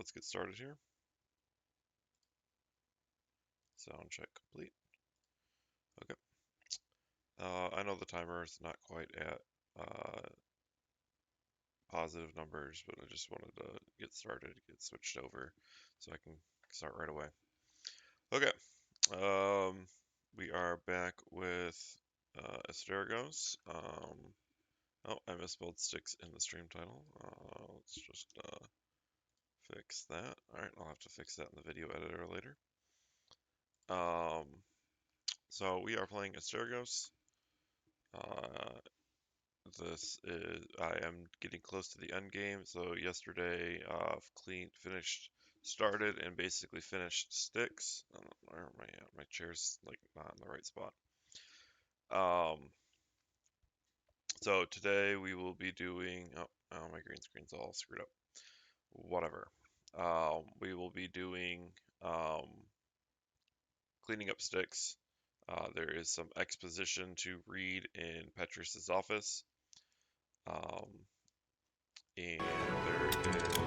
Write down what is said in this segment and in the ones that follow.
let's get started here. Sound check complete. Okay. I know the timer is not quite at positive numbers, but I just wanted to get started, get switched over, so I can start right away. Okay. We are back with Asterigos. Oh, I misspelled Styx in the stream title. Let's just fix that. Alright, I'll have to fix that in the video editor later. Um, so we are playing Asterigos. I am getting close to the end game. So yesterday, started and basically finished Styx. Where am I at? My chair's like not in the right spot. So today we will be doing. Oh, my green screen's all screwed up. Whatever. We will be doing um, cleaning up Styx. There is some exposition to read in Petrus's office. Um, and there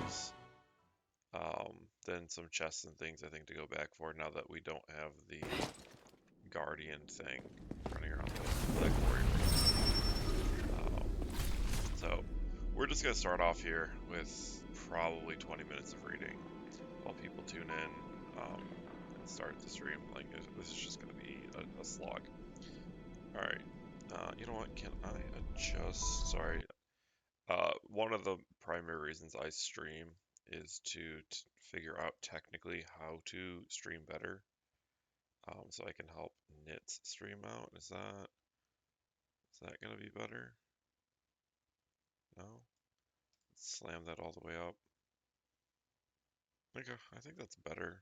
is then some chests and things I think to go back for now that we don't have the guardian thing running around the Black Warrior. So we're just gonna start off here with probably 20 minutes of reading while people tune in and start the stream. Like this is just gonna be a slog. All right. You know what? Can I adjust? Sorry. One of the primary reasons I stream is to figure out technically how to stream better, so I can help Nits stream out. Is that gonna be better? No? Let's slam that all the way up. Okay, I think that's better.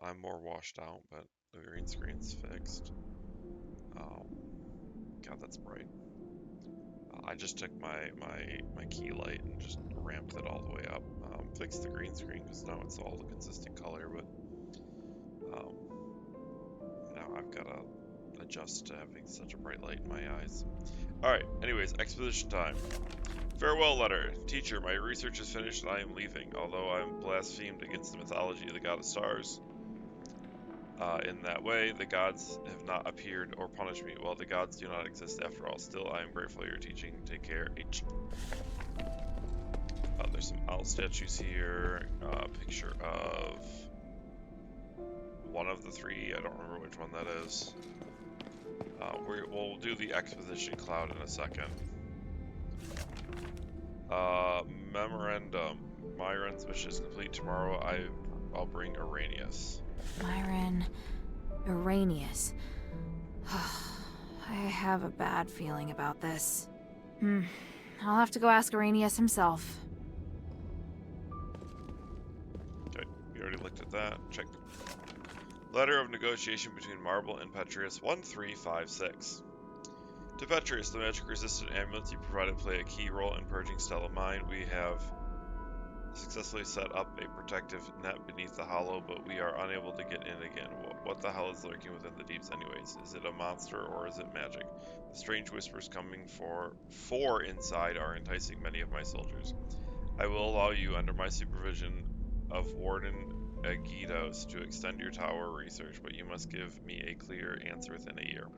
I'm more washed out, but the green screen's fixed. God, that's bright. I just took my key light and just ramped it all the way up. Fixed the green screen because now it's all the consistent color, but now I've got to adjust to having such a bright light in my eyes. Alright, anyways, exposition time. Farewell letter. Teacher, my research is finished and I am leaving. Although I am blasphemed against the mythology of the god of stars, in that way, the gods have not appeared or punished me. Well, the gods do not exist after all. Still, I am grateful for your teaching. Take care, H. There's some owl statues here. Picture of one of the three. I don't remember which one that is. We'll do the exposition cloud in a second. Memorandum. Myron's mission is complete. Tomorrow I'll bring Arrhenius. Myron... Arrhenius. I have a bad feeling about this. I'll have to go ask Arrhenius himself. Okay, we already looked at that. Check. Letter of negotiation between Marble and Petrus 1356. To Petrus, the magic-resistant amulets you provided play a key role in purging Stella Mine. We have successfully set up a protective net beneath the hollow, but we are unable to get in again. What the hell is lurking within the deeps anyways? Is it a monster or is it magic? The strange whispers coming for inside are enticing many of my soldiers. I will allow you, under my supervision of Warden Agidos, to extend your tower research, but you must give me a clear answer within a year.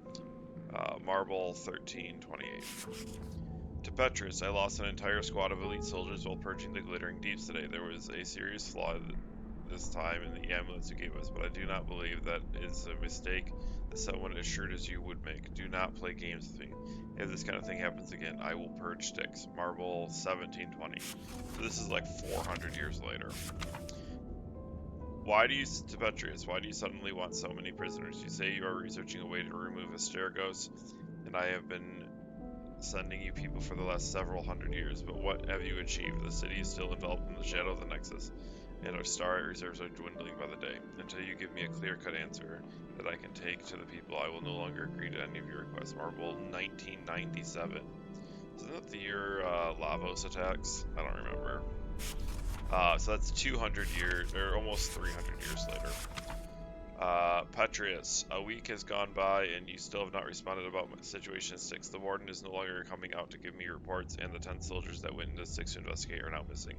Marble 1328. To Petrus, I lost an entire squad of elite soldiers while purging the glittering deeps today. There was a serious flaw this time in the amulets you gave us, but I do not believe that is a mistake that someone as shrewd as you would make. Do not play games with me. If this kind of thing happens again, I will purge Styx. Marble 1720. So this is like 400 years later. To Petrus, why do you suddenly want so many prisoners? You say you are researching a way to remove Asterigos, and I have been sending you people for the last several hundred years, but what have you achieved? The city is still enveloped in the shadow of the Nexus, and our star reserves are dwindling by the day. Until you give me a clear-cut answer that I can take to the people, I will no longer agree to any of your requests. Marble 1997. Isn't that the year Lavos attacks? I don't remember. So that's 200 years, or almost 300 years later. Petrus, a week has gone by and you still have not responded about my situation in Styx. The warden is no longer coming out to give me reports, and the 10 soldiers that went into Styx to investigate are now missing.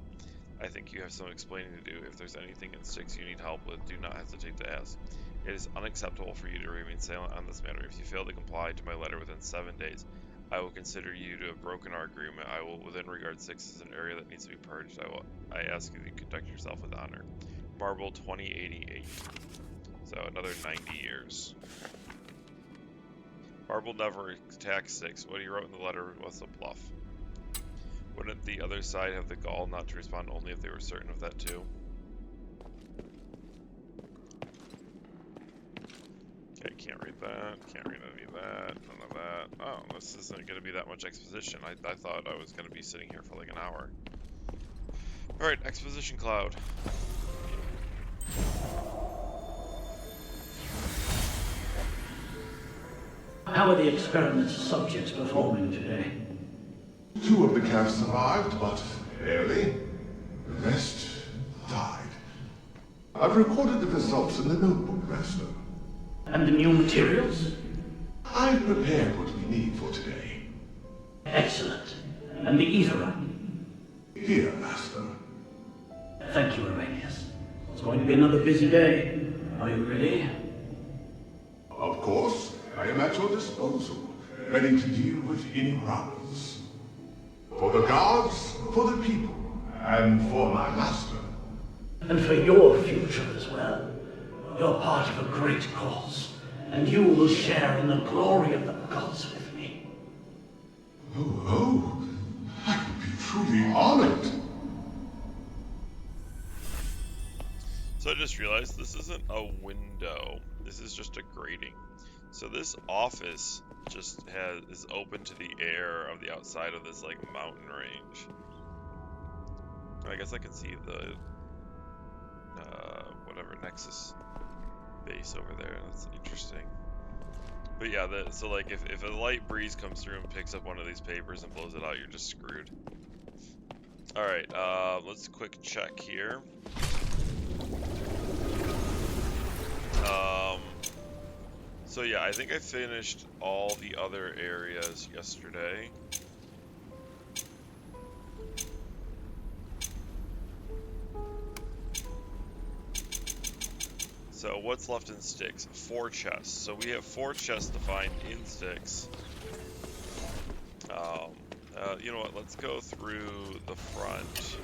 I think you have some explaining to do. If there's anything in Styx you need help with, do not hesitate to ask. It is unacceptable for you to remain silent on this matter. If you fail to comply to my letter within 7 days, I will consider you to have broken our agreement. I will, within regard Styx as an area that needs to be purged. I ask you to conduct yourself with honor. Marble 2088. So another 90 years. Marble never attacked Styx. What he wrote in the letter was a bluff. Wouldn't the other side have the gall not to respond only if they were certain of that too? Okay, can't read that. Can't read any of that. None of that. Oh, this isn't going to be that much exposition. I thought I was going to be sitting here for like an hour. Alright, exposition cloud. How are the experiment's subjects performing today? 2 of the calves survived, but barely. The rest died. I've recorded the results in the notebook, Master. And the new materials? I've prepared what we need for today. Excellent. And the ether? Here, Master. Thank you, Arrhenius. It's going to be another busy day. Are you ready? Of course, I am at your disposal, ready to deal with any problems. For the gods, for the people, and for my master. And for your future as well. You're part of a great cause, and you will share in the glory of the gods with me. Oh, I would be truly honored. So I just realized this isn't a window. This is just a grating. So this office just is open to the air of the outside of this like mountain range. I guess I can see the whatever Nexus base over there. That's interesting. But yeah, so like if a light breeze comes through and picks up one of these papers and blows it out, you're just screwed. All right, let's quick check here. So yeah, I think I finished all the other areas yesterday. So what's left in Styx? 4 chests. So we have 4 chests to find in Styx. You know what? Let's go through the front.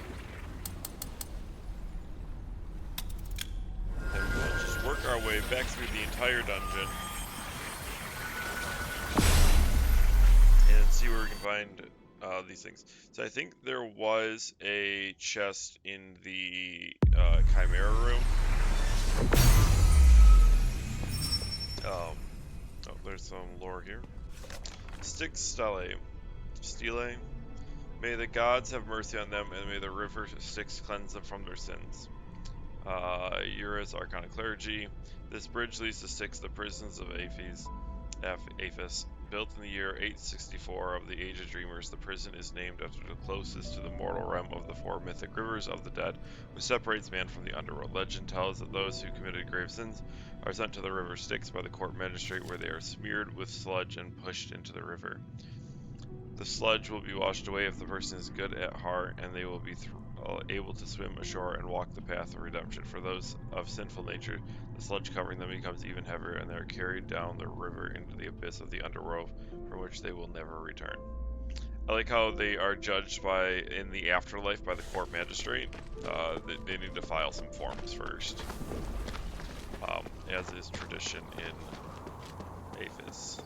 And we'll just work our way back through the entire dungeon. And see where we can find these things. So I think there was a chest in the Chimera room. Oh, there's some lore here. Styx Stele. May the gods have mercy on them, and may the river Styx cleanse them from their sins. Eurus, Arcana Clergy. This bridge leads to Styx, the prisons of Aphis. Built in the year 864 of the Age of Dreamers, the prison is named after the closest to the mortal realm of the 4 mythic rivers of the dead, which separates man from the underworld. Legend tells that those who committed grave sins are sent to the river Styx by the court magistrate, where they are smeared with sludge and pushed into the river. The sludge will be washed away if the person is good at heart, and they will be able to swim ashore and walk the path of redemption. For those of sinful nature, the sludge covering them becomes even heavier, and they are carried down the river into the abyss of the underworld, from which they will never return. I like how they are judged in the afterlife by the court magistrate. They need to file some forms first, as is tradition in Aphis.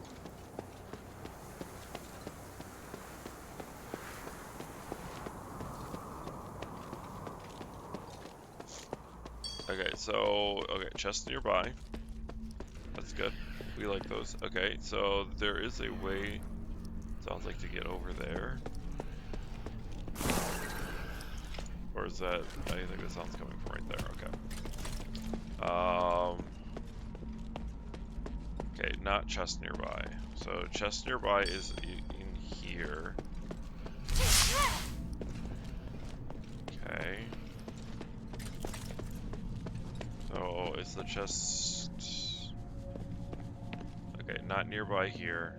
Okay, chest nearby. That's good. We like those. Okay, so there is a way, sounds like, to get over there. Or is that, I think that sounds coming from right there. Okay. Okay, not chest nearby. So chest nearby is in here. Okay. So is the chest... Okay, not nearby here.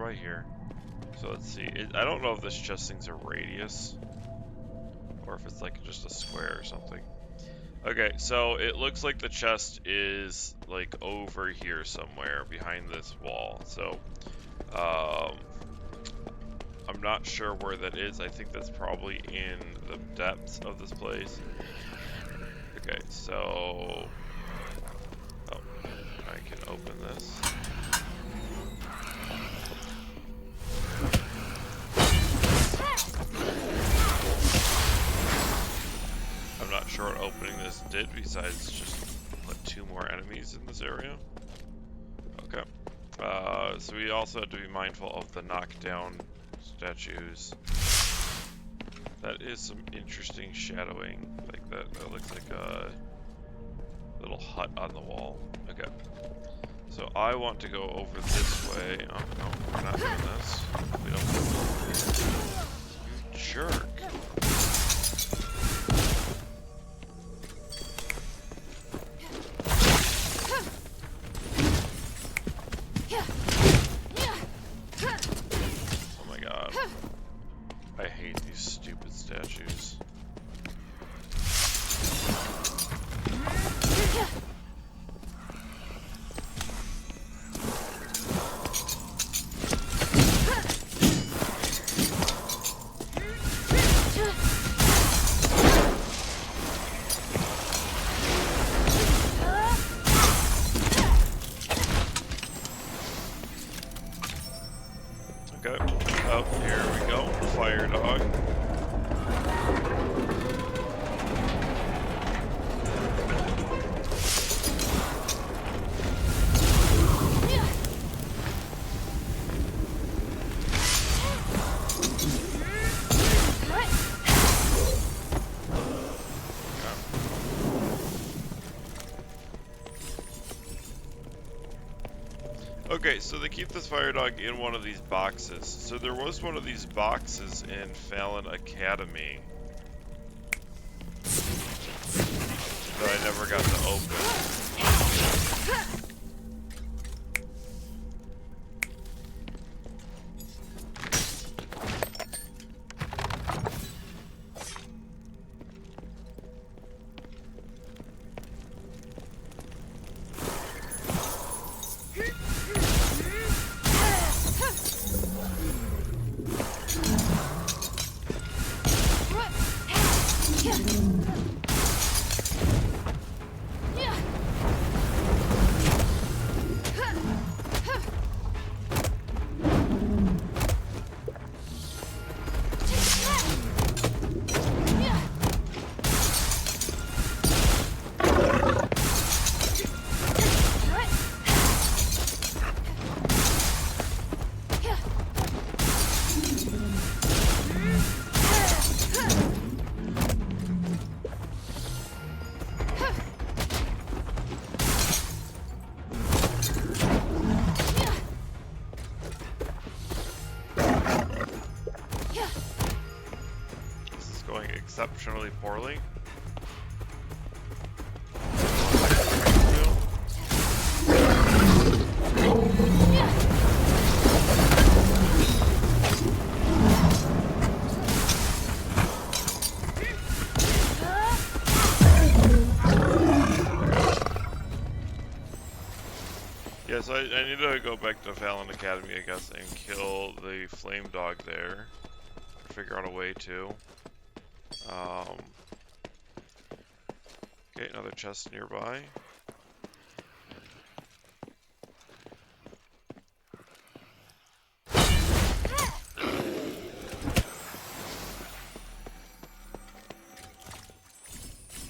by here. So let's see. I don't know if this chest thing's a radius or if it's like just a square or something. Okay, so it looks like the chest is like over here somewhere behind this wall. So I'm not sure where that is. I think that's probably in the depths of this place. Okay, so I can open this. I'm not sure what opening this did besides just put 2 more enemies in this area. Okay. So we also have to be mindful of the knockdown statues. That is some interesting shadowing. Like that looks like a little hut on the wall. Okay. So I want to go over this way. Oh, no, we're not doing this. We don't. You jerk. Oh my god. I hate these stupid statues. Okay. Oh, here we go. Fire dog. Okay, so they keep this fire dog in one of these boxes. So there was one of these boxes in Fallon Academy that I never got to open. Exceptionally poorly. Yeah, so I need to go back to Fallon Academy, I guess, and kill the flame dog there. Figure out a way to. Okay, another chest nearby.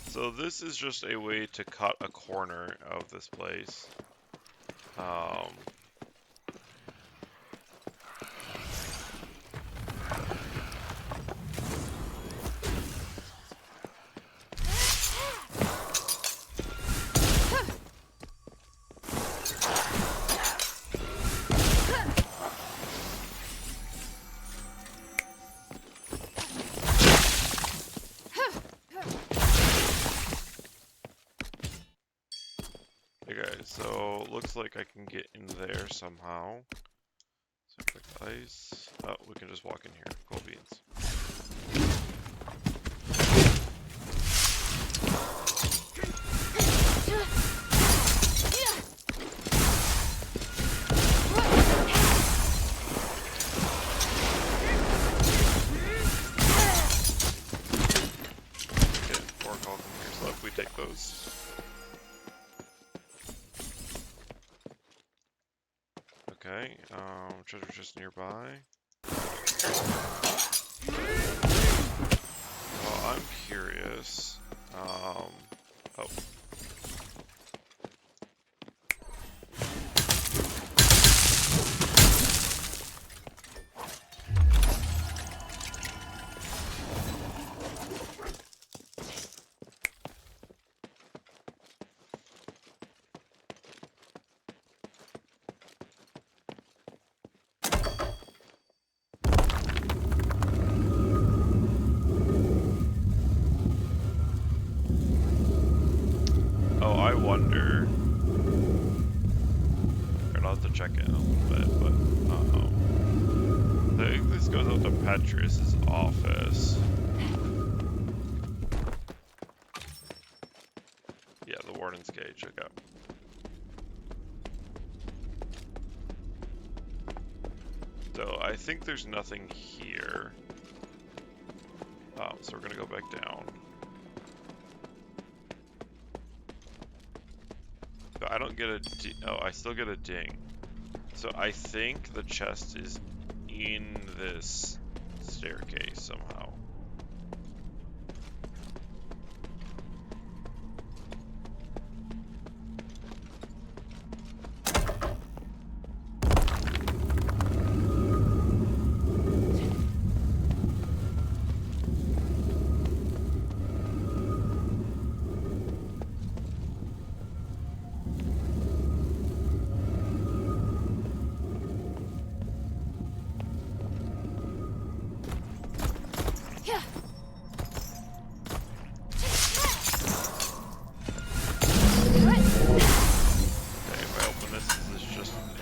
So this is just a way to cut a corner of this place. Okay, so looks like I can get in there somehow. So click ice. Oh, we can just walk in here. Cool beans. Okay, 4 Calcum gears left. We take those. Okay, treasure chest nearby. Well, I'm curious. Oh. Oh, I wonder. I'll have to check it in a little bit, but I think this goes up to Petrus's office. Yeah, the Warden's Cage, okay. So I think there's nothing here. So we're gonna go back down. But I don't get a oh, I still get a ding. So I think the chest is in this staircase somehow.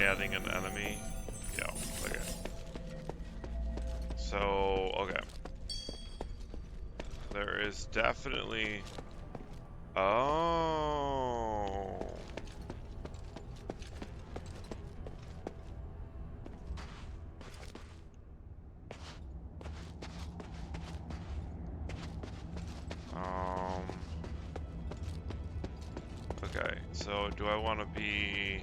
Adding an enemy. Yeah, okay. So, okay. There is definitely... Oh. Okay, so do I want to be...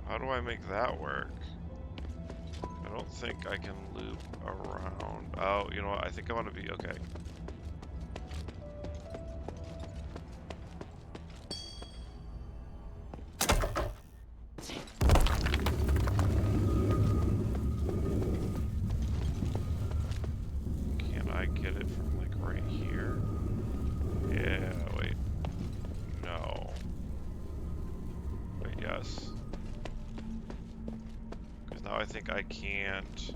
How do I make that work? I don't think I can loop around. Oh, you know what? I think I want to be... Okay. Can I get it from, like, right here? Yeah, wait. No. Wait, yes. Now I think I can't.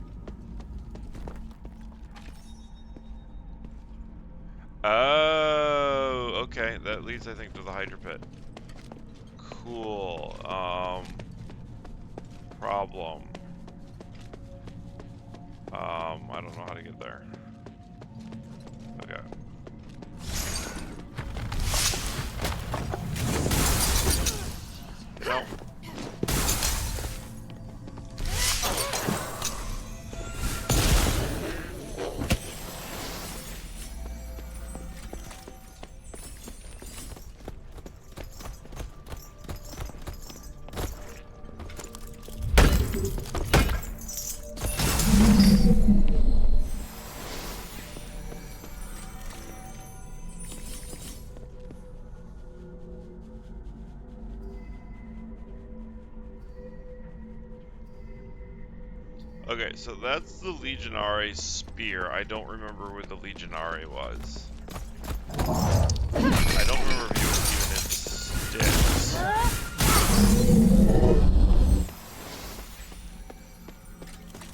Oh, okay. That leads, I think, to the Hydra Pit. Cool. Problem. I don't know how to get there. Okay. No. Okay, so that's the Legionary spear. I don't remember where the Legionary was. I don't remember if he was even in Styx.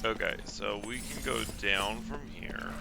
Okay, so we can go down from here.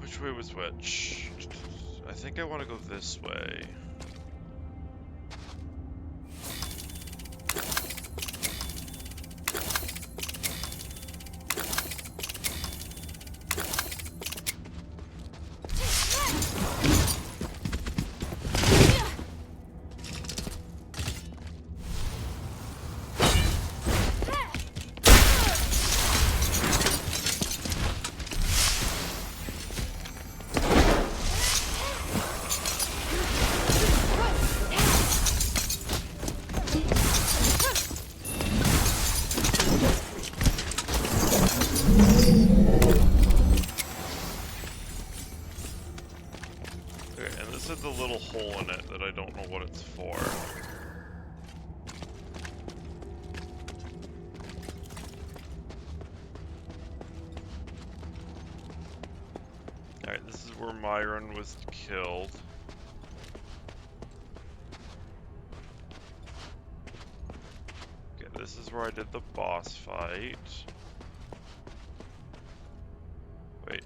Which way was which? I think I want to go this way. The little hole in it that I don't know what it's for. Alright, this is where Myron was killed. Okay, this is where I did the boss fight. Wait,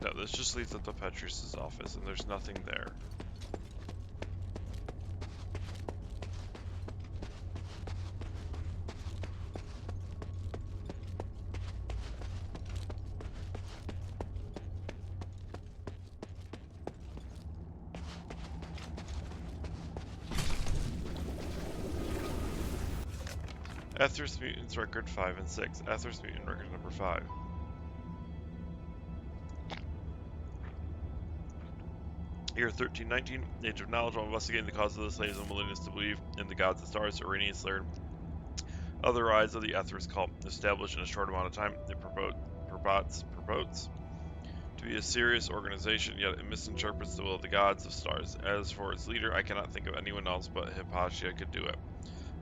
no, this just leads up to Petrus's office, and there's nothing there. Atheros Mutants Record 5 and 6. Atheros Mutant Record number 5. Year 1319, Age of Knowledge. While investigating the cause of the slaves and willingness to believe in the gods and stars, Irenaeus learned of the rise of the Atheros cult. Established in a short amount of time, it purports to be a serious organization, yet it misinterprets the will of the gods of stars. As for its leader, I cannot think of anyone else but Hypatia could do it.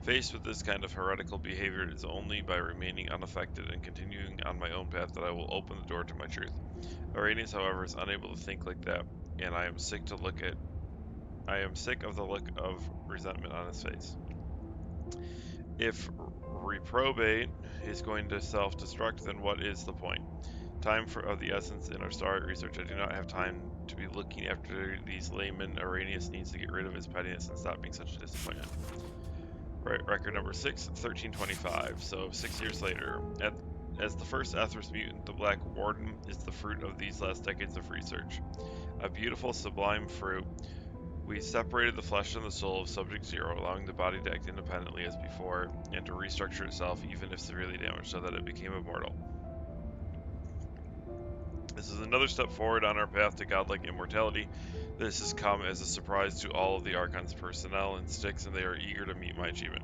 Faced with this kind of heretical behavior, it is only by remaining unaffected and continuing on my own path that I will open the door to my truth. Irenaeus, however, is unable to think like that, and I am sick of the look of resentment on his face. If reprobate is going to self-destruct, then what is the point? Time of the essence in our star research. I do not have time to be looking after these laymen. Irenaeus needs to get rid of his pettiness and stop being such a disappointment. Record number 6, 1325. So 6 years later, as the first Atheros mutant, the Black Warden is the fruit of these last decades of research. A beautiful, sublime fruit. We separated the flesh and the soul of Subject Zero, allowing the body to act independently as before and to restructure itself, even if severely damaged, so that it became immortal. This is another step forward on our path to godlike immortality. This has come as a surprise to all of the Archon's personnel in Styx, and they are eager to meet my achievement.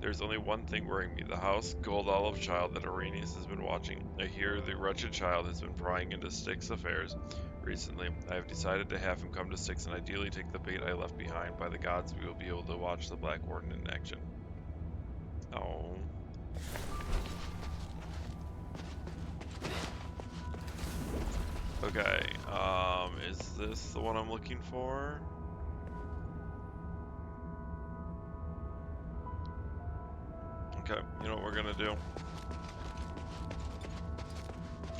There's only one thing worrying me, the house, Gold Olive Child, that Irenaeus has been watching. I hear the wretched child has been prying into Styx affairs recently. I have decided to have him come to Styx and ideally take the bait I left behind. By the gods, we will be able to watch the Black Warden in action. Oh. Okay, is this the one I'm looking for? Okay, you know what we're gonna do?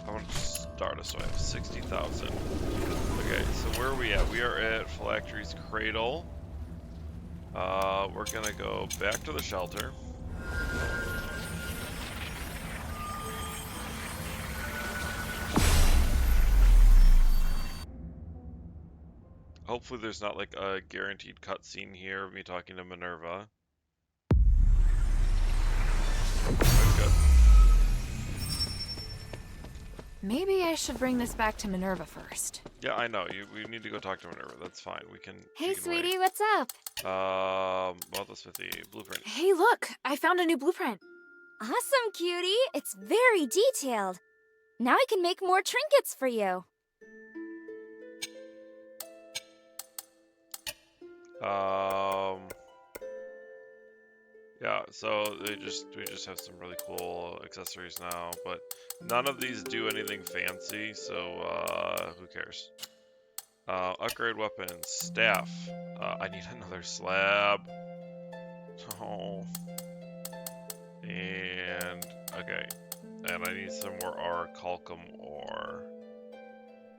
I want to start us so I have 60,000. Okay, so where are we at? We are at Phylactery's Cradle. We're gonna go back to the shelter. Hopefully there's not like a guaranteed cutscene here of me talking to Minerva. Good. Maybe I should bring this back to Minerva first. Yeah, I know. We need to go talk to Minerva. That's fine. We can. Hey, we can sweetie, wait. what's up? Well, this with the blueprint. Hey, look! I found a new blueprint. Awesome, cutie! It's very detailed. Now I can make more trinkets for you. Yeah, so we just have some really cool accessories now, but none of these do anything fancy, so who cares? Upgrade weapons, staff. I need another slab. Oh. And okay. And I need some more orichalcum ore.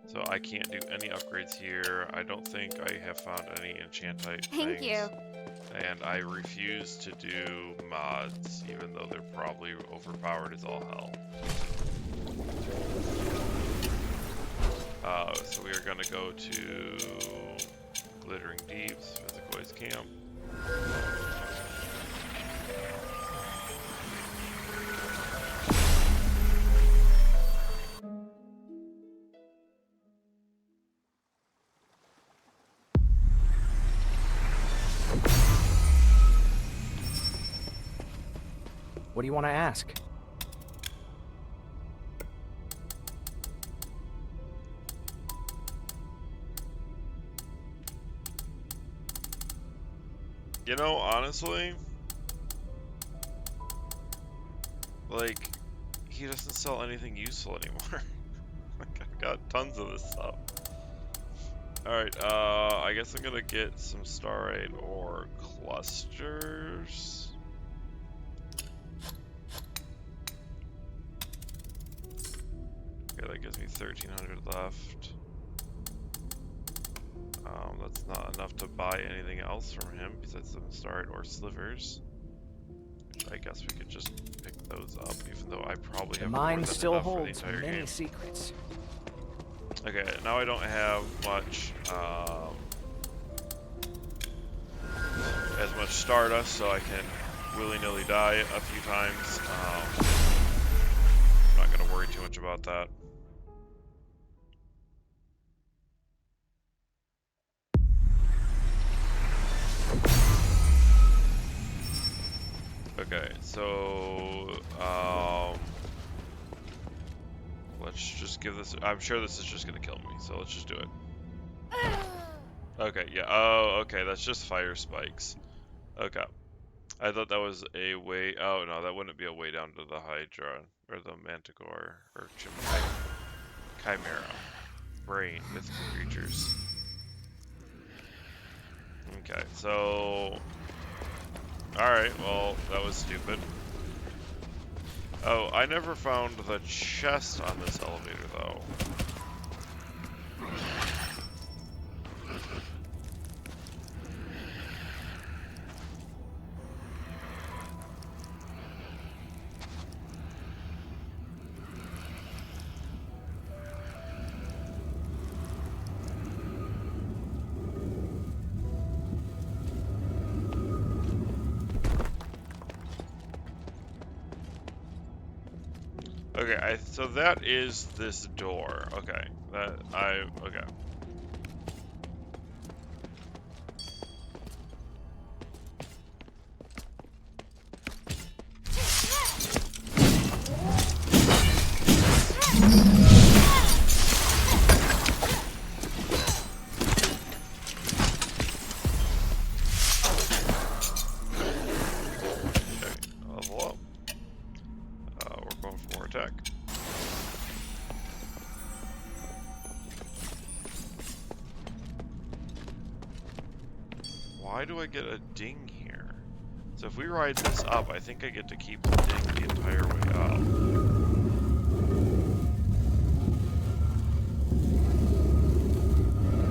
So I can't do any upgrades here. I don't think I have found any enchantite Thank things. you. And I refuse to do mods, even though they're probably overpowered as all hell. So we are going to go to Glittering Deeps, Physicoids Camp. What do you want to ask? You know, honestly, like, he doesn't sell anything useful anymore. Like, I've got tons of this stuff. Alright, I guess I'm gonna get some starite ore clusters. Okay, that gives me 1,300 left. That's not enough to buy anything else from him besides some starite ore slivers. Which I guess we could just pick those up, even though I probably The have more mine than still enough for the holds entire many game. secrets. Okay, now I don't have much, as much stardust, so I can willy-nilly die a few times. I'm not gonna worry too much about that. Okay, so, let's just give this, I'm sure this is just gonna kill me, so let's just do it. Okay, yeah, oh, okay, that's just fire spikes. Okay. I thought that was a way, oh no, that wouldn't be a way down to the Hydra, or the Manticore, or Chimera. Brain, mythical creatures. Okay, so... Alright, well, that was stupid. Oh, I never found the chest on this elevator, though. Okay, so that is this door. Okay, okay. Why do I get a ding here? So if we ride this up, I think I get to keep the ding the entire way up.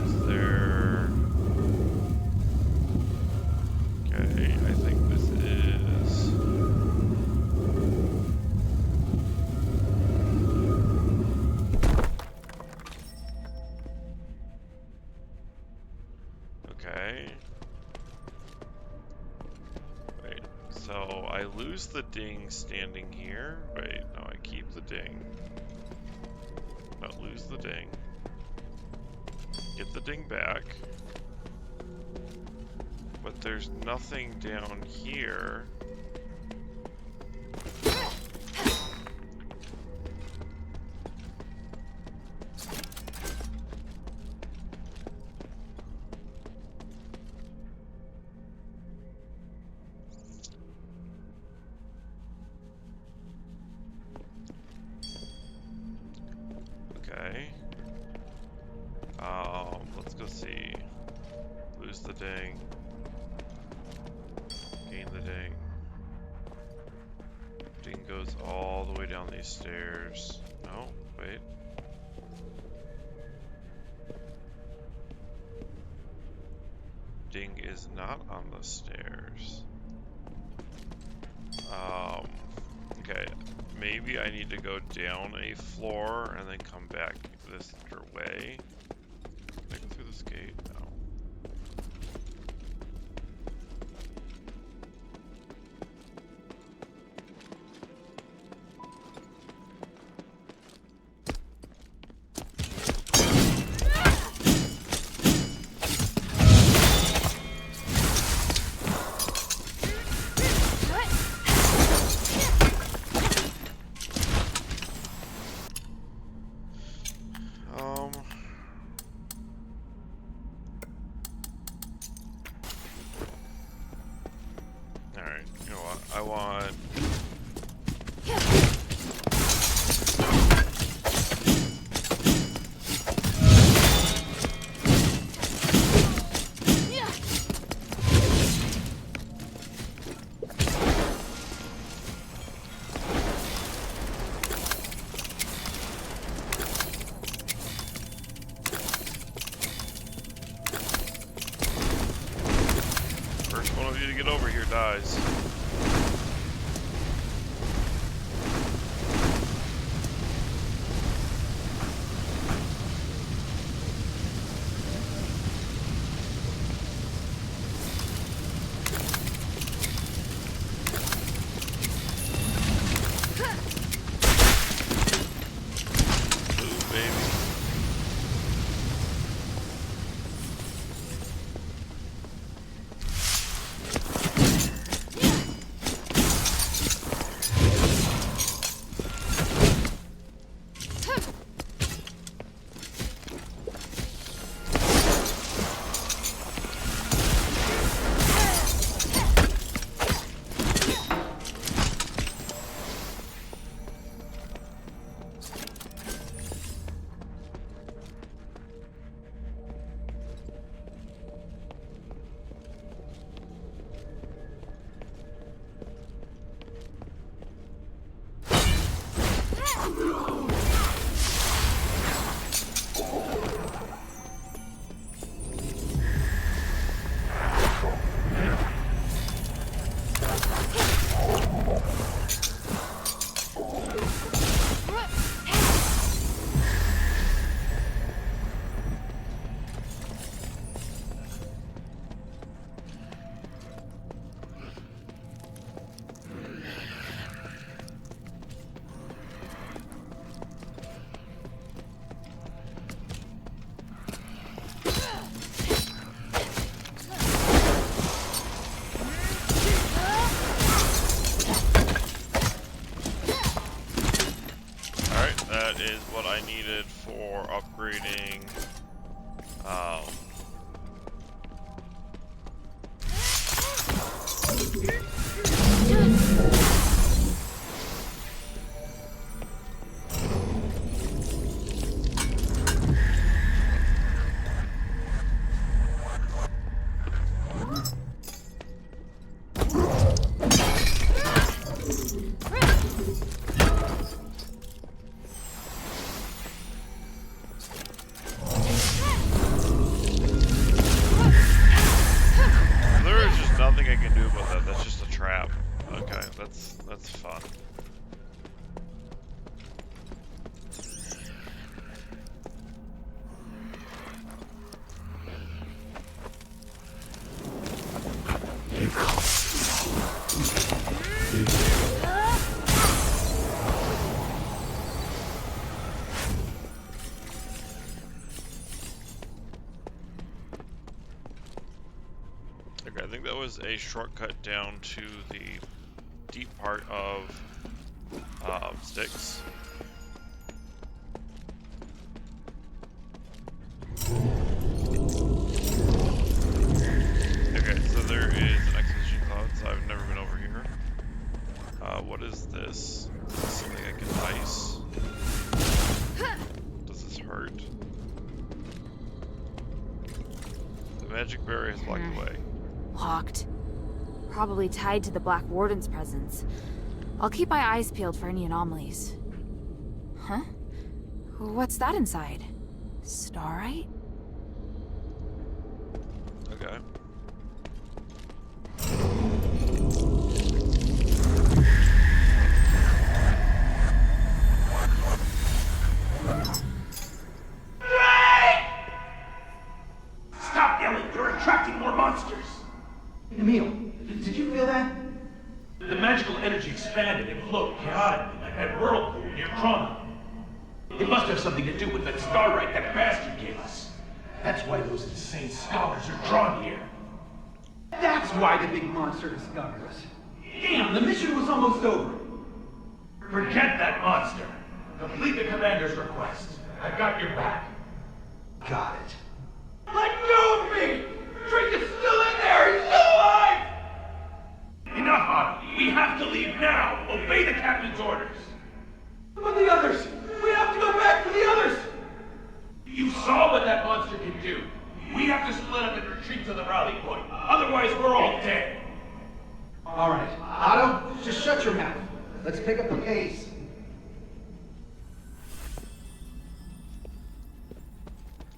Is there... Okay, I think this is... Okay. So I lose the ding standing here. Wait, no, I keep the ding. Not lose the ding. Get the ding back. But there's nothing down here. Okay. Let's go see. Lose the ding. Gain the ding. Ding goes all the way down these stairs. No, wait. Ding is not on the stairs. Okay. Maybe I need to go down a floor and then come back this other way. Can I go through this gate? No. Alright, you know what? I want... First one of you to get over here dies. Ooh, baby. That is what I needed for upgrading. Nothing I can do about that. That's just a trap. Okay, that's fun. Okay, I think that was a shortcut down to the deep part of Styx. Okay, so there is an exposition cloud, so I've never been over here. What is this? Is this something I can ice? Does this his heart. The magic barrier is locked away. Locked. Probably tied to the Black Warden's presence. I'll keep my eyes peeled for any anomalies. Huh? What's that inside? Starite? Okay. Stop yelling! You're attracting more monsters! Emil, did you feel that? The magical energy expanded and flowed chaotically like that whirlpool near Trauma. It must have something to do with that starlight that bastard gave us. That's why those insane scholars are drawn here. That's why the big monster discovered us. Damn, the mission was almost over. Forget that monster. Complete the commander's request. I've got your back. Got it. Let go of me! Drink is still in there! He's still alive! Enough, Otto. We have to leave now. Obey the captain's orders. But the others! We have to go back for the others! You saw what that monster can do. We have to split up and retreat to the rally point. Otherwise, we're all dead. All right. Otto, just shut your mouth. Let's pick up the pace.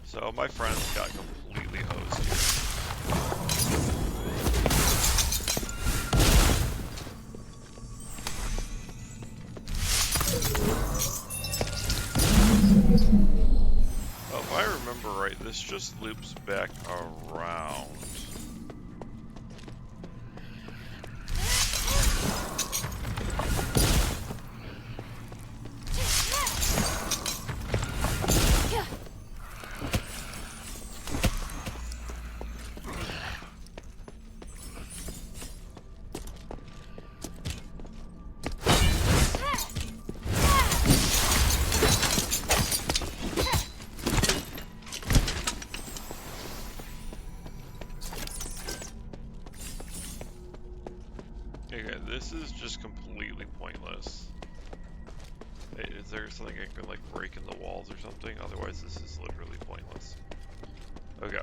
So my friends got completely hosed here. Oh, if I remember right, this just loops back around. Okay, this is just completely pointless. Hey, is there something I can like break in the walls or something? Otherwise this is literally pointless. Okay.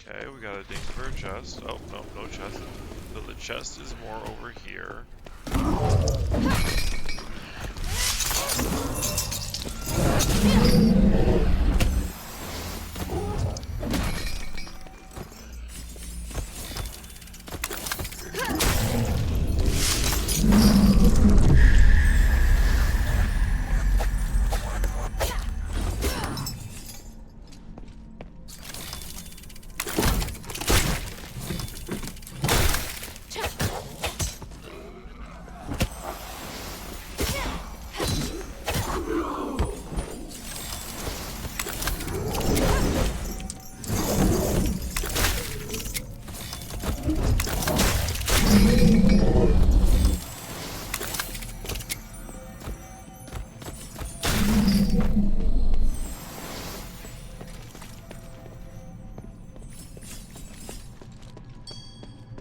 Okay, we got a Dingleberg chest. Oh, no, no chest. So the chest is more over here.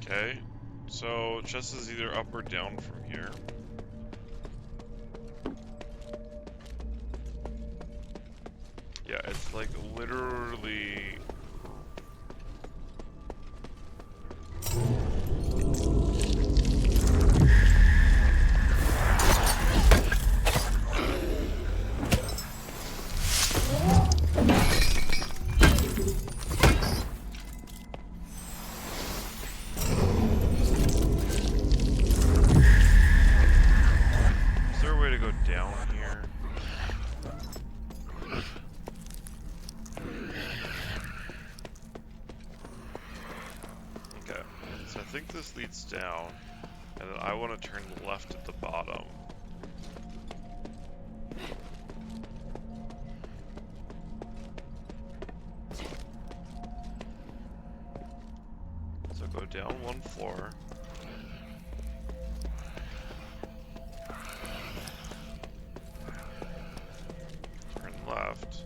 Okay, so chest is either up or down from here. Yeah, it's like literally... Is there a way to go down here? Okay, so I think this leads down, and then I want to turn left at the bottom. So go down one floor. Turn left.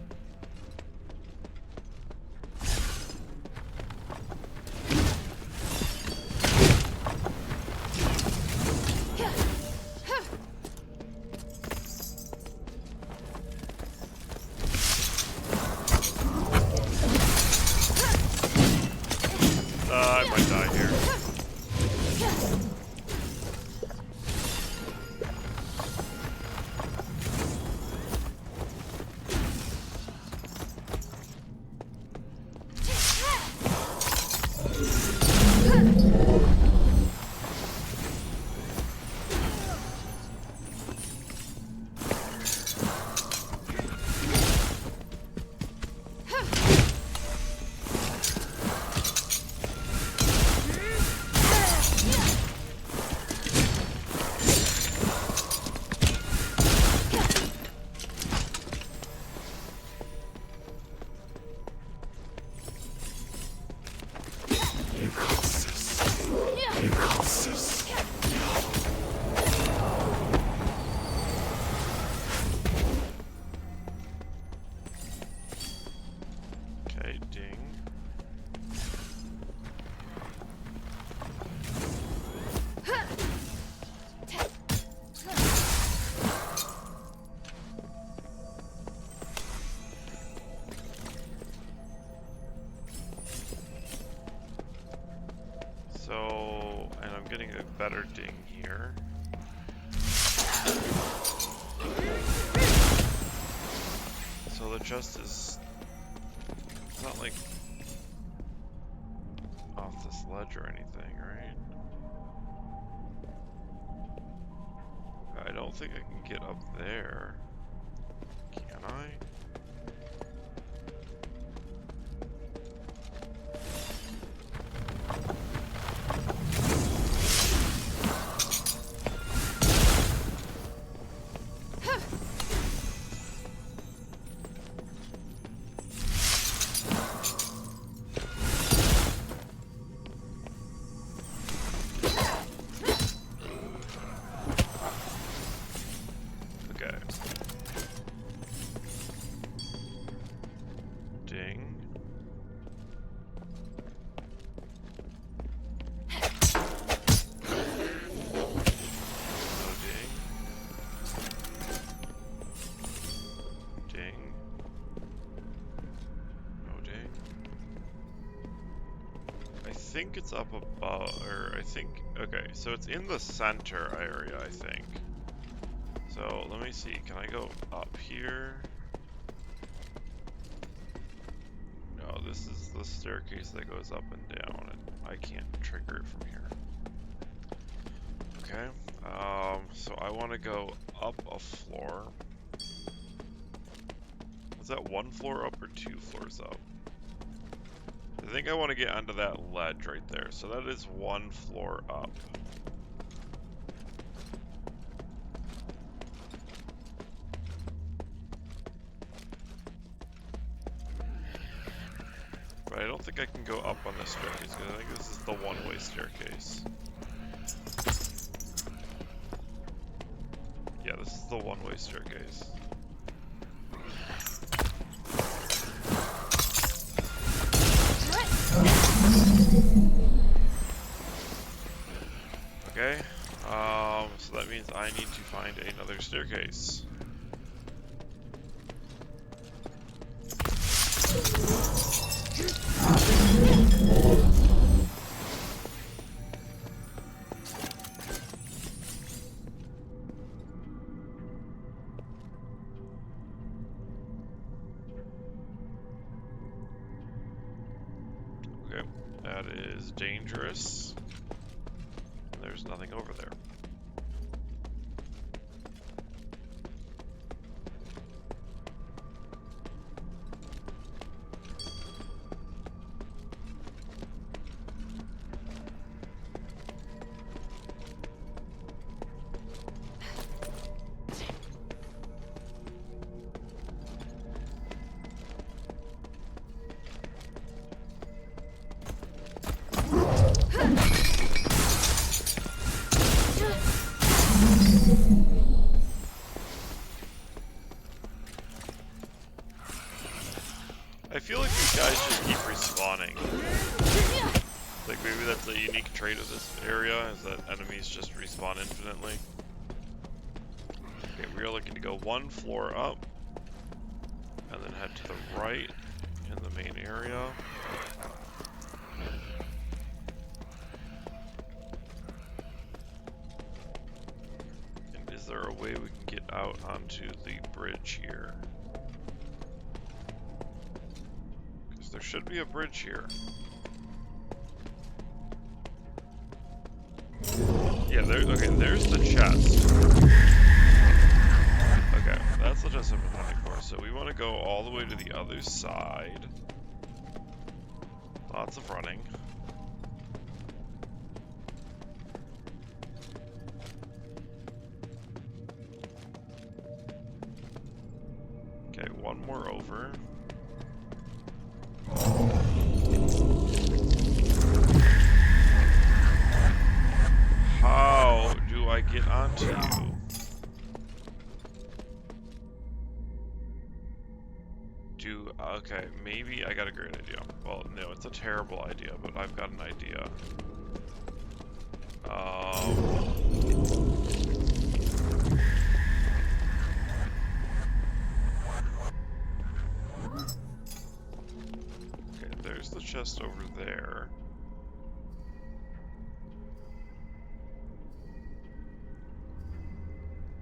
I die here. Okay, ding. So, and I'm getting a better ding here. So the chest is not like off this ledge or anything, right? I don't think I can get up there. Can I? Okay. Ding. No ding. Ding. No ding. I think it's up above, or I think, okay, so it's in the center area, I think. So let me see, can I go up here? No, this is the staircase that goes up and down, and I can't trigger it from here. Okay, so I want to go up a floor. Was that one floor up or 2 floors up? I think I want to get onto that ledge right there, so that is 1 floor up. But I don't think I can go up on this staircase, because I think this is the one-way staircase. Yeah, this is the one-way staircase. Okay, so that means I need to find another staircase. Okay, that is dangerous. There's nothing over there. I feel like these guys just keep respawning. Like maybe that's a unique trait of this area, is that enemies just respawn infinitely. Okay, we are looking to go 1 floor up, and then head to the right in the main area. onto the bridge here. Because there should be a bridge here. Yeah, okay, there's the chest. Okay, that's the chest I've been hunting for. So we want to go all the way to the other side. Lots of running. Okay, one more over. How do I get onto you? Okay, maybe I got a great idea. Well, no, it's a terrible idea, but I've got an idea. Okay, there's the chest over there.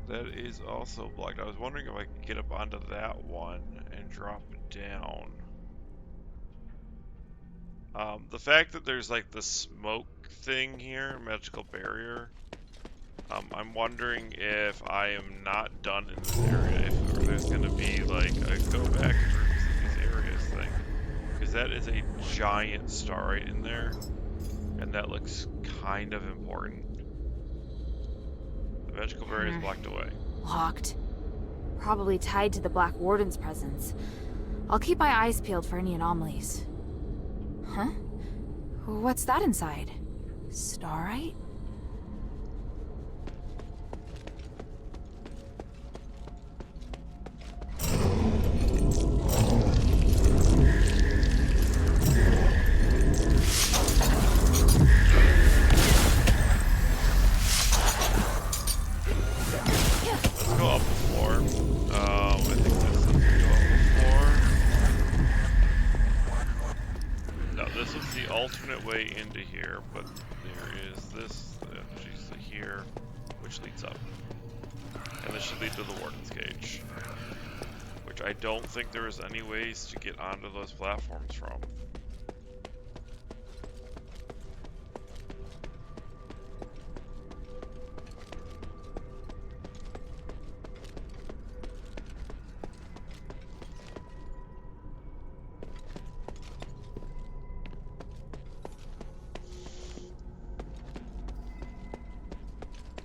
That is also blocked. I was wondering if I could get up onto that one and drop down. The fact that there's like the smoke thing here, magical barrier, I'm wondering if I am not done in this area, if there's going to be like a go back and revisit these areas thing. Because that is a giant starite in there, and that looks kind of important. The magical barrier is blocked away. Locked. Probably tied to the Black Warden's presence. I'll keep my eyes peeled for any anomalies. Huh? What's that inside? Starite? Let's go up the floor. I think this is to go up the floor. No, this is the alternate way into here, but there is this, she's here, which leads up. And this should lead to the Warden's Cage. Which I don't think there is any ways to get onto those platforms from.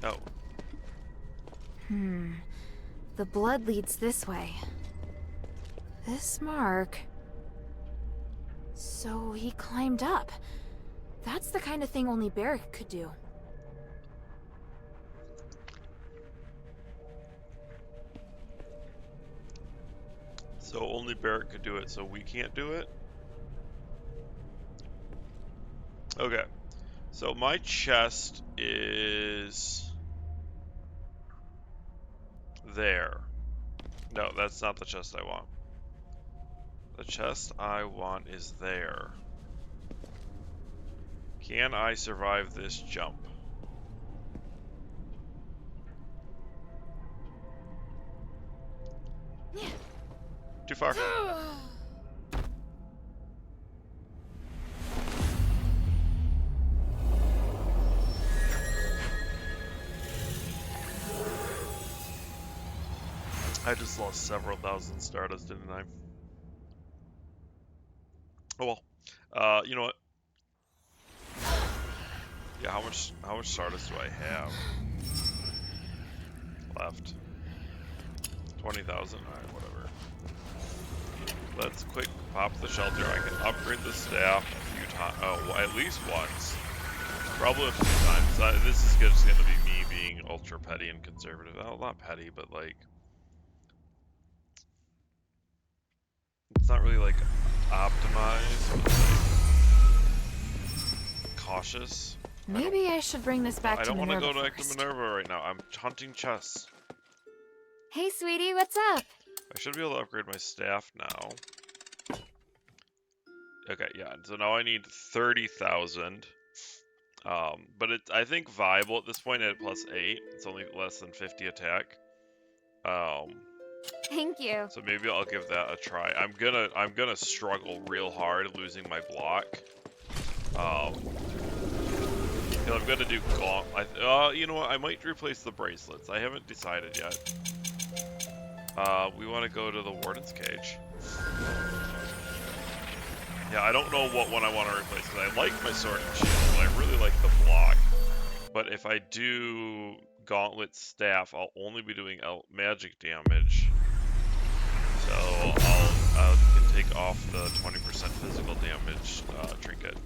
Oh. The blood leads this way. This mark... So he climbed up. That's the kind of thing only Barrick could do. So only Barrett could do it, so we can't do it? Okay. So my chest is... there. No, that's not the chest I want. The chest I want is there. Can I survive this jump? Too far. I just lost several thousand Stardust, didn't I? Oh well. You know what? Yeah, how much Stardust do I have left? 20,000? Alright, whatever. Let's quick pop the shelter. I can upgrade the staff a few times. Oh, at least once. Probably a few times. This is just gonna be me being ultra petty and conservative. Well, not petty, but like... it's not really like optimized, but like cautious. Maybe I should bring this back I to don't want to Minerva go back to first. Minerva right now. I'm hunting chests. Hey, sweetie, what's up? I should be able to upgrade my staff now. Okay, yeah. So now I need 30,000. But it's, I think, viable at this point at +8. It's only less than 50 attack. Thank you. So maybe I'll give that a try. I'm gonna struggle real hard losing my block. I'm gonna do you know what? I might replace the bracelets. I haven't decided yet. We want to go to the Warden's Cage. Yeah, I don't know what one I want to replace, because I like my sword and shield, but I really like the block. But if I do Gauntlet Staff, I'll only be doing magic damage. So I can take off the 20% physical damage trinket.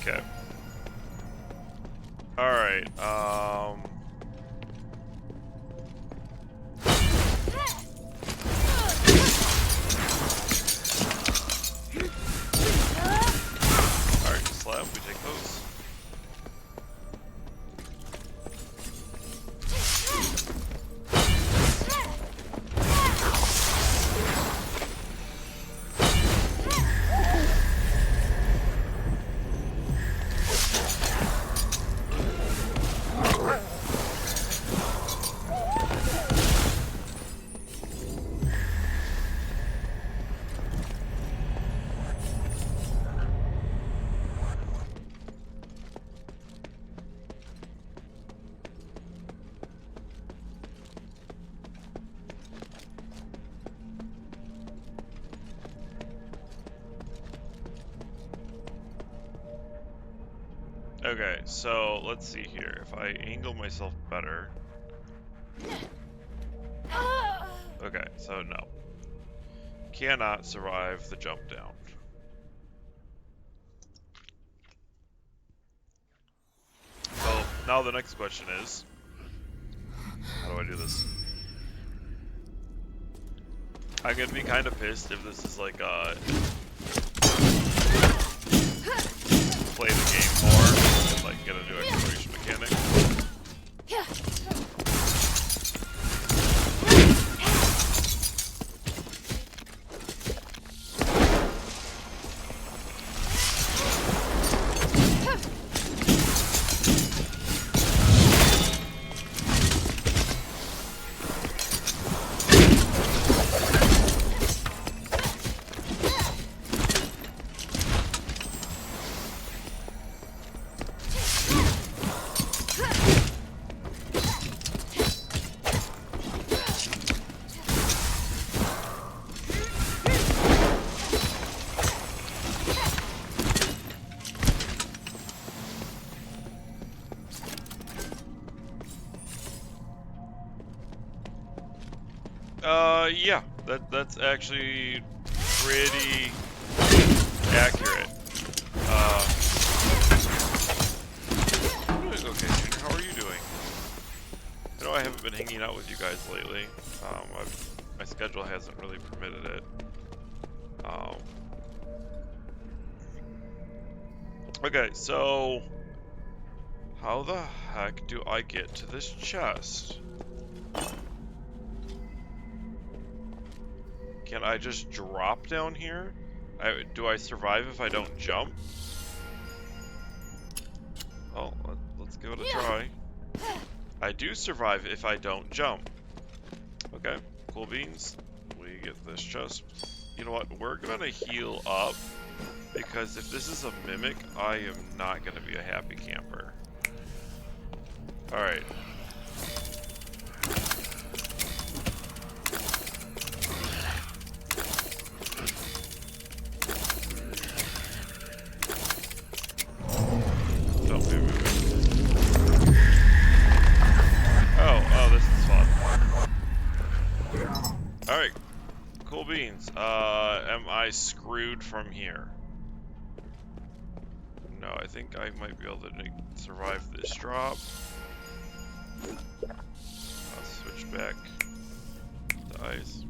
Okay. Alright, Alright, slab, we take those. Okay, so let's see here. If I angle myself better. Okay, so no. Cannot survive the jump down. So now the next question is, how do I do this? I'm gonna be kind of pissed if this is like a play the game more and like get a new exploration mechanic. Yeah, that's actually pretty accurate. Okay, Junior, how are you doing? I know I haven't been hanging out with you guys lately. My schedule hasn't really permitted it. Okay, so how the heck do I get to this chest? Can I just drop down here? Do I survive if I don't jump? Oh, let's give it a try. I do survive if I don't jump. Okay, cool beans. We get this chest. You know what? We're gonna heal up, because if this is a mimic, I am not gonna be a happy camper. Alright. Alright, cool beans. am I screwed from here? No, I think I might be able to survive this drop. I'll switch back to ice.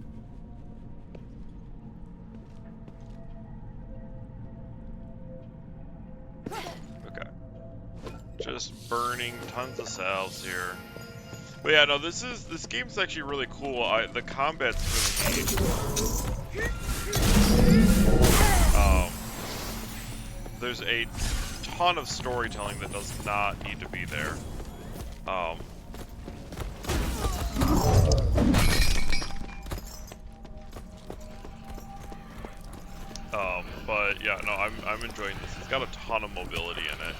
Okay. Just burning tons of salves here. But yeah, no, this game's actually really cool. The combat's really neat. There's a ton of storytelling that does not need to be there. But yeah, no, I'm enjoying this. It's got a ton of mobility in it.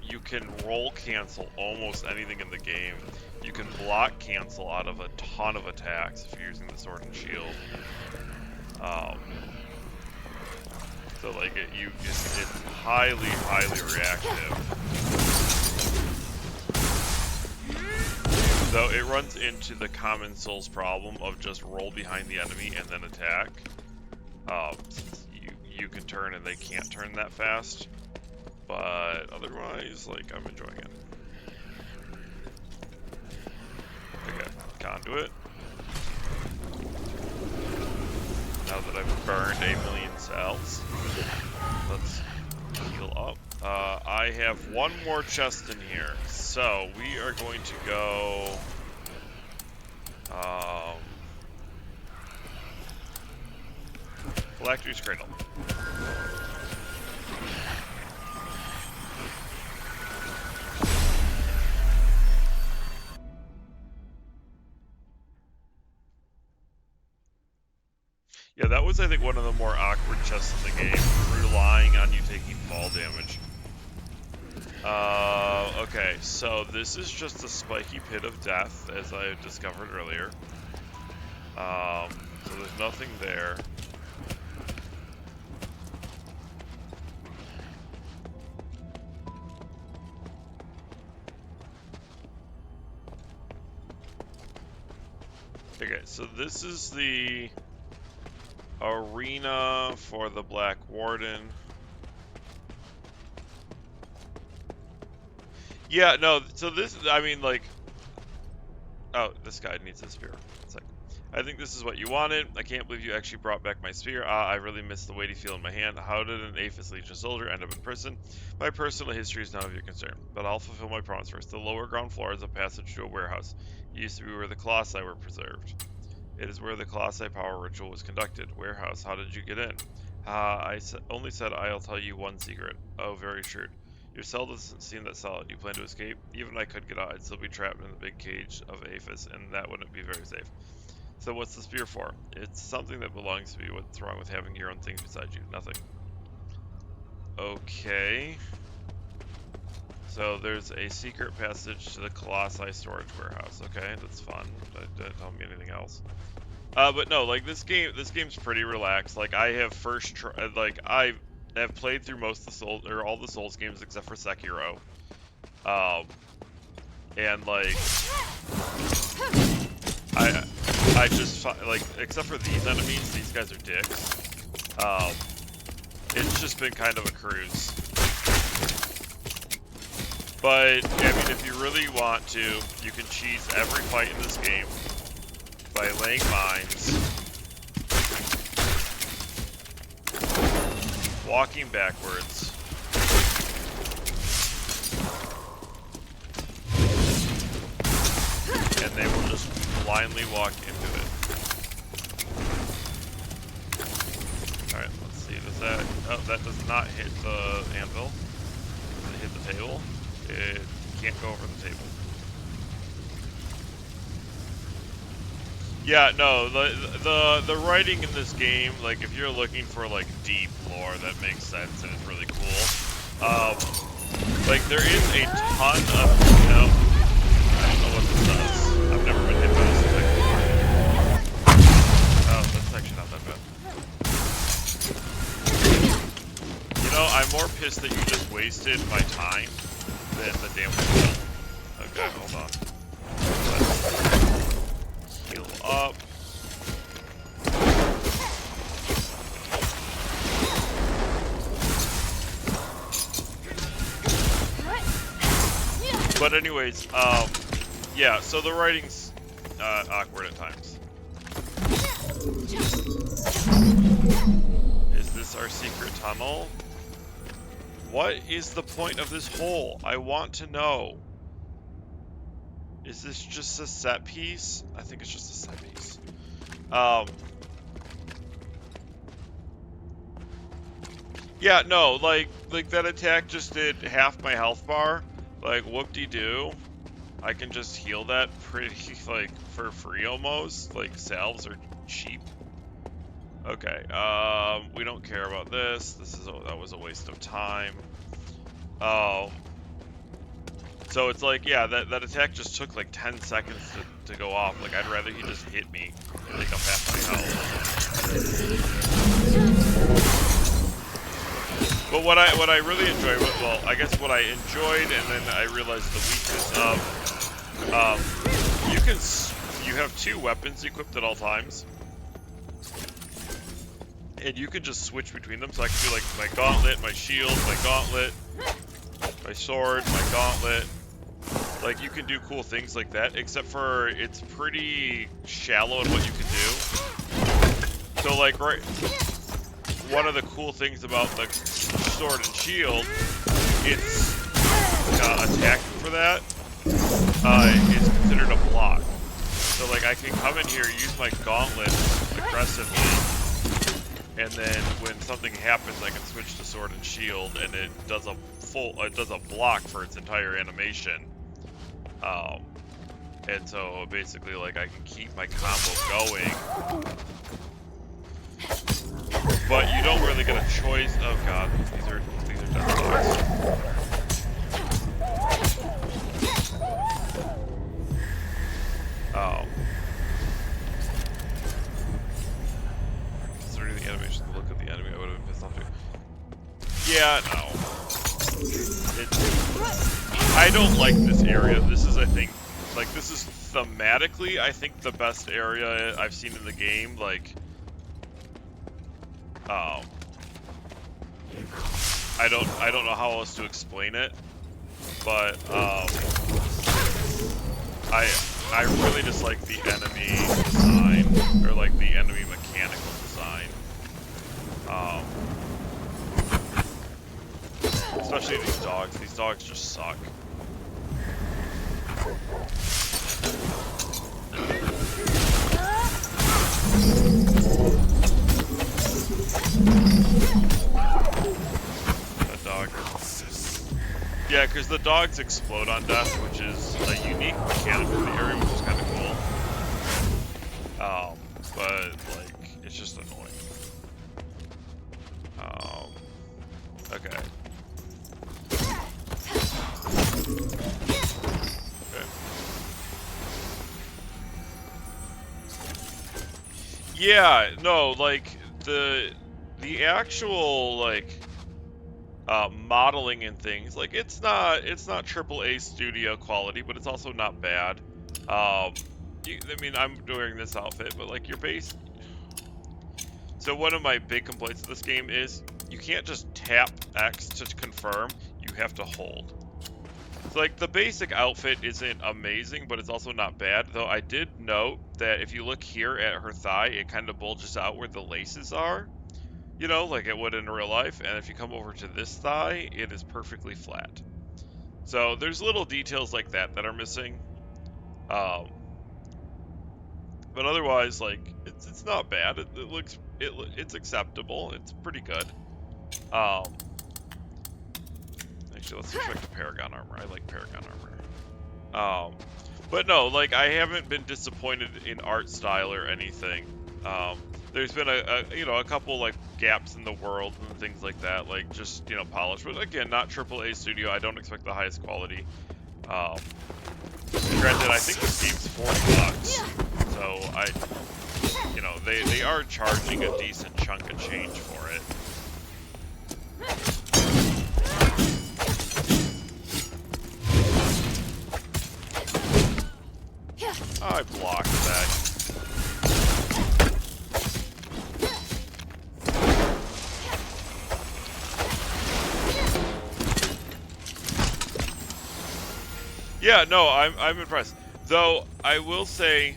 You can roll cancel almost anything in the game. You can block cancel out of a ton of attacks if you're using the sword and shield. So like it's highly reactive. So it runs into the common Souls problem of just roll behind the enemy and then attack. You can turn and they can't turn that fast. But otherwise, like, I'm enjoying it. Okay, conduit. Now that I've burned 8 million cells, let's heal up. I have one more chest in here, so we are going to go. Phylactery's Cradle. Yeah, that was, I think, one of the more awkward chests in the game, relying on you taking fall damage. Okay, so this is just a spiky pit of death, as I discovered earlier. So there's nothing there. Okay, so this is the arena for the Black Warden. Yeah, no, so this, I mean, like, oh, this guy needs a spear. It's like, I think this is what you wanted. I can't believe you actually brought back my spear. I really miss the weighty feel in my hand. How did an Aphis Legion soldier end up in prison? My personal history is none of your concern, but I'll fulfill my promise first. The lower ground floor is a passage to a warehouse. It used to be where the Colossi were preserved. It is where the Colossi power ritual was conducted. Warehouse, how did you get in? I only said I'll tell you one secret. Oh, very shrewd. Your cell doesn't seem that solid. You plan to escape? Even if I could get out, I'd still be trapped in the big cage of Aphis, and that wouldn't be very safe. So what's the spear for? It's something that belongs to me. What's wrong with having your own things beside you? Nothing. Okay. So there's a secret passage to the Colossi storage warehouse. Okay, that's fun. That didn't tell me anything else. But no, like this game's pretty relaxed. Like I have I have played through most of the Souls, or all the Souls games except for Sekiro. And like I just like, except for these enemies, these guys are dicks. It's just been kind of a cruise. But, I mean, if you really want to, you can cheese every fight in this game by laying mines, walking backwards, and they will just blindly walk into it. Alright, let's see, does that... Oh, that does not hit the anvil. Does it hit the table? It can't go over the table. Yeah, no, the writing in this game, like if you're looking for like deep lore, that makes sense and it's really cool. Like there is a ton of, you know, I don't know what this does. I've never been hit by this effect before. Oh, that's actually not that bad. You know, I'm more pissed that you just wasted my time than the damage done. Okay, hold on. Let's heal up. But anyways, yeah, so the writing's awkward at times. Is this our secret tunnel? What is the point of this hole? I want to know. Is this just a set piece? I think it's just a set piece. Yeah, no, like that attack just did half my health bar. Like, whoop-de-doo. I can just heal that pretty, like, for free almost. Like, salves are cheap. Okay, we don't care about this. That was a waste of time. So it's like, yeah, that attack just took like 10 seconds to go off. Like, I'd rather he just hit me and take up half my health. But what I really enjoy, well, I guess what I enjoyed, and then I realized the weakness of, you have 2 weapons equipped at all times. And you can just switch between them, so I can do like my gauntlet, my shield, my gauntlet, my sword, my gauntlet. Like, you can do cool things like that, except for it's pretty shallow in what you can do. So like, right, one of the cool things about the sword and shield, it's attacking for that is considered a block. So like, I can come in here, use my gauntlet aggressively, and then when something happens, I can switch to sword and shield, and it does a block for its entire animation. And so basically, like, I can keep my combo going, but you don't really get a choice. Oh god, these are death dogs. Considering the animation, the look of the enemy, I would have been pissed off too. Yeah, no. I don't like this area. This is, I think, like, this is thematically, I think, the best area I've seen in the game. Like, I don't know how else to explain it, but I really just like the enemy design, or like the enemy mechanical design. Especially these dogs. These dogs just suck. That dog. Yeah, because the dogs explode on death, which is a unique mechanic for the area, which is kind of cool. But, like, it's just annoying. Okay. Yeah, no, like, the actual, like, modeling and things, like, it's not AAA studio quality, but it's also not bad. I mean, I'm wearing this outfit, but, like, your base... So one of my big complaints of this game is you can't just tap X to confirm, you have to hold. So, like, the basic outfit isn't amazing, but it's also not bad, though I did note that if you look here at her thigh, it kind of bulges out where the laces are, you know, like it would in real life, and if you come over to this thigh, it is perfectly flat. So there's little details like that that are missing, but otherwise, like, it's not bad. It's acceptable. It's pretty good. Actually, let's switch back to Paragon armor. I like Paragon armor. But no, like, I haven't been disappointed in art style or anything. There's been a couple, like, gaps in the world and things like that, like, just, you know, polish. But again, not AAA studio. I don't expect the highest quality. Granted, I think this game's $40, so they are charging a decent chunk of change for it. I blocked that. Yeah, no, I'm impressed. Though I will say,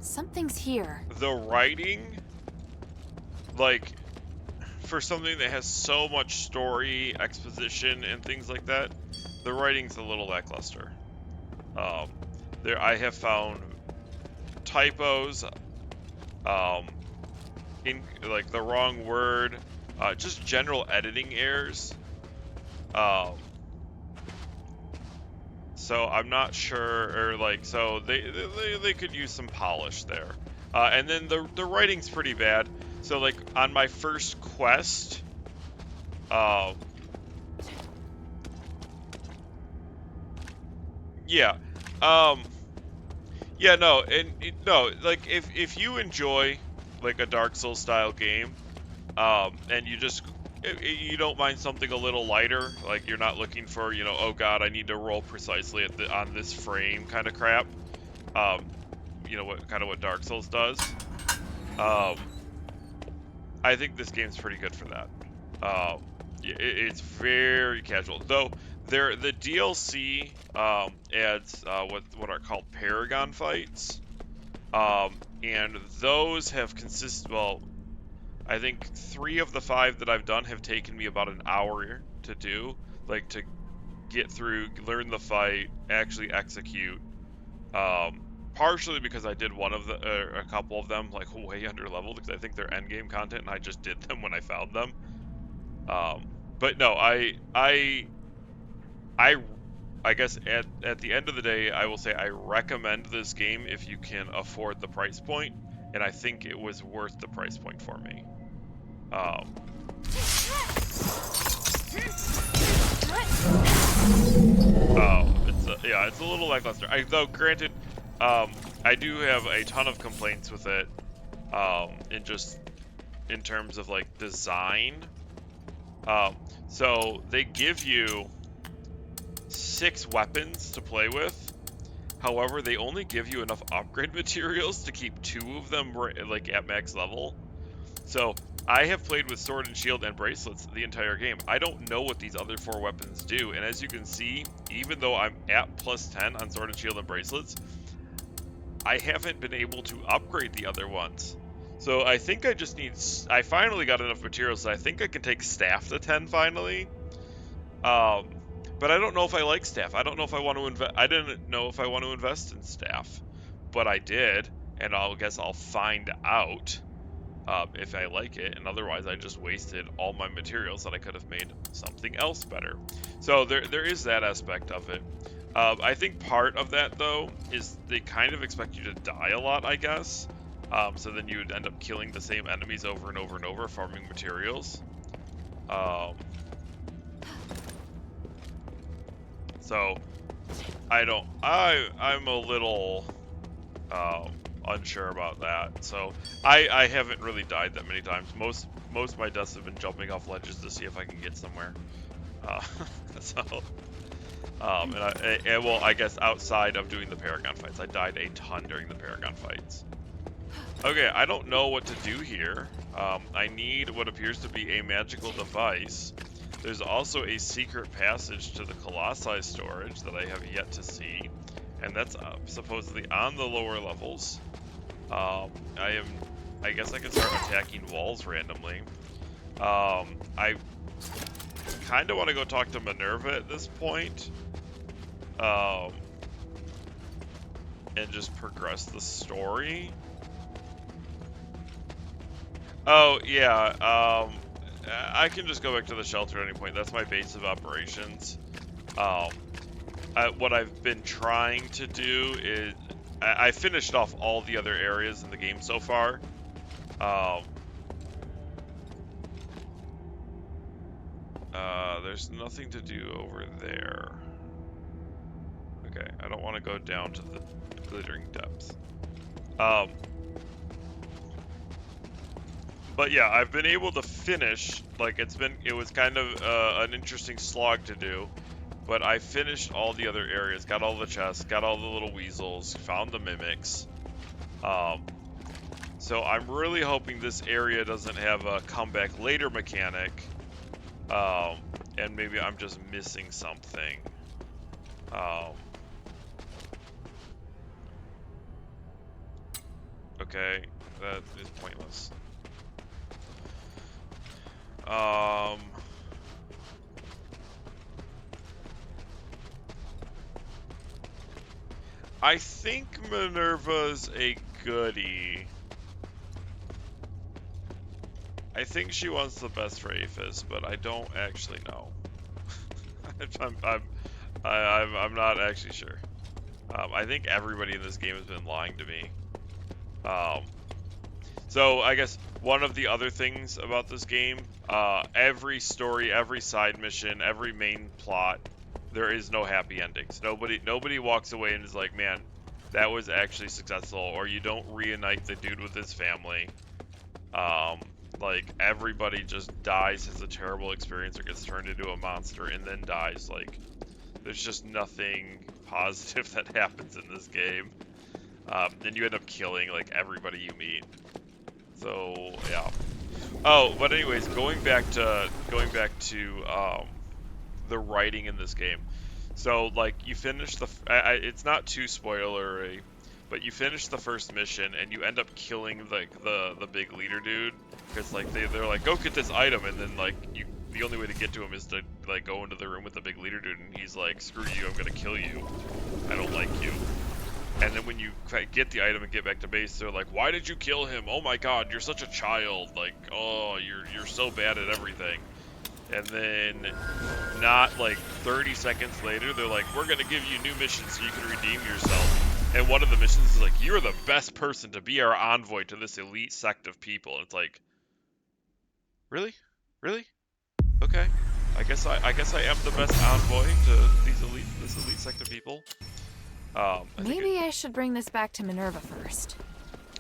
Something's here. the writing, like, for something that has so much story, exposition, and things like that, the writing's a little lackluster. There I have found typos, in like the wrong word, just general editing errors. So I'm not sure, or like, so they could use some polish there. And then the writing's pretty bad. So like on my first quest, yeah, yeah, no, no, like if you enjoy like a Dark Souls style game, and you don't mind something a little lighter, like you're not looking for, oh god, I need to roll precisely on this frame kind of crap. What Dark Souls does. I think this game's pretty good for that. It's very casual, though. The DLC adds what are called Paragon fights, and those have Well, I think 3 of the 5 that I've done have taken me about an hour to do, like to get through, learn the fight, actually execute. Partially because I did a couple of them like way under leveled, because I think they're end game content, and I just did them when I found them. But no, I guess at the end of the day, I will say I recommend this game if you can afford the price point, and I think it was worth the price point for me. It's a little lackluster. Though granted, I do have a ton of complaints with it, in terms of like design. So they give you 6 weapons to play with. However, they only give you enough upgrade materials to keep 2 of them like at max level. So I have played with sword and shield and bracelets the entire game. I don't know what these other 4 weapons do, and as you can see, even though I'm at plus 10 on sword and shield and bracelets, I haven't been able to upgrade the other ones. So I think I finally got enough materials, so I think I can take staff to 10 finally. But I don't know if I like staff. I don't know if I want to invest. I didn't know if I want to invest in staff, but I did, and guess I'll find out if I like it. And otherwise, I just wasted all my materials that I could have made something else better. So there is that aspect of it. I think part of that though is they kind of expect you to die a lot, I guess. So then you would end up killing the same enemies over and over and over, farming materials. So I'm a little unsure about that. So I haven't really died that many times. Most of my deaths have been jumping off ledges to see if I can get somewhere. I guess outside of doing the Paragon fights, I died a ton during the Paragon fights. Okay, I don't know what to do here. I need what appears to be a magical device. There's also a secret passage to the Colossi storage that I have yet to see, and that's supposedly on the lower levels. I guess I could start attacking walls randomly. I kind of want to go talk to Minerva at this point, and just progress the story. Oh yeah, I can just go back to the shelter at any point. That's my base of operations. What I've been trying to do is I finished off all the other areas in the game so far. There's nothing to do over there. Okay, I don't want to go down to the glittering depths. But yeah, I've been able to finish, like it was kind of an interesting slog to do, but I finished all the other areas, got all the chests, got all the little weasels, found the mimics. So I'm really hoping this area doesn't have a come back later mechanic, and maybe I'm just missing something. Okay, that is pointless. I think Minerva's a goodie. I think she wants the best for Aphis, but I don't actually know. I'm not actually sure. I think everybody in this game has been lying to me. So I guess one of the other things about this game, every story, every side mission, every main plot, there is no happy endings. Nobody walks away and is like, man, that was actually successful, or you don't reunite the dude with his family. Like everybody just dies, has a terrible experience, or gets turned into a monster and then dies. Like there's just nothing positive that happens in this game. And you end up killing like everybody you meet. So yeah. Oh, but anyways, going back to the writing in this game. So like you finish the, it's not too spoilery, but you finish the first mission and you end up killing like the big leader dude, because like they're like, go get this item, and then like the only way to get to him is to like go into the room with the big leader dude, and he's like, screw you, I'm gonna kill you, I don't like you. And then when you get the item and get back to base, they're like, why did you kill him? Oh my god, you're such a child. Like, oh, you're so bad at everything. And then, not like 30 seconds later, they're like, we're going to give you new missions so you can redeem yourself. And one of the missions is like, you're the best person to be our envoy to this elite sect of people. And it's like, really? Really? Okay. I guess I am the best envoy to this elite sect of people. Maybe I should bring this back to Minerva first.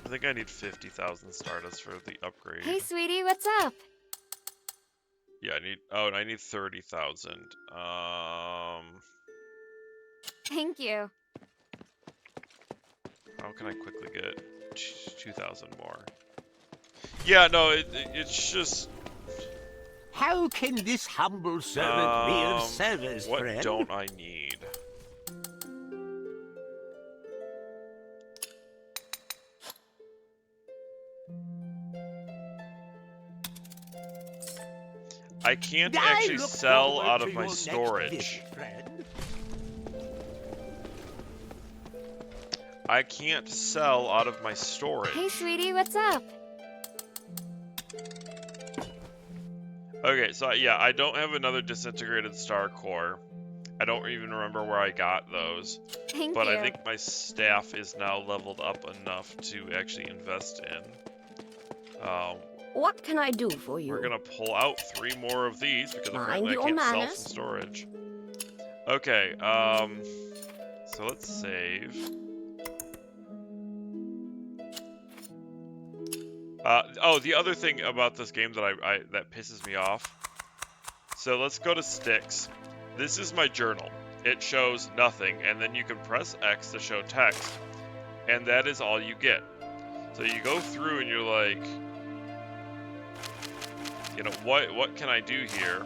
I think I need 50,000 Stardust for the upgrade. Hey, sweetie, what's up? Yeah, I need 30,000. Thank you. How can I quickly get 2,000 more? Yeah, no, it's just... How can this humble servant be of service, what friend? don't I need? I can't actually sell out of my storage. I can't sell out of my storage. Hey, sweetie, what's up? Okay, so yeah, I don't have another disintegrated star core. I don't even remember where I got those. But I think my staff is now leveled up enough to actually invest in. What can I do for you? We're gonna pull out 3 more of these because Mind apparently I your can't sell manners. from storage. Okay, so let's save. Oh, the other thing about this game that that pisses me off. So let's go to Styx. This is my journal. It shows nothing, and then you can press X to show text, and that is all you get. So you go through and you're like, you know, what can I do here?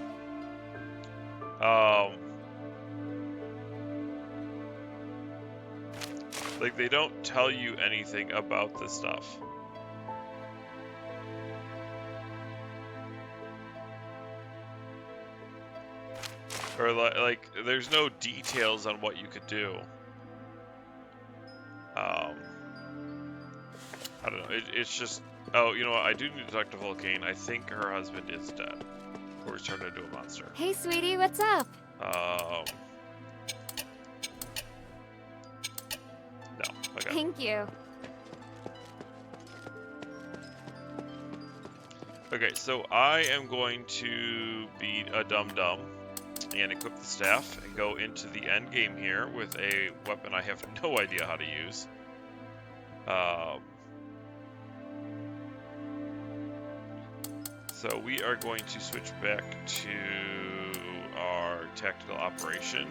Like they don't tell you anything about this stuff. Or like there's no details on what you could do. I don't know. It's just, oh, you know what? I do need to talk to Volcane. I think her husband is dead, or he's turned into a monster. Hey, sweetie, what's up? No. Okay. Thank you. Okay, so I am going to be a dum-dum and equip the staff and go into the end game here with a weapon I have no idea how to use. So we are going to switch back to our tactical operation.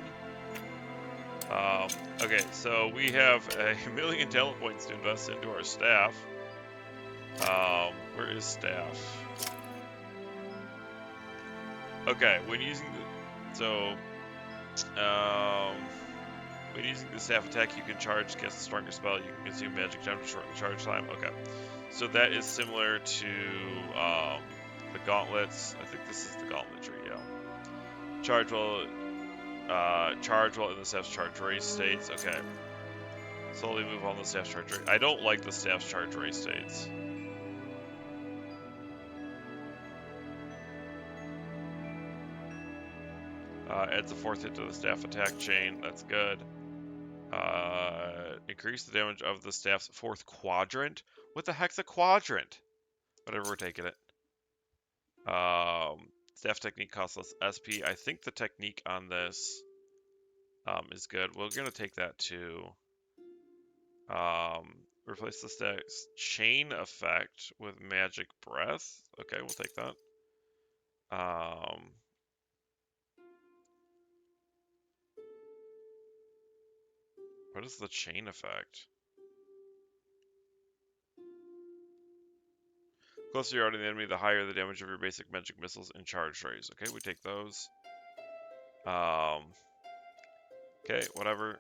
Okay, so we have 1,000,000 talent points to invest into our staff. Where is staff? Okay, when using the, so, When using the staff attack, you can charge against a stronger spell. You can consume magic gem to shorten the charge time. Okay. So that is similar to the gauntlets. I think this is the gauntlet tree, yeah. Charge while in the staff's charge race states. Okay. Slowly move on the staff's charge race. I don't like the staff's charge race states. Adds a 4th hit to the staff attack chain. That's good. Increase the damage of the staff's 4th quadrant. What the heck's a quadrant? Whatever, we're taking it. Staff technique costs less SP. I think the technique on this is good. We're gonna take that too. Replace the staff's chain effect with magic breath. Okay, we'll take that. What is the chain effect? The closer you are to the enemy, the higher the damage of your basic magic missiles and charge rays. Okay, we take those. Okay, whatever.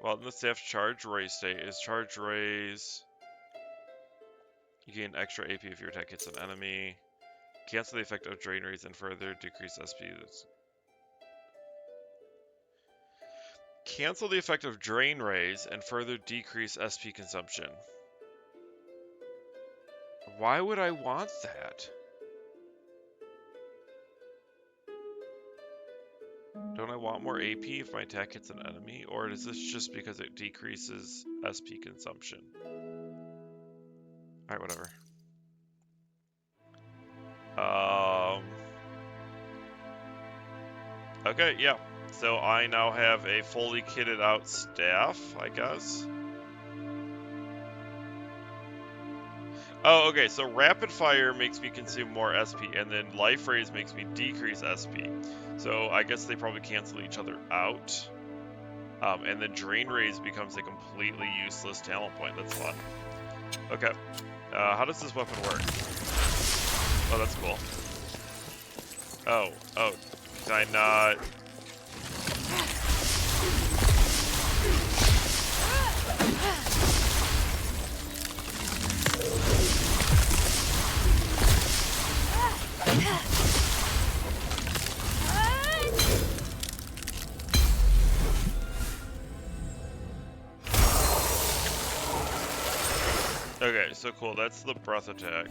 Well, in the staff charge ray state is charge rays. You gain extra AP if your attack hits an enemy. Cancel the effect of drain rays and further decrease SP. Cancel the effect of drain rays and further decrease SP consumption. Why would I want that? Don't I want more AP if my attack hits an enemy? Or is this just because it decreases SP consumption? Alright, whatever. Okay, yeah. So I now have a fully kitted out staff, I guess. Oh, okay, so Rapid Fire makes me consume more SP, and then Life Raise makes me decrease SP. So I guess they probably cancel each other out. And then Drain Raise becomes a completely useless talent point. That's fun. Okay. How does this weapon work? Oh, that's cool. Oh, can I not... Okay, so cool, that's the breath attack.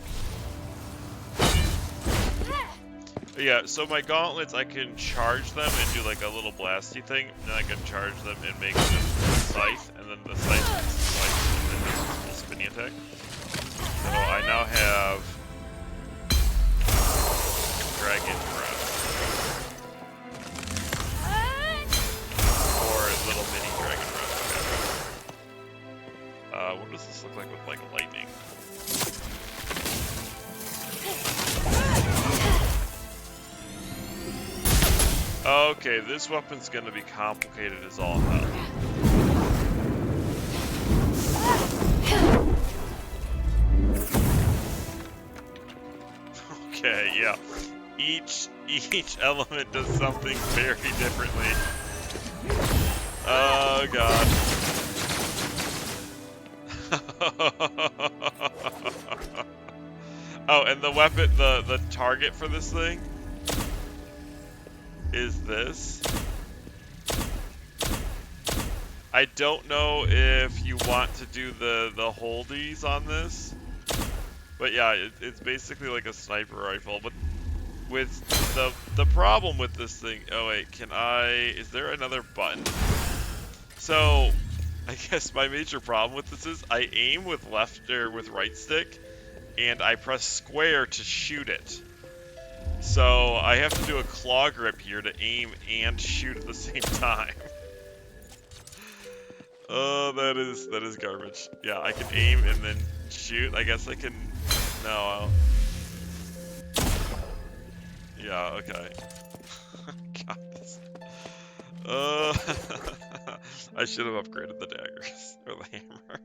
Yeah, so my gauntlets, I can charge them and do like a little blasty thing, and then I can charge them and make them scythe, and then the scythe makes scythe, and then there's a spinny attack. So I now have Dragon Breath. Or little mini Dragon Breath, okay. What does this look like with like lightning? Okay, this weapon's gonna be complicated as all hell. Okay, yeah. Each element does something very differently. Oh god. Oh, and the weapon, the target for this thing is this. I don't know if you want to do the holdies on this, but yeah, it's basically like a sniper rifle. But with the problem with this thing, oh wait, is there another button? So I guess my major problem with this is I aim with left or with right stick, and I press square to shoot it. So I have to do a claw grip here to aim and shoot at the same time. Oh, that is garbage. Yeah, I can aim and then shoot. I guess I can. No. Yeah. Okay. God, this. I should have upgraded the daggers or the hammer.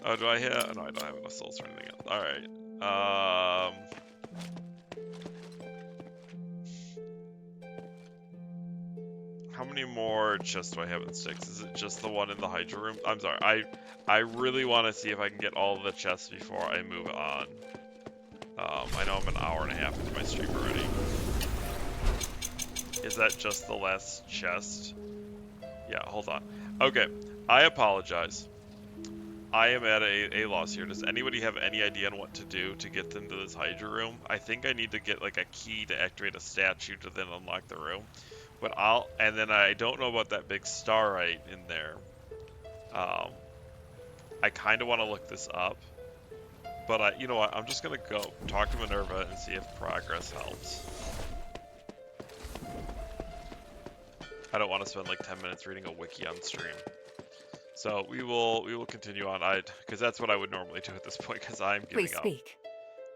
Oh, do I have? No, I don't have enough souls for anything else. All right. How many more chests do I have in Styx? Is it just the one in the Hydra room? I'm sorry. I really want to see if I can get all the chests before I move on. I know I'm an hour and a half into my stream already. Is that just the last chest? Yeah, hold on. Okay, I apologize. I am at a loss here. Does anybody have any idea on what to do to get them to this Hydra room? I think I need to get like a key to activate a statue to then unlock the room. But and then I don't know about that big starite in there. I kind of want to look this up. But you know what? I'm just gonna go talk to Minerva and see if progress helps. I don't want to spend like 10 minutes reading a wiki on stream. So we will continue on. Because that's what I would normally do at this point. Because I'm giving Please up. speak.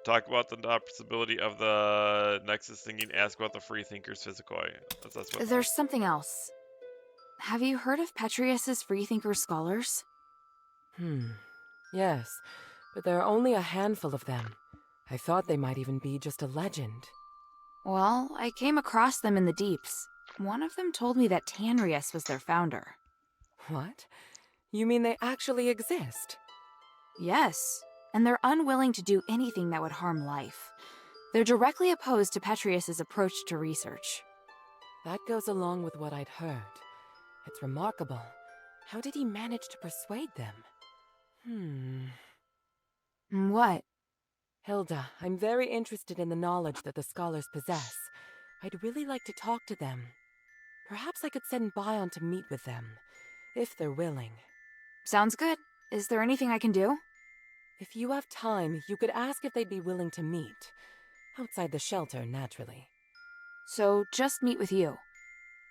Talk about the possibility of the Nexus thinking. Ask about the free thinkers physicoi. That's what. There's something else. Have you heard of Petrius's freethinker scholars? Yes, but there are only a handful of them. I thought they might even be just a legend. Well, I came across them in the deeps. One of them told me that Tanrius was their founder. What? You mean they actually exist? Yes, and they're unwilling to do anything that would harm life. They're directly opposed to Petrius's approach to research. That goes along with what I'd heard. It's remarkable. How did he manage to persuade them? What? Hilda, I'm very interested in the knowledge that the scholars possess. I'd really like to talk to them. Perhaps I could send Bion to meet with them, if they're willing. Sounds good. Is there anything I can do? If you have time, you could ask if they'd be willing to meet. Outside the shelter, naturally. So, just meet with you?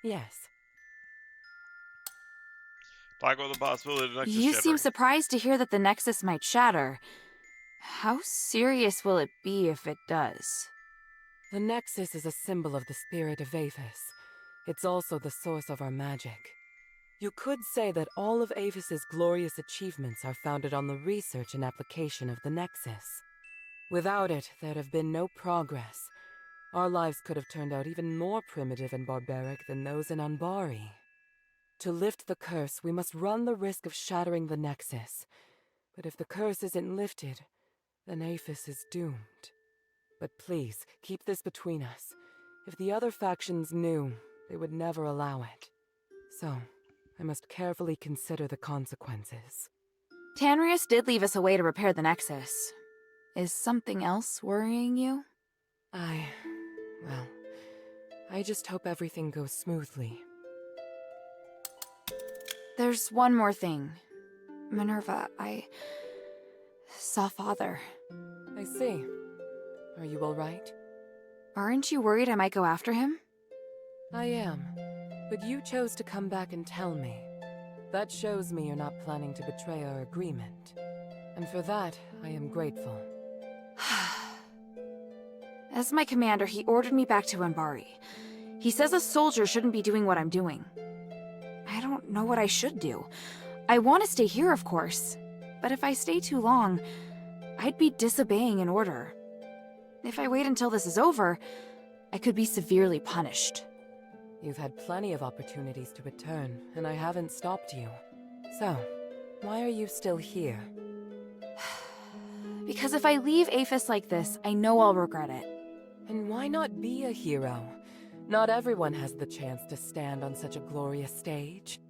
Yes. Talk about the possibility of the Nexus You shattering. seem surprised to hear that the Nexus might shatter. How serious will it be if it does? The Nexus is a symbol of the spirit of Aphis. It's also the source of our magic. You could say that all of Aphis's glorious achievements are founded on the research and application of the Nexus. Without it, there'd have been no progress. Our lives could have turned out even more primitive and barbaric than those in Anbari. To lift the curse, we must run the risk of shattering the Nexus. But if the curse isn't lifted, then Aphis is doomed. But please, keep this between us. If the other factions knew, they would never allow it. So, I must carefully consider the consequences. Tanrius did leave us a way to repair the Nexus. Is something else worrying you? Well, I just hope everything goes smoothly. There's one more thing. Minerva, I saw Father. I see. Are you all right? Aren't you worried I might go after him? I am. But you chose to come back and tell me. That shows me you're not planning to betray our agreement. And for that, I am grateful. As my commander, he ordered me back to Anbari. He says a soldier shouldn't be doing what I'm doing. I don't know what I should do. I want to stay here, of course. But if I stay too long, I'd be disobeying an order. If I wait until this is over, I could be severely punished. You've had plenty of opportunities to return, and I haven't stopped you. So, why are you still here? Because if I leave Aphis like this, I know I'll regret it. And why not be a hero? Not everyone has the chance to stand on such a glorious stage.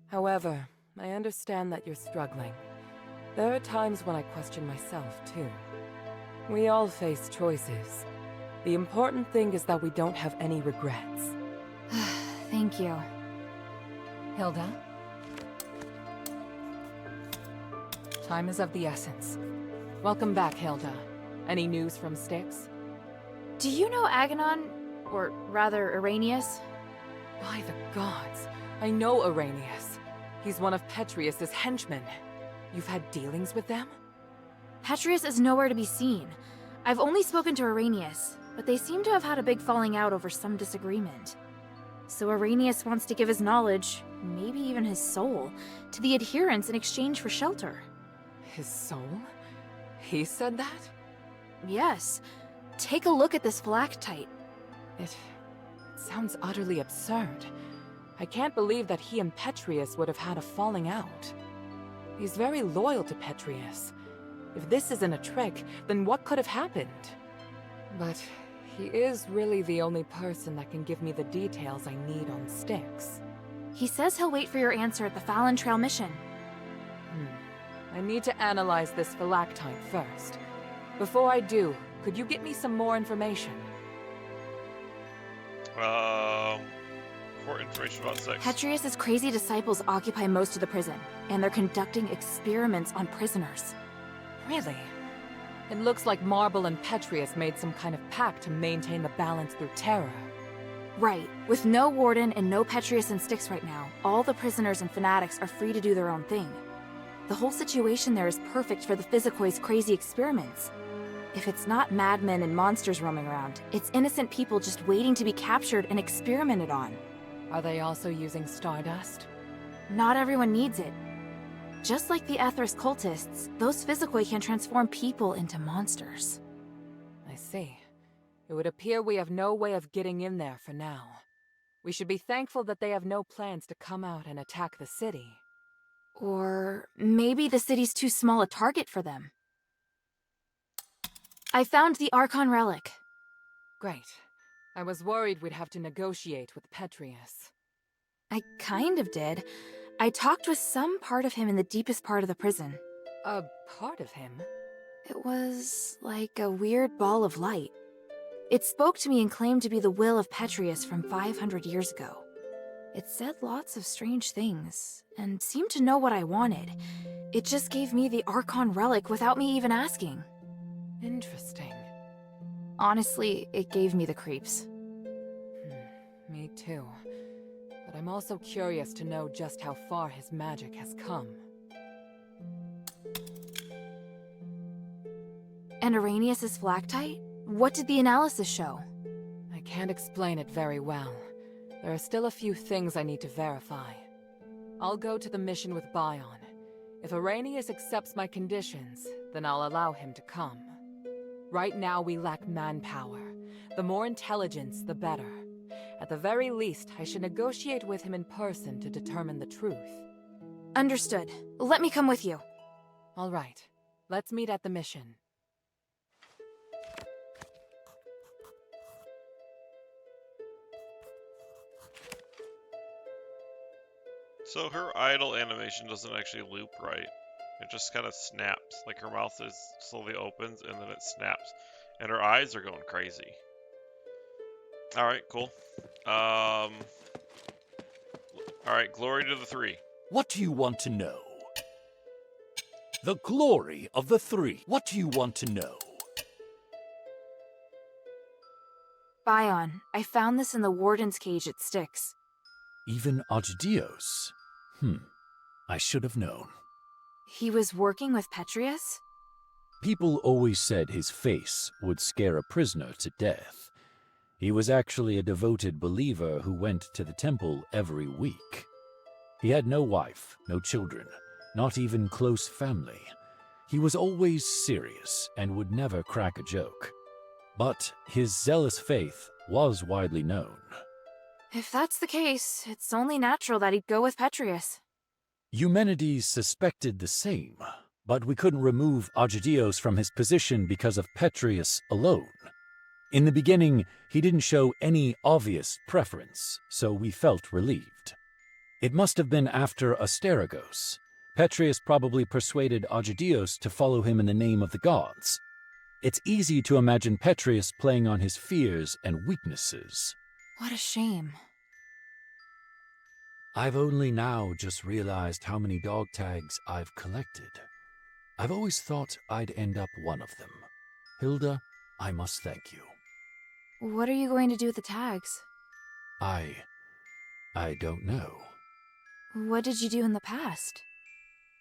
However, I understand that you're struggling. There are times when I question myself, too. We all face choices. The important thing is that we don't have any regrets. Thank you. Hilda? Time is of the essence. Welcome back, Hilda. Any news from Styx? Do you know Aganon? Or rather, Arrhenius? By the gods, I know Arrhenius. He's one of Petrius's henchmen. You've had dealings with them? Petrius is nowhere to be seen. I've only spoken to Arrhenius, but they seem to have had a big falling out over some disagreement. So Arrhenius wants to give his knowledge, maybe even his soul, to the adherents in exchange for shelter. His soul? He said that? Yes. Take a look at this phylactite. It sounds utterly absurd. I can't believe that he and Petrius would have had a falling out. He's very loyal to Petrius. If this isn't a trick, then what could have happened? But he is really the only person that can give me the details I need on Styx. He says he'll wait for your answer at the Fallon Trail mission. I need to analyze this phylactite first. Before I do, could you get me some more information? More information about Styx. Petrius's crazy disciples occupy most of the prison, and they're conducting experiments on prisoners. Really? It looks like Marble and Petrius made some kind of pact to maintain the balance through terror. Right. With no warden and no Petrius and Styx right now, all the prisoners and fanatics are free to do their own thing. The whole situation there is perfect for the Physikoi's crazy experiments. If it's not madmen and monsters roaming around, it's innocent people just waiting to be captured and experimented on. Are they also using stardust? Not everyone needs it. Just like the Ethris cultists, those Physicoi can transform people into monsters. I see. It would appear we have no way of getting in there for now. We should be thankful that they have no plans to come out and attack the city. Or maybe the city's too small a target for them. I found the Archon relic. Great. I was worried we'd have to negotiate with Petrius. I kind of did. I talked with some part of him in the deepest part of the prison. A part of him? It was like a weird ball of light. It spoke to me and claimed to be the will of Petrius from 500 years ago. It said lots of strange things, and seemed to know what I wanted. It just gave me the Archon relic without me even asking. Interesting. Honestly, it gave me the creeps. Me too. But I'm also curious to know just how far his magic has come. And Arrhenius' phylactite? What did the analysis show? I can't explain it very well. There are still a few things I need to verify. I'll go to the mission with Bion. If Arrhenius accepts my conditions, then I'll allow him to come. Right now we lack manpower. The more intelligence, the better. At the very least, I should negotiate with him in person to determine the truth. Understood. Let me come with you. All right. Let's meet at the mission. So her idle animation doesn't actually loop right. It just kind of snaps. Like her mouth is slowly opens and then it snaps. And her eyes are going crazy. Alright, cool. Alright, glory to the three. What do you want to know? The glory of the three. What do you want to know? Bion, I found this in the warden's cage at Styx. Even Asterigos? I should have known. He was working with Petrius? People always said his face would scare a prisoner to death. He was actually a devoted believer who went to the temple every week. He had no wife, no children, not even close family. He was always serious and would never crack a joke. But his zealous faith was widely known. If that's the case, it's only natural that he'd go with Petrius. Eumenides suspected the same, but we couldn't remove Asterigos from his position because of Petrius alone. In the beginning, he didn't show any obvious preference, so we felt relieved. It must have been after Asterigos. Petrius probably persuaded Asterigos to follow him in the name of the gods. It's easy to imagine Petrius playing on his fears and weaknesses. What a shame. I've only now just realized how many dog tags I've collected. I've always thought I'd end up one of them. Hilda, I must thank you. What are you going to do with the tags? I don't know. What did you do in the past?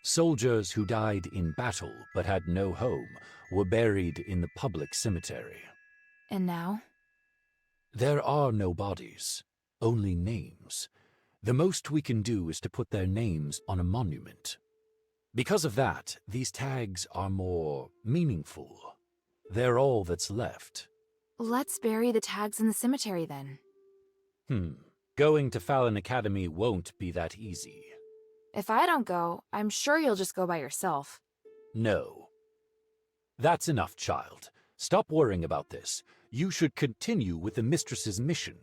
Soldiers who died in battle but had no home were buried in the public cemetery. And now? There are no bodies, only names. The most we can do is to put their names on a monument. Because of that, these tags are more meaningful. They're all that's left. Let's bury the tags in the cemetery then. Going to Fallon Academy won't be that easy. If I don't go, I'm sure you'll just go by yourself. No. That's enough, child. Stop worrying about this. You should continue with the mistress's mission.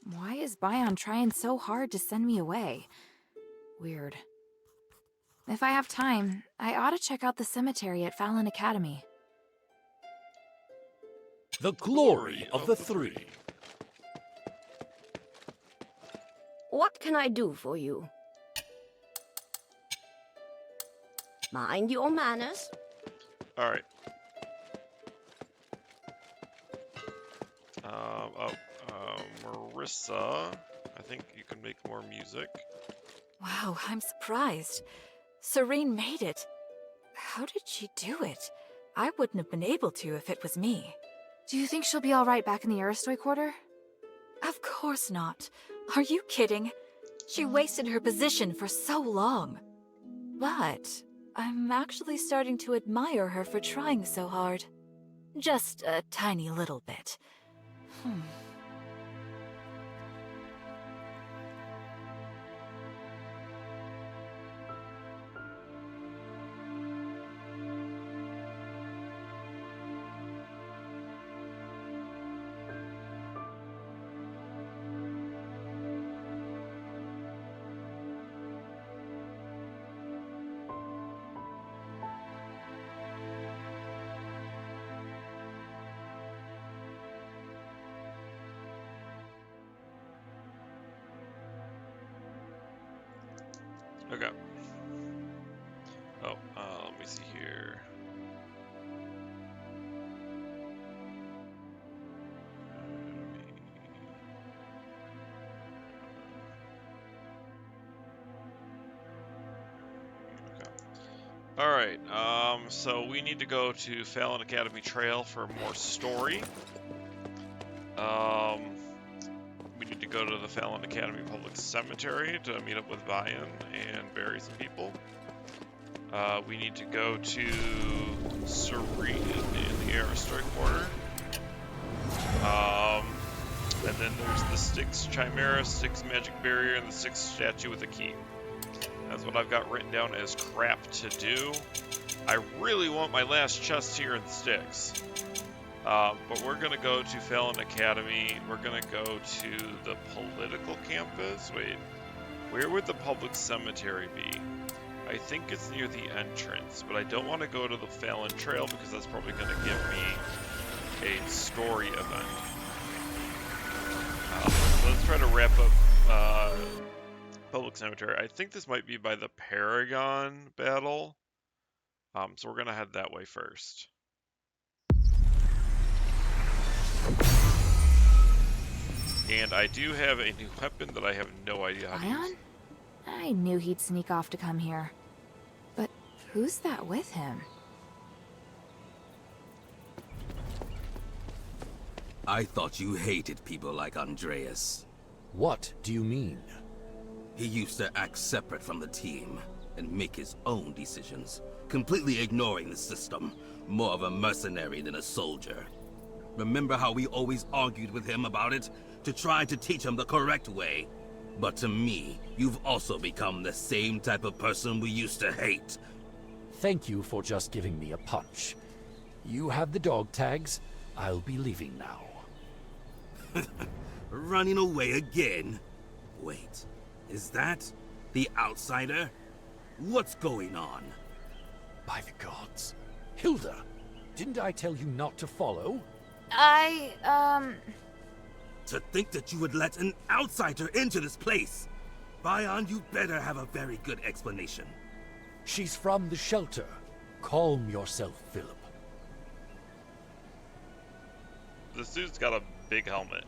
Why is Bion trying so hard to send me away? Weird. If I have time, I ought to check out the cemetery at Fallon Academy. The glory of the three. What can I do for you? Mind your manners. Alright. Marissa, I think you can make more music. Wow, I'm surprised. Serene made it. How did she do it? I wouldn't have been able to if it was me. Do you think she'll be alright back in the Aristoi Quarter? Of course not. Are you kidding? She wasted her position for so long. But I'm actually starting to admire her for trying so hard. Just a tiny little bit. Okay. Oh, let me see here. Okay. Alright, so we need to go to Fallon Academy Trail for more story. We need to go to the Fallon Academy Public Cemetery to meet up with Vian and bury some people. We need to go to Serene in the Aristoi Quarter. And then there's the Styx Chimera, Styx Magic Barrier, and the Styx Statue with a Key. That's what I've got written down as crap to do. I really want my last chest here in Styx. But we're going to go to Fallon Academy. We're going to go to the political campus. Wait, where would the public cemetery be? I think it's near the entrance, but I don't want to go to the Fallon Trail because that's probably going to give me a story event. So let's try to wrap up public cemetery. I think this might be by the Paragon battle. So we're going to head that way first. And I do have a new weapon that I have no idea how to use. I knew he'd sneak off to come here. But who's that with him? I thought you hated people like Andreas. What do you mean? He used to act separate from the team and make his own decisions, completely ignoring the system, more of a mercenary than a soldier. Remember how we always argued with him about it, to try to teach him the correct way? But to me, you've also become the same type of person we used to hate. Thank you for just giving me a punch. You have the dog tags. I'll be leaving now. Running away again? Wait, is that the outsider? What's going on? By the gods. Hilda, didn't I tell you not to follow? To think that you would let an outsider into this place! Bion, you better have a very good explanation. She's from the shelter. Calm yourself, Philip. This dude's got a big helmet.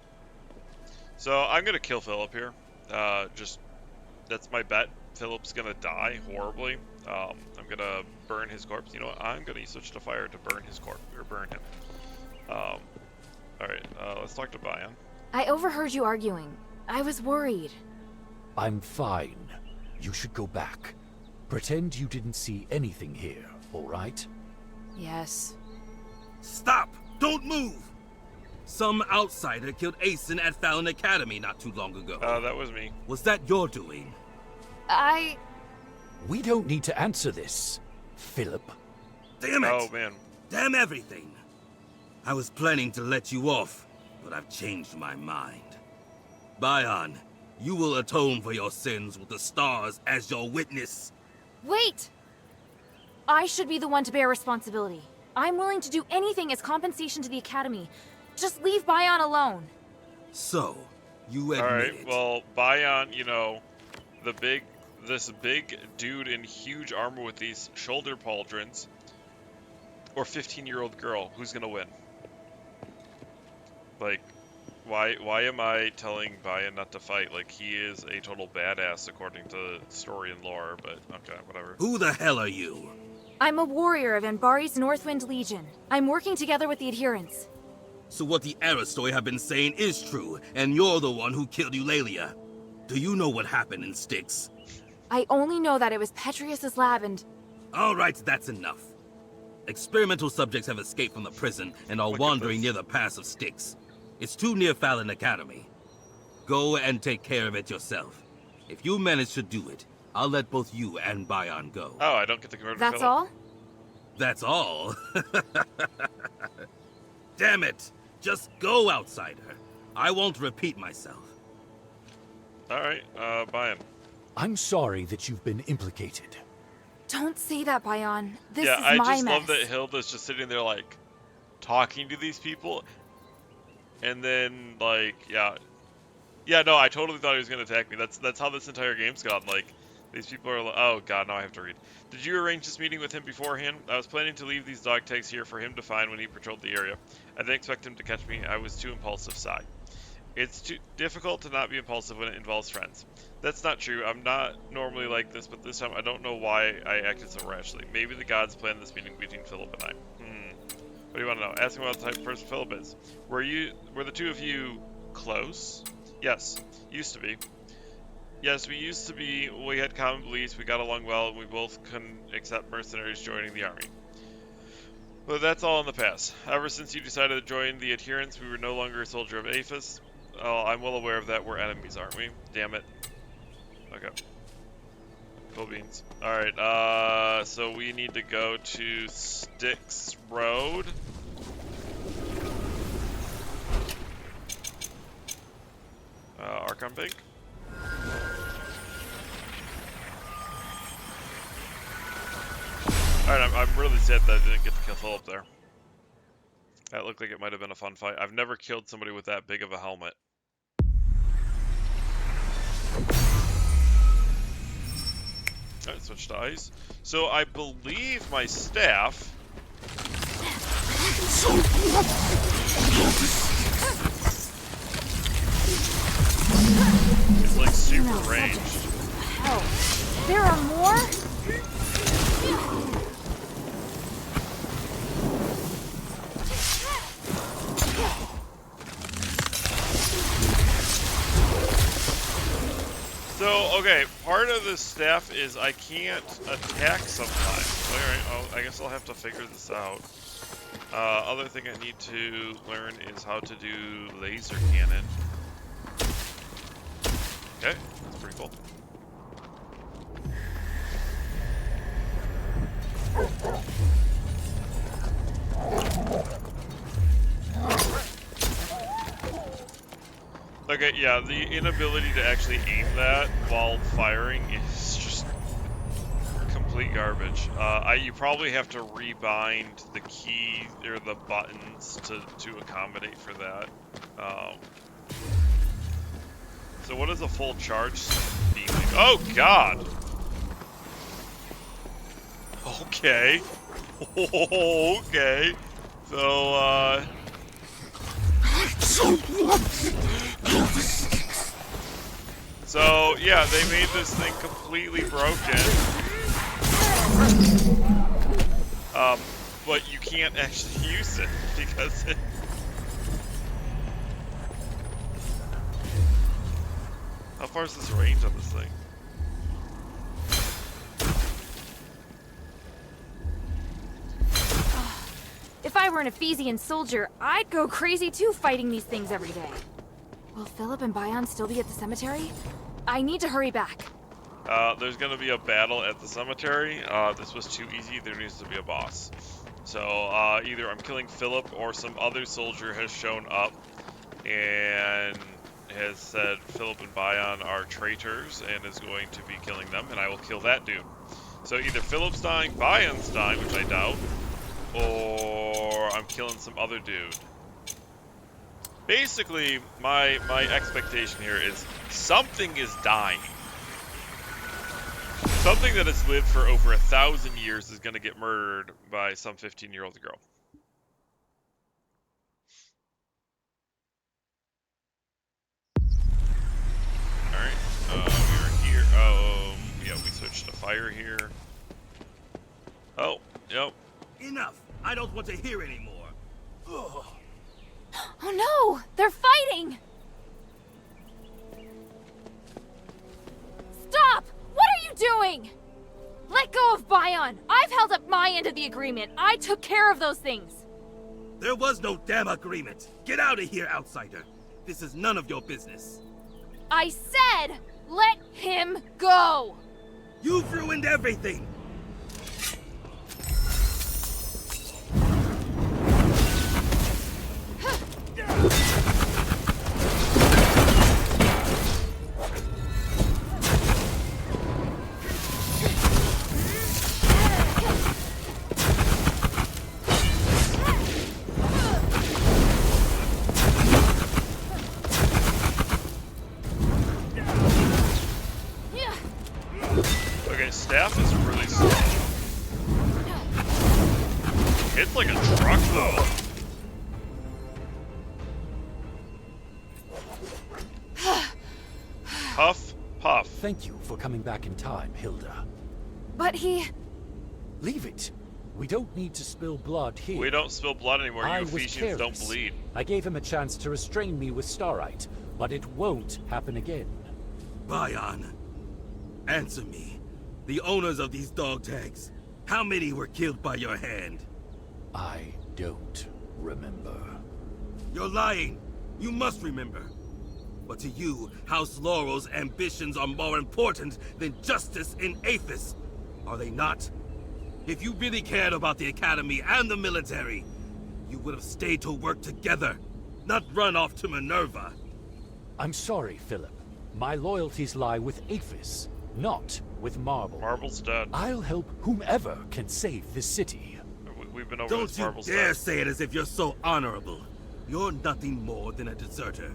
So I'm gonna kill Philip here. That's my bet. Philip's gonna die horribly. I'm gonna burn his corpse. You know what? I'm gonna switch to fire to burn his corpse, or burn him. Alright, let's talk to Bion. I overheard you arguing. I was worried. I'm fine. You should go back. Pretend you didn't see anything here. all right? Yes. Stop! Don't move! Some outsider killed Aeson at Fallon Academy not too long ago. That was me. Was that your doing? We don't need to answer this, Philip. Damn it! Oh, man. Damn everything! I was planning to let you off, but I've changed my mind. Bion, you will atone for your sins with the stars as your witness. Wait! I should be the one to bear responsibility. I'm willing to do anything as compensation to the Academy. Just leave Bion alone. So, you admit Alright, it. well, Bion, you know, this big dude in huge armor with these shoulder pauldrons, or 15-year-old girl, who's gonna win? Like, why am I telling Bion not to fight? Like, he is a total badass according to story and lore, but okay, whatever. Who the hell are you? I'm a warrior of Anbari's Northwind Legion. I'm working together with the adherents. So what the Aristoi have been saying is true, and you're the one who killed Eulalia. Do you know what happened in Styx? I only know that it was Petrius's lab and... Alright, that's enough. Experimental subjects have escaped from the prison and are wandering near the pass of Styx. It's too near Fallon Academy. Go and take care of it yourself. If you manage to do it, I'll let both you and Bion go. Oh, I don't get to convert to That's Philip. all? That's all? Damn it! Just go, outsider. I won't repeat myself. Alright, Bion. I'm sorry that you've been implicated. Don't say that, Bion. This Yeah, is I my just mess. love that Hilda's just sitting there, like, talking to these people. And then, like, yeah. Yeah, no, I totally thought he was going to attack me. That's how this entire game's gone. Like, these people are like, oh god, now I have to read. Did you arrange this meeting with him beforehand? I was planning to leave these dog tags here for him to find when he patrolled the area. I didn't expect him to catch me. I was too impulsive, sigh. It's too difficult to not be impulsive when it involves friends. That's not true. I'm not normally like this, but this time I don't know why I acted so rashly. Maybe the gods planned this meeting between Philip and I. What do you want to know? Ask him about the type of person Philip is. Were the two of you close? Yes. Used to be. Yes, we used to be. We had common beliefs, we got along well, and we both couldn't accept mercenaries joining the army. But that's all in the past. Ever since you decided to join the adherents, we were no longer a soldier of Aphis. Oh, I'm well aware of that. We're enemies, aren't we? Damn it. Okay. Cool beans. Alright, so we need to go to Styx Road. Archon Bank? Alright, I'm really sad that I didn't get to kill Philip there. That looked like it might have been a fun fight. I've never killed somebody with that big of a helmet. Alright, switch to ice. So I believe my staff... It's like super ranged. Hell, there are more? So, okay, part of the staff is I can't attack sometimes. Alright, I guess I'll have to figure this out. Other thing I need to learn is how to do laser cannon. Okay, that's pretty cool. Okay, yeah, the inability to actually aim that while firing is just complete garbage. You probably have to rebind the key or the buttons to accommodate for that. So what is a full charge beam? Oh god! Okay. Okay. So, So, yeah, they made this thing completely broken. But you can't actually use it because it... How far is this range on this thing? I were an Ephesian soldier, I'd go crazy too fighting these things every day. Will Philip and Bion still be at the cemetery? I need to hurry back. There's gonna be a battle at the cemetery. This was too easy. There needs to be a boss. So either I'm killing Philip or some other soldier has shown up and has said Philip and Bion are traitors and is going to be killing them, and I will kill that dude. So either Philip's dying, Bion's dying, which I doubt, or I'm killing some other dude. Basically, my expectation here is something is dying. Something that has lived for over 1,000 years is going to get murdered by some 15-year-old girl. Alright, we are here. Oh, yeah, we switched to fire here. Oh, yep. Enough! I don't want to hear anymore. Ugh. Oh no! They're fighting! Stop! What are you doing? Let go of Bion! I've held up my end of the agreement. I took care of those things. There was no damn agreement. Get out of here, outsider. This is none of your business. I said, let him go! You've ruined everything! Okay, staff is really slow. It's like a truck, though. Puff, puff. Thank you for coming back in time, Hilda. But he... Leave it. We don't need to spill blood here. We don't spill blood anymore. I You was Ephesians don't careless. bleed. I gave him a chance to restrain me with Starite, but it won't happen again. Bion, answer me. The owners of these dog tags, how many were killed by your hand? I don't remember. You're lying. You must remember. But to you, House Laurel's ambitions are more important than justice in Aphis. Are they not? If you really cared about the Academy and the military, you would have stayed to work together, not run off to Minerva. I'm sorry, Philip. My loyalties lie with Aphis, not with Marble. Marble's dead. I'll help whomever can save this city. We've been over Don't this. you Marble's dare dead. say it as if you're so honorable. You're nothing more than a deserter.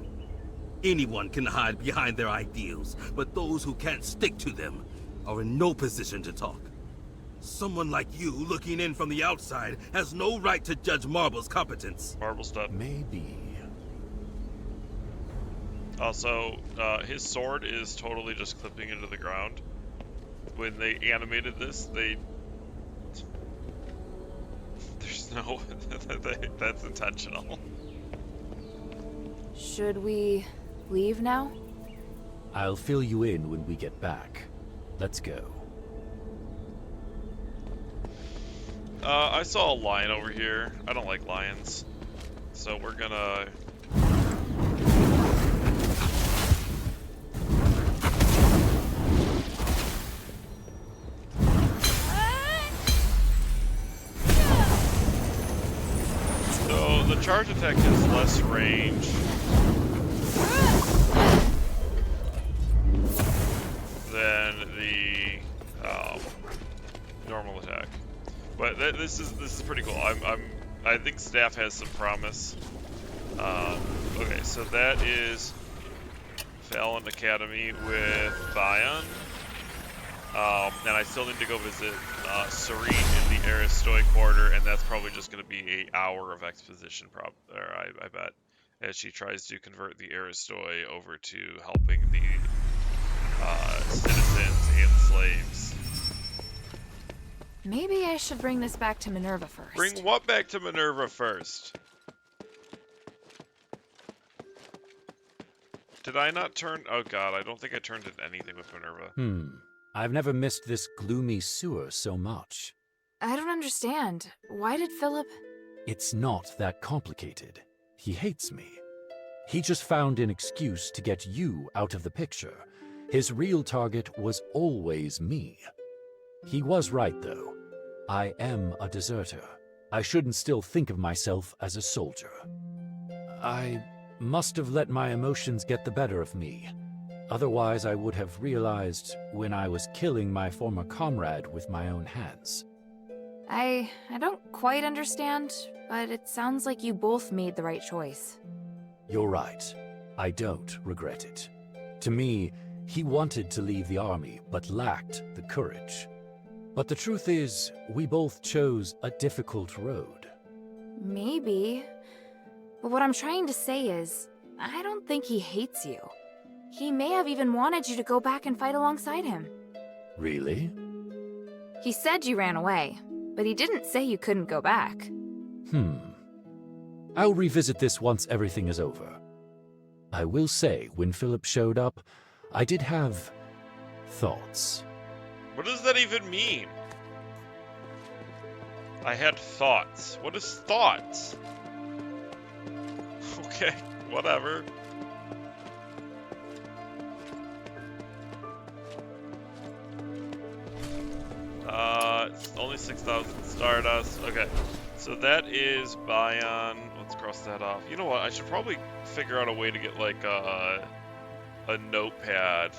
Anyone can hide behind their ideals, but those who can't stick to them are in no position to talk. Someone like you, looking in from the outside, has no right to judge Marble's competence. Marble's dead. Maybe. Also, his sword is totally just clipping into the ground. When they animated this, there's no... that's intentional. Should we leave now? I'll fill you in when we get back. Let's go. I saw a lion over here. I don't like lions. So we're gonna... So the charge attack has less range than the normal attack. But this is pretty cool. I think staff has some promise. Okay, so that is Fallon Academy with Bion. And I still need to go visit Serene in the Aristoi Quarter, and that's probably just going to be an hour of exposition, I bet, as she tries to convert the Aristoi over to helping the citizens and slaves. Maybe I should bring this back to Minerva first. Bring what back to Minerva first? Did I not turn... Oh god, I don't think I turned in anything with Minerva. I've never missed this gloomy sewer so much. I don't understand. Why did Philip... It's not that complicated. He hates me. He just found an excuse to get you out of the picture. His real target was always me. He was right, though. I am a deserter. I shouldn't still think of myself as a soldier. I must have let my emotions get the better of me. Otherwise, I would have realized when I was killing my former comrade with my own hands. I don't quite understand, but it sounds like you both made the right choice. You're right. I don't regret it. To me, he wanted to leave the army, but lacked the courage. But the truth is, we both chose a difficult road. Maybe. But what I'm trying to say is, I don't think he hates you. He may have even wanted you to go back and fight alongside him. Really? He said you ran away, but he didn't say you couldn't go back. I'll revisit this once everything is over. I will say, when Philip showed up, I did have thoughts. What does that even mean? I had thoughts. What is thoughts? Okay, whatever. It's only 6,000 Stardust. Okay, so that is Bion. Let's cross that off. You know what? I should probably figure out a way to get like a notepad,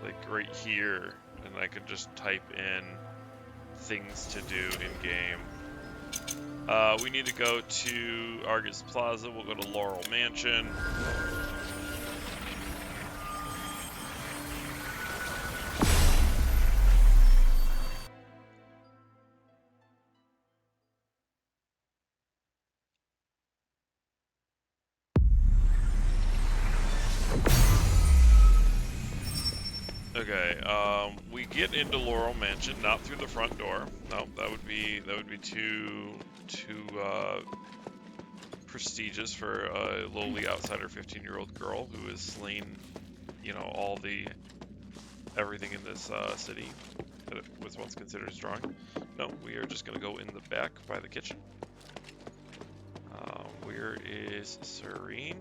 like right here, and I could just type in things to do in game. We need to go to Argus Plaza. We'll go to Laurel Mansion. Okay, we get into Laurel Mansion, not through the front door. No, that would be too prestigious for a lowly outsider 15-year-old girl who has slain, you know, everything in this city that was once considered strong. No, we are just gonna go in the back by the kitchen. Where is Serene?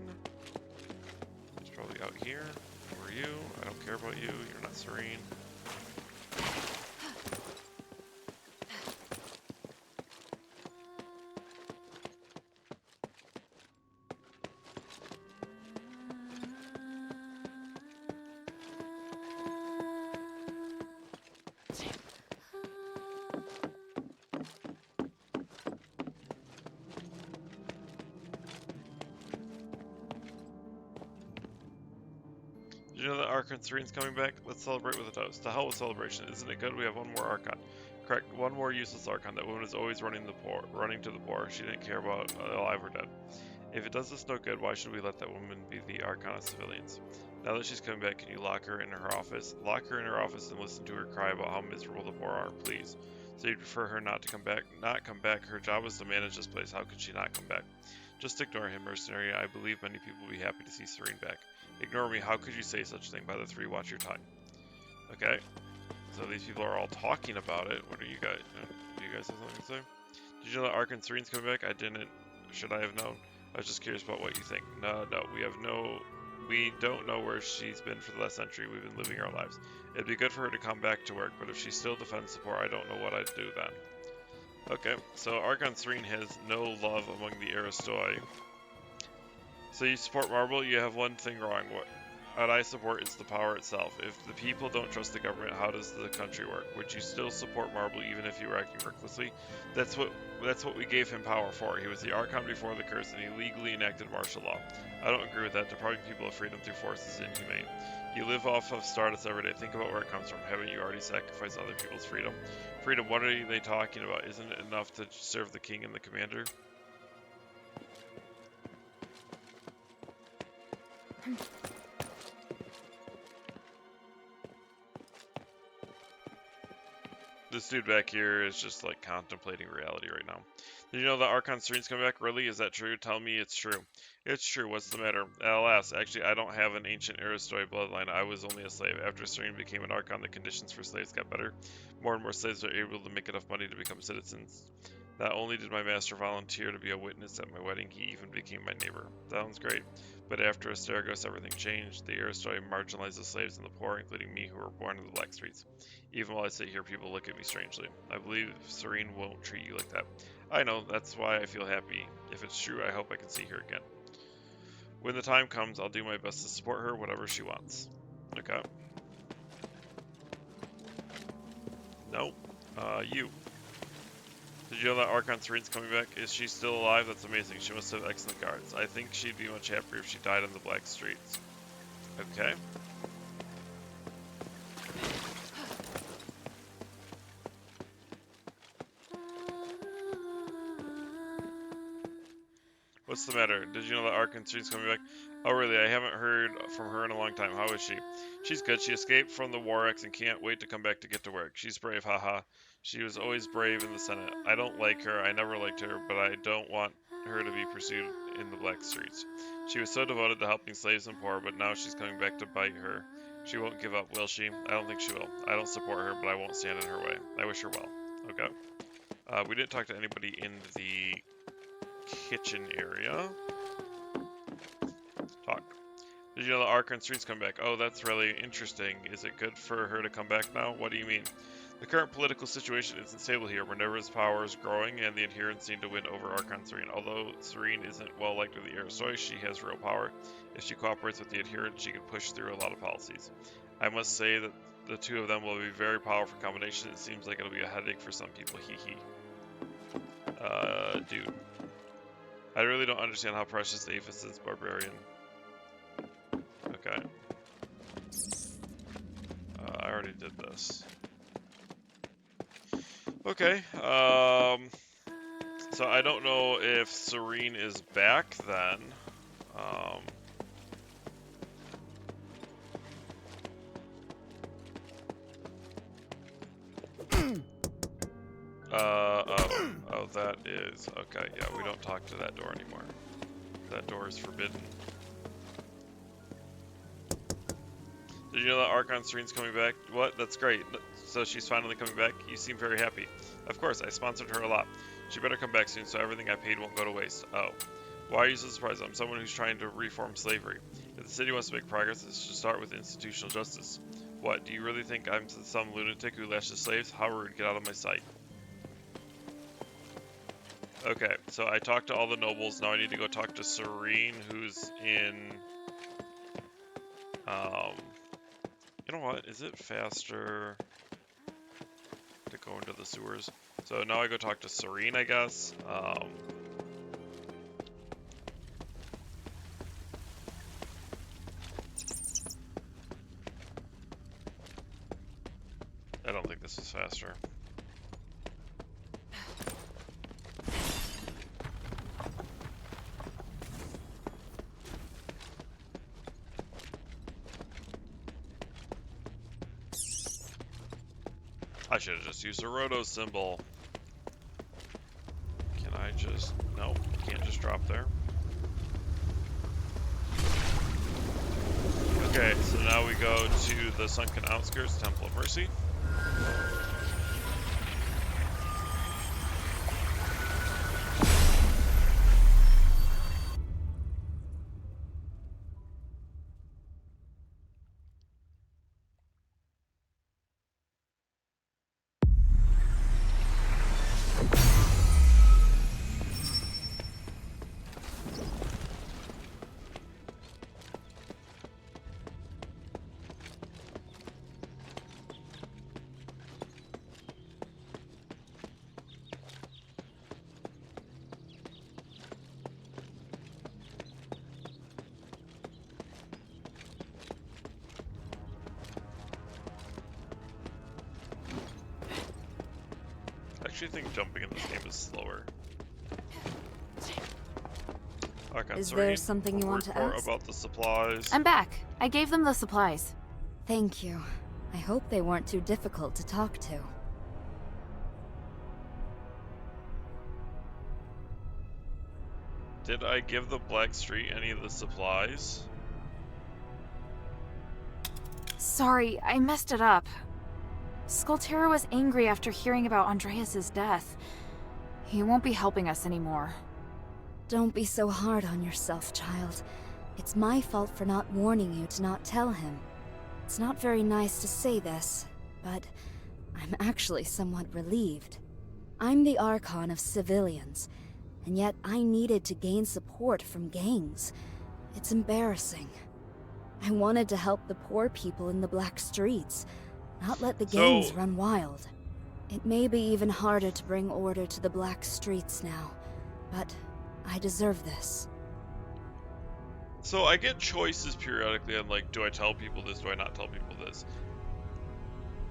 It's probably out here. Who are you? I don't care about you. You're not Serene. Did you know that Archon Serene's coming back? Let's celebrate with a toast. To hell with celebration. Isn't it good? We have one more Archon. Correct. One more useless Archon. That woman is always running to the poor. She didn't care about alive or dead. If it does us no good, why should we let that woman be the Archon of civilians? Now that she's coming back, can you lock her in her office? Lock her in her office and listen to her cry about how miserable the poor are, please. So you'd prefer her not to come back? Not come back. Her job is to manage this place. How could she not come back? Just ignore him, mercenary. I believe many people will be happy to see Serene back. Ignore me. How could you say such a thing? By the three, watch your tongue. Okay. So these people are all talking about it. What are you guys? Do you guys have something to say? Did you know that Archon Serene's coming back? I didn't. Should I have known? I was just curious about what you think. No. We don't know where she's been for the last century. We've been living our lives. It'd be good for her to come back to work, but if she still defends the poor, I don't know what I'd do then. Okay, so Archon Serene has no love among the Aristoi. So you support Marble, you have one thing wrong. What I support is the power itself. If the people don't trust the government, how does the country work? Would you still support Marble even if you were acting recklessly? That's what we gave him power for. He was the Archon before the curse, and he legally enacted martial law. I don't agree with that. Depriving people of freedom through force is inhumane. You live off of Stardust every day. Think about where it comes from. Haven't you already sacrificed other people's freedom? Freedom, what are they talking about? Isn't it enough to serve the king and the commander? This dude back here is just like contemplating reality right now. Did you know that Archon Serene's coming back? Really? Is that true? Tell me it's true. It's true. What's the matter? Alas, actually, I don't have an ancient Aristoi bloodline. I was only a slave. After Serene became an Archon, the conditions for slaves got better. More and more slaves are able to make enough money to become citizens. Not only did my master volunteer to be a witness at my wedding, he even became my neighbor. Sounds great. But after Asterigos, everything changed. The Aristoi marginalized the slaves and the poor, including me, who were born in the Black Streets. Even while I sit here, people look at me strangely. I believe Serene won't treat you like that. I know, that's why I feel happy. If it's true, I hope I can see her again. When the time comes, I'll do my best to support her, whatever she wants. Okay. No. You. Did you know that Archon Serene's coming back? Is she still alive? That's amazing. She must have excellent guards. I think she'd be much happier if she died on the Black Streets. Okay. What's the matter? Did you know that Archon Serene's coming back? Oh really? I haven't heard from her in a long time. How is she? She's good. She escaped from the War-X and can't wait to come back to get to work. She's brave, haha. She was always brave in the Senate. I don't like her. I never liked her, but I don't want her to be pursued in the Black Streets. She was so devoted to helping slaves and poor, but now she's coming back to bite her. She won't give up, will she? I don't think she will. I don't support her, but I won't stand in her way. I wish her well. Okay. We didn't talk to anybody in the kitchen area. Talk. Did you know the Archon Street's come back? Oh, that's really interesting. Is it good for her to come back now? What do you mean? The current political situation isn't stable here. Minerva's power is growing, and the adherents seem to win over Archon Serene. Although Serene isn't well liked with the Aristoi, she has real power. If she cooperates with the adherents, she can push through a lot of policies. I must say that the two of them will be a very powerful combination. It seems like it'll be a headache for some people. Hee hee. Dude. I really don't understand how precious Aphis is, Barbarian. Okay. I already did this. Okay, so I don't know if Serene is back then. Oh, that is, okay, yeah, we don't talk to that door anymore. That door is forbidden. Did you know that Archon Serene's coming back? What? That's great. So she's finally coming back? You seem very happy. Of course, I sponsored her a lot. She better come back soon so everything I paid won't go to waste. Oh. Why are you so surprised? I'm someone who's trying to reform slavery. If the city wants to make progress, it should start with institutional justice. What, do you really think I'm some lunatic who lashes slaves? How rude, get out of my sight. Okay, so I talked to all the nobles, now I need to go talk to Serene, who's in, you know what, is it faster to go into the sewers? So now I go talk to Serene, I guess. I don't think this is faster. I should have just used a roto symbol. Can I just... Nope, can't just drop there. Okay, so now we go to the Sunken Outskirts, Temple of Mercy. I actually think jumping in this game is slower. Is there something you want to ask? About the supplies. I'm back. I gave them the supplies. Thank you. I hope they weren't too difficult to talk to. Did I give the Black Street any of the supplies? Sorry, I messed it up. Skultera was angry after hearing about Andreas's death. He won't be helping us anymore. Don't be so hard on yourself, child. It's my fault for not warning you to not tell him. It's not very nice to say this, but I'm actually somewhat relieved. I'm the Archon of civilians, and yet I needed to gain support from gangs. It's embarrassing. I wanted to help the poor people in the Black Streets, not let the gangs run wild. It may be even harder to bring order to the Black Streets now, but I deserve this. So I get choices periodically on, like, do I tell people this, do I not tell people this?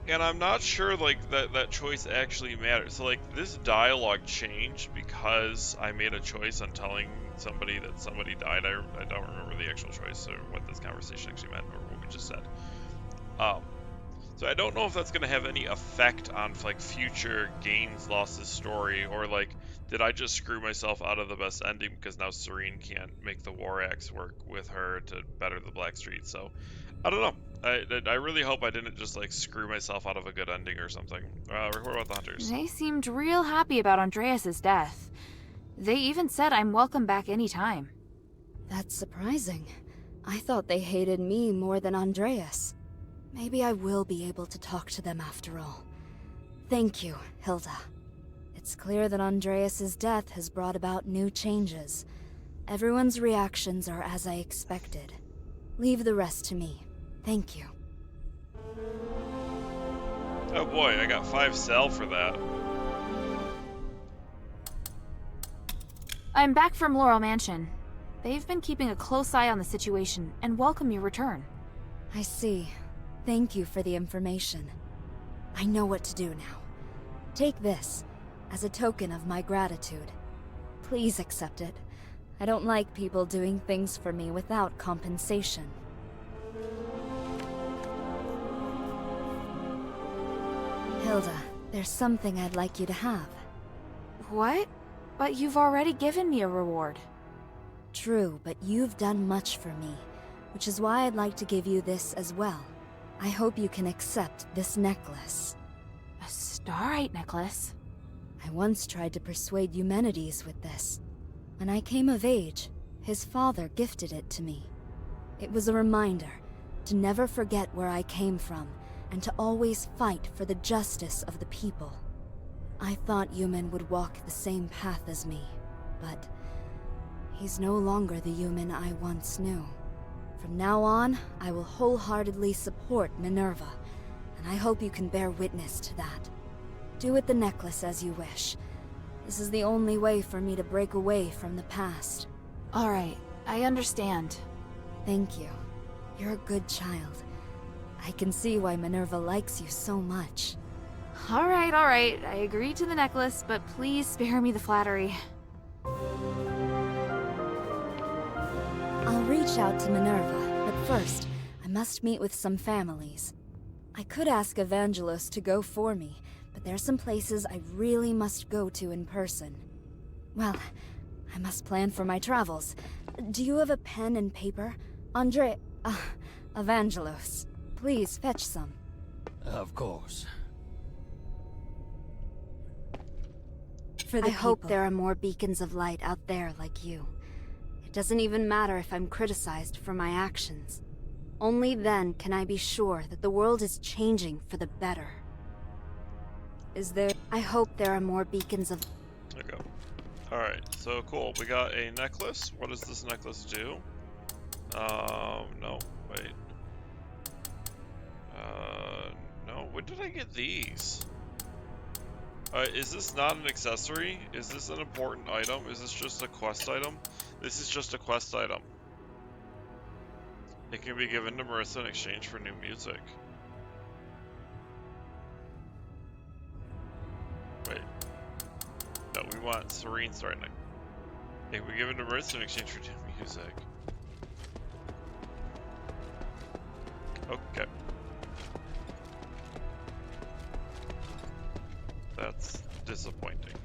And I'm not sure, like, that choice actually matters. So, like, this dialogue changed because I made a choice on telling somebody that somebody died. I don't remember the actual choice or what this conversation actually meant or what we just said. So I don't know if that's going to have any effect on, like, future gains losses story, or, like, did I just screw myself out of the best ending because now Serene can't make the War Axe work with her to better the Black Street. So I don't know. I really hope I didn't just, like, screw myself out of a good ending or something. What about the Hunters? They seemed real happy about Andreas's death. They even said I'm welcome back anytime. That's surprising. I thought they hated me more than Andreas. Maybe I will be able to talk to them after all. Thank you, Hilda. It's clear that Andreas's death has brought about new changes. Everyone's reactions are as I expected. Leave the rest to me. Thank you. Oh boy, I got 5 sal for that. I'm back from Laurel Mansion. They've been keeping a close eye on the situation and welcome your return. I see. Thank you for the information. I know what to do now. Take this, as a token of my gratitude. Please accept it. I don't like people doing things for me without compensation. Hilda, there's something I'd like you to have. What? But you've already given me a reward. True, but you've done much for me, which is why I'd like to give you this as well. I hope you can accept this necklace. A starite necklace? I once tried to persuade Eumenides with this. When I came of age, his father gifted it to me. It was a reminder to never forget where I came from and to always fight for the justice of the people. I thought Eumen would walk the same path as me, but he's no longer the Eumen I once knew. From now on, I will wholeheartedly support Minerva, and I hope you can bear witness to that. Do with the necklace as you wish. This is the only way for me to break away from the past. All right, I understand. Thank you. You're a good child. I can see why Minerva likes you so much. All right, I agree to the necklace, but please spare me the flattery. I'll reach out to Minerva, but first, I must meet with some families. I could ask Evangelos to go for me, but there's some places I really must go to in person. Well, I must plan for my travels. Do you have a pen and paper? Evangelos, please fetch some. Of course. I hope there are more beacons of light out there like you. It doesn't even matter if I'm criticized for my actions. Only then can I be sure that the world is changing for the better. I hope there are more beacons of... There we go. Alright, so cool. We got a necklace. What does this necklace do? No. Wait. No. When did I get these? Is this not an accessory? Is this an important item? Is this just a quest item? This is just a quest item. It can be given to Marissa in exchange for new music. Wait. No, we want Serene starting to... It can be given to Marissa in exchange for new music. Okay. That's disappointing.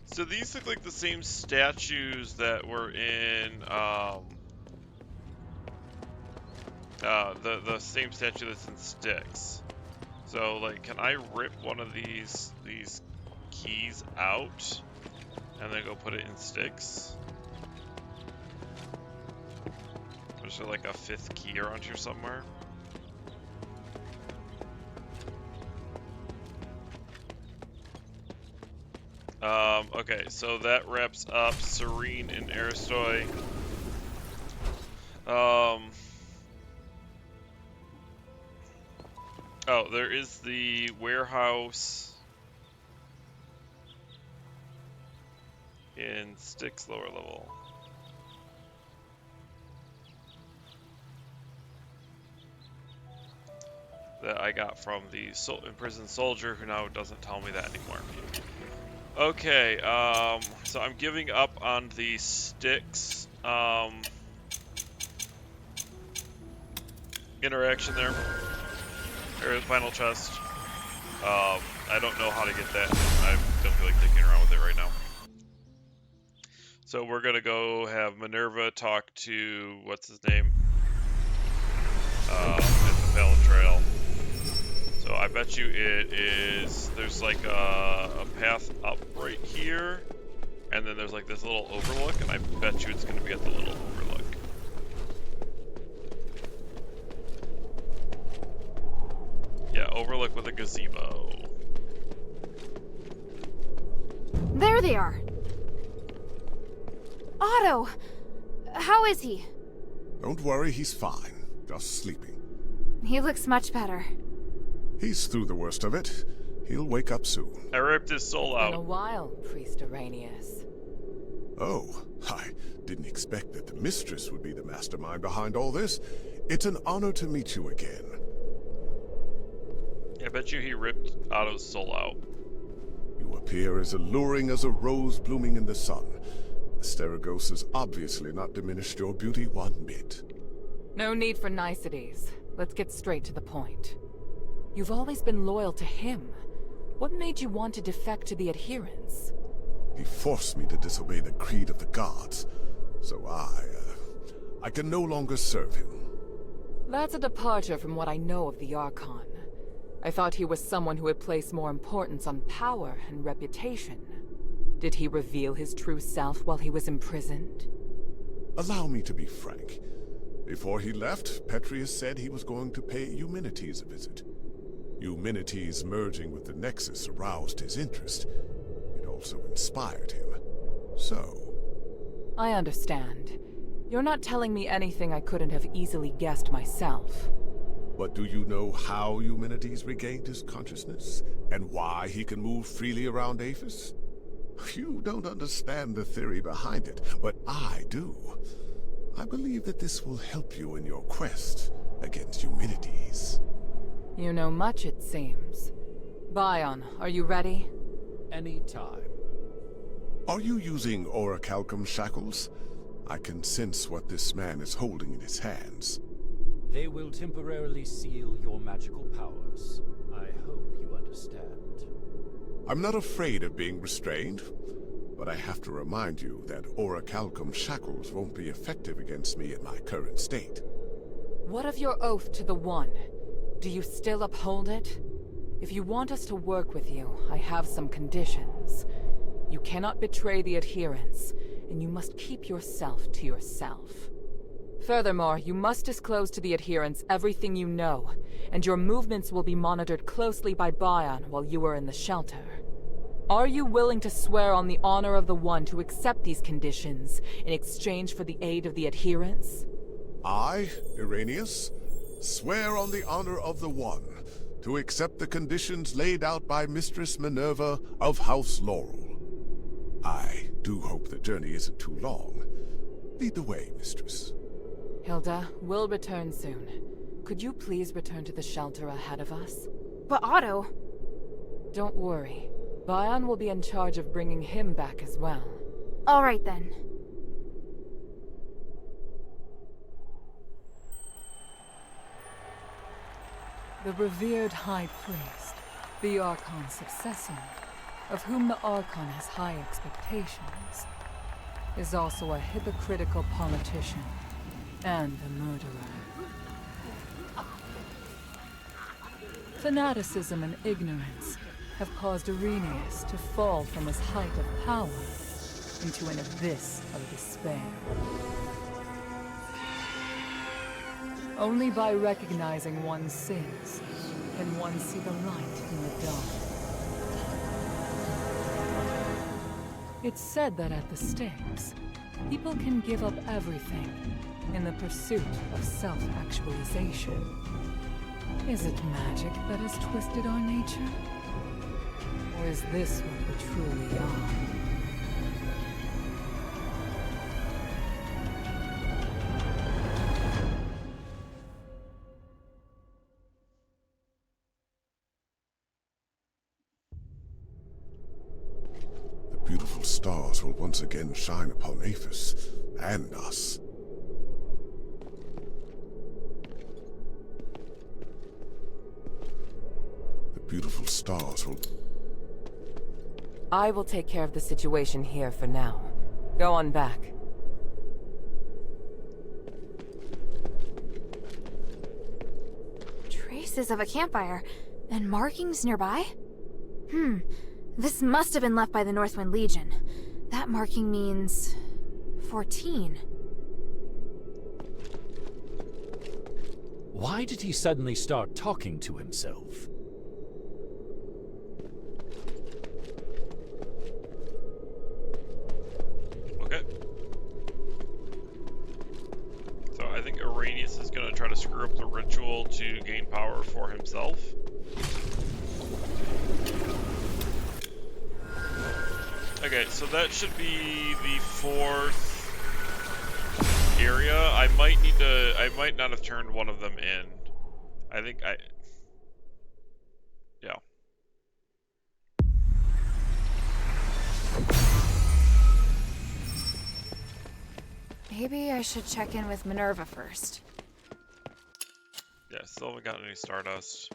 So these look like the same statues that were in the same statue that's in Styx. So like, can I rip one of these keys out and then go put it in Styx? Or is there like a 5th key around here somewhere? Okay, so that wraps up Serene and Aristoi. Oh, there is the warehouse in Styx lower level. That I got from the imprisoned soldier who now doesn't tell me that anymore. Okay, so I'm giving up on the Styx interaction there. Or the final chest. I don't know how to get that. I don't feel like thinking around with it right now. So we're gonna go have Minerva talk to what's his name? At the Fallon Trail. So I bet you it is. There's like a path up right here, and then there's like this little overlook, and I bet you it's gonna be at the little overlook. Yeah, overlook with a gazebo. There they are! Otto! How is he? Don't worry, he's fine. Just sleeping. He looks much better. He's through the worst of it. He'll wake up soon. I ripped his soul out. In a while, Priest Arrhenius. Oh, I didn't expect that the mistress would be the mastermind behind all this. It's an honor to meet you again. I bet you he ripped Otto's soul out. You appear as alluring as a rose blooming in the sun. Asterigos has obviously not diminished your beauty one bit. No need for niceties. Let's get straight to the point. You've always been loyal to him. What made you want to defect to the adherents? He forced me to disobey the creed of the gods, so I can no longer serve him. That's a departure from what I know of the Archon. I thought he was someone who would place more importance on power and reputation. Did he reveal his true self while he was imprisoned? Allow me to be frank. Before he left, Petrius said he was going to pay Eumenides a visit. Eumenides merging with the Nexus aroused his interest. It also inspired him. So... I understand. You're not telling me anything I couldn't have easily guessed myself. But do you know how Eumenides regained his consciousness? And why he can move freely around Aphis? You don't understand the theory behind it, but I do. I believe that this will help you in your quest against Eumenides. You know much, it seems. Bion, are you ready? Any time. Are you using orichalcum shackles? I can sense what this man is holding in his hands. They will temporarily seal your magical powers. I hope you understand. I'm not afraid of being restrained, but I have to remind you that orichalcum shackles won't be effective against me in my current state. What of your oath to the One? Do you still uphold it? If you want us to work with you, I have some conditions. You cannot betray the adherents, and you must keep yourself to yourself. Furthermore, you must disclose to the adherents everything you know, and your movements will be monitored closely by Bion while you are in the shelter. Are you willing to swear on the honor of the One to accept these conditions in exchange for the aid of the adherents? I, Irenaeus, swear on the honor of the One to accept the conditions laid out by Mistress Minerva of House Laurel. I do hope the journey isn't too long. Lead the way, Mistress. Hilda, we'll return soon. Could you please return to the shelter ahead of us? But Otto... Don't worry. Bion will be in charge of bringing him back as well. All right then. The revered High Priest, the Archon's successor, of whom the Archon has high expectations, is also a hypocritical politician and a murderer. Fanaticism and ignorance have caused Asterigos to fall from his height of power into an abyss of despair. Only by recognizing one's sins can one see the light in the dark. It's said that at the Styx, people can give up everything in the pursuit of self-actualization. Is it magic that has twisted our nature? Or is this what we truly are? The beautiful stars will once again shine upon Aphis and us. The beautiful stars will... I will take care of the situation here for now. Go on back. Traces of a campfire, and markings nearby? This must have been left by the Northwind Legion. That marking means... 14. Why did he suddenly start talking to himself? Okay. So I think Asterigos is going to try to screw up the ritual to gain power for himself. Okay, so that should be the 4th area. I might not have turned one of them in. Yeah. Maybe I should check in with Minerva first. Yeah, still haven't gotten any Stardust.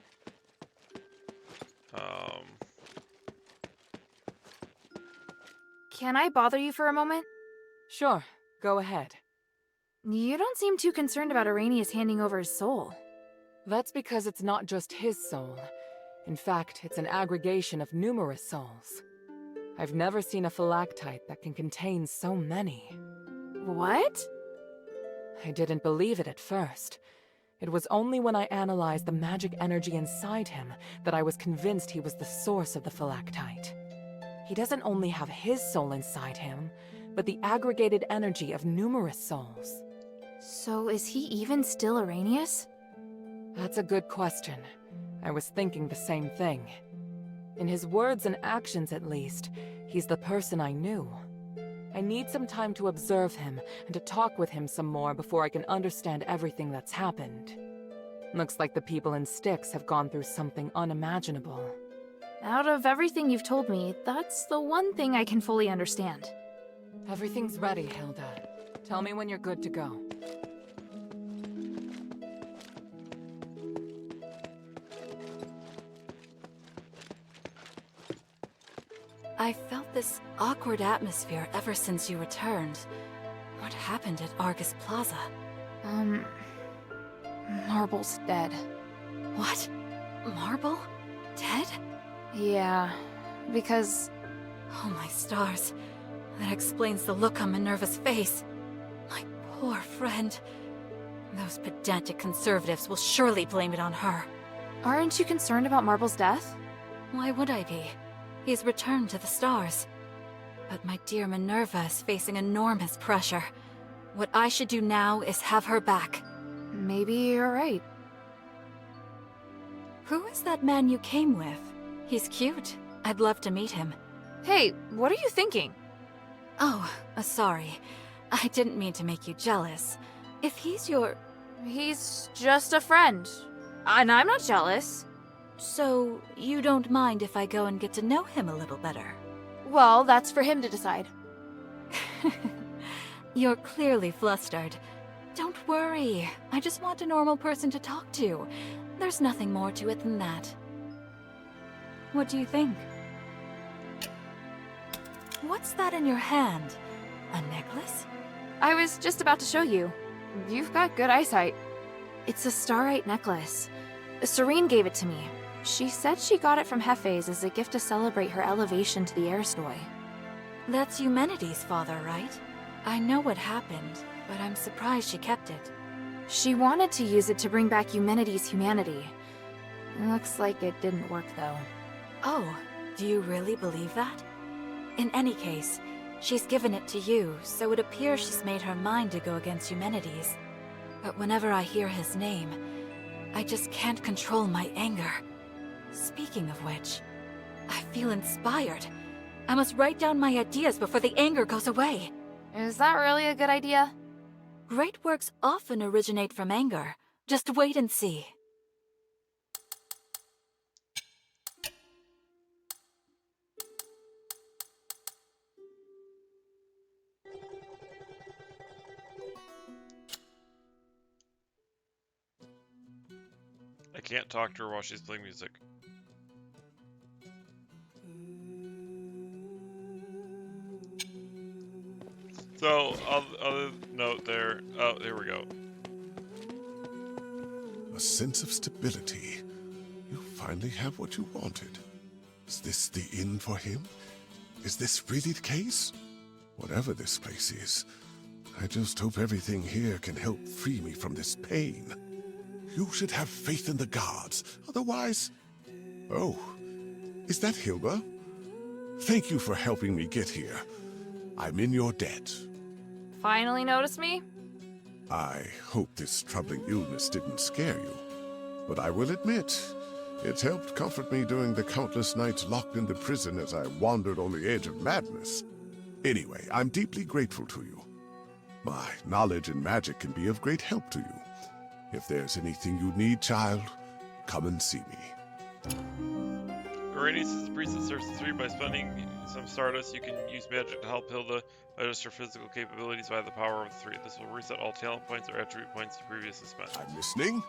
Can I bother you for a moment? Sure, go ahead. You don't seem too concerned about Asterigos handing over his soul. That's because it's not just his soul. In fact, it's an aggregation of numerous souls. I've never seen a phylactite that can contain so many. What? I didn't believe it at first. It was only when I analyzed the magic energy inside him that I was convinced he was the source of the phylactite. He doesn't only have his soul inside him, but the aggregated energy of numerous souls. So is he even still Asterigos? That's a good question. I was thinking the same thing. In his words and actions, at least, he's the person I knew. I need some time to observe him and to talk with him some more before I can understand everything that's happened. Looks like the people in Styx have gone through something unimaginable. Out of everything you've told me, that's the one thing I can fully understand. Everything's ready, Hilda. Tell me when you're good to go. I felt this awkward atmosphere ever since you returned. What happened at Argus Plaza? Marble's dead. What? Marble? Dead? Yeah, because... Oh my stars. That explains the look on Minerva's face. My poor friend. Those pedantic conservatives will surely blame it on her. Aren't you concerned about Marble's death? Why would I be? He's returned to the stars. But my dear Minerva is facing enormous pressure. What I should do now is have her back. Maybe you're right. Who is that man you came with? He's cute. I'd love to meet him. Hey, what are you thinking? Oh, sorry. I didn't mean to make you jealous. If he's your... He's just a friend. And I'm not jealous. So, you don't mind if I go and get to know him a little better? Well, that's for him to decide. You're clearly flustered. Don't worry. I just want a normal person to talk to. There's nothing more to it than that. What do you think? What's that in your hand? A necklace? I was just about to show you. You've got good eyesight. It's a starite necklace. Serene gave it to me. She said she got it from Hefes as a gift to celebrate her elevation to the Aristoi. That's Eumenides' father, right? I know what happened, but I'm surprised she kept it. She wanted to use it to bring back Eumenides' humanity. Looks like it didn't work, though. Oh, do you really believe that? In any case, she's given it to you, so it appears she's made her mind to go against Eumenides. But whenever I hear his name, I just can't control my anger. Speaking of which, I feel inspired. I must write down my ideas before the anger goes away. Is that really a good idea? Great works often originate from anger. Just wait and see. I can't talk to her while she's playing music. So, other note there. Oh, here we go. A sense of stability. You finally have what you wanted. Is this the inn for him? Is this really the case? Whatever this place is, I just hope everything here can help free me from this pain. You should have faith in the gods, otherwise... Oh, is that Hilda? Thank you for helping me get here. I'm in your debt. Finally noticed me? I hope this troubling illness didn't scare you. But I will admit, it helped comfort me during the countless nights locked in the prison as I wandered on the edge of madness. Anyway, I'm deeply grateful to you. My knowledge in magic can be of great help to you. If there's anything you need, child, come and see me. Berenice is the priest that serves the 3 by spending some stardust. You can use magic to help Hilda adjust her physical capabilities via the power of the 3. This will reset all talent points or attribute points you previously spent. I'm listening.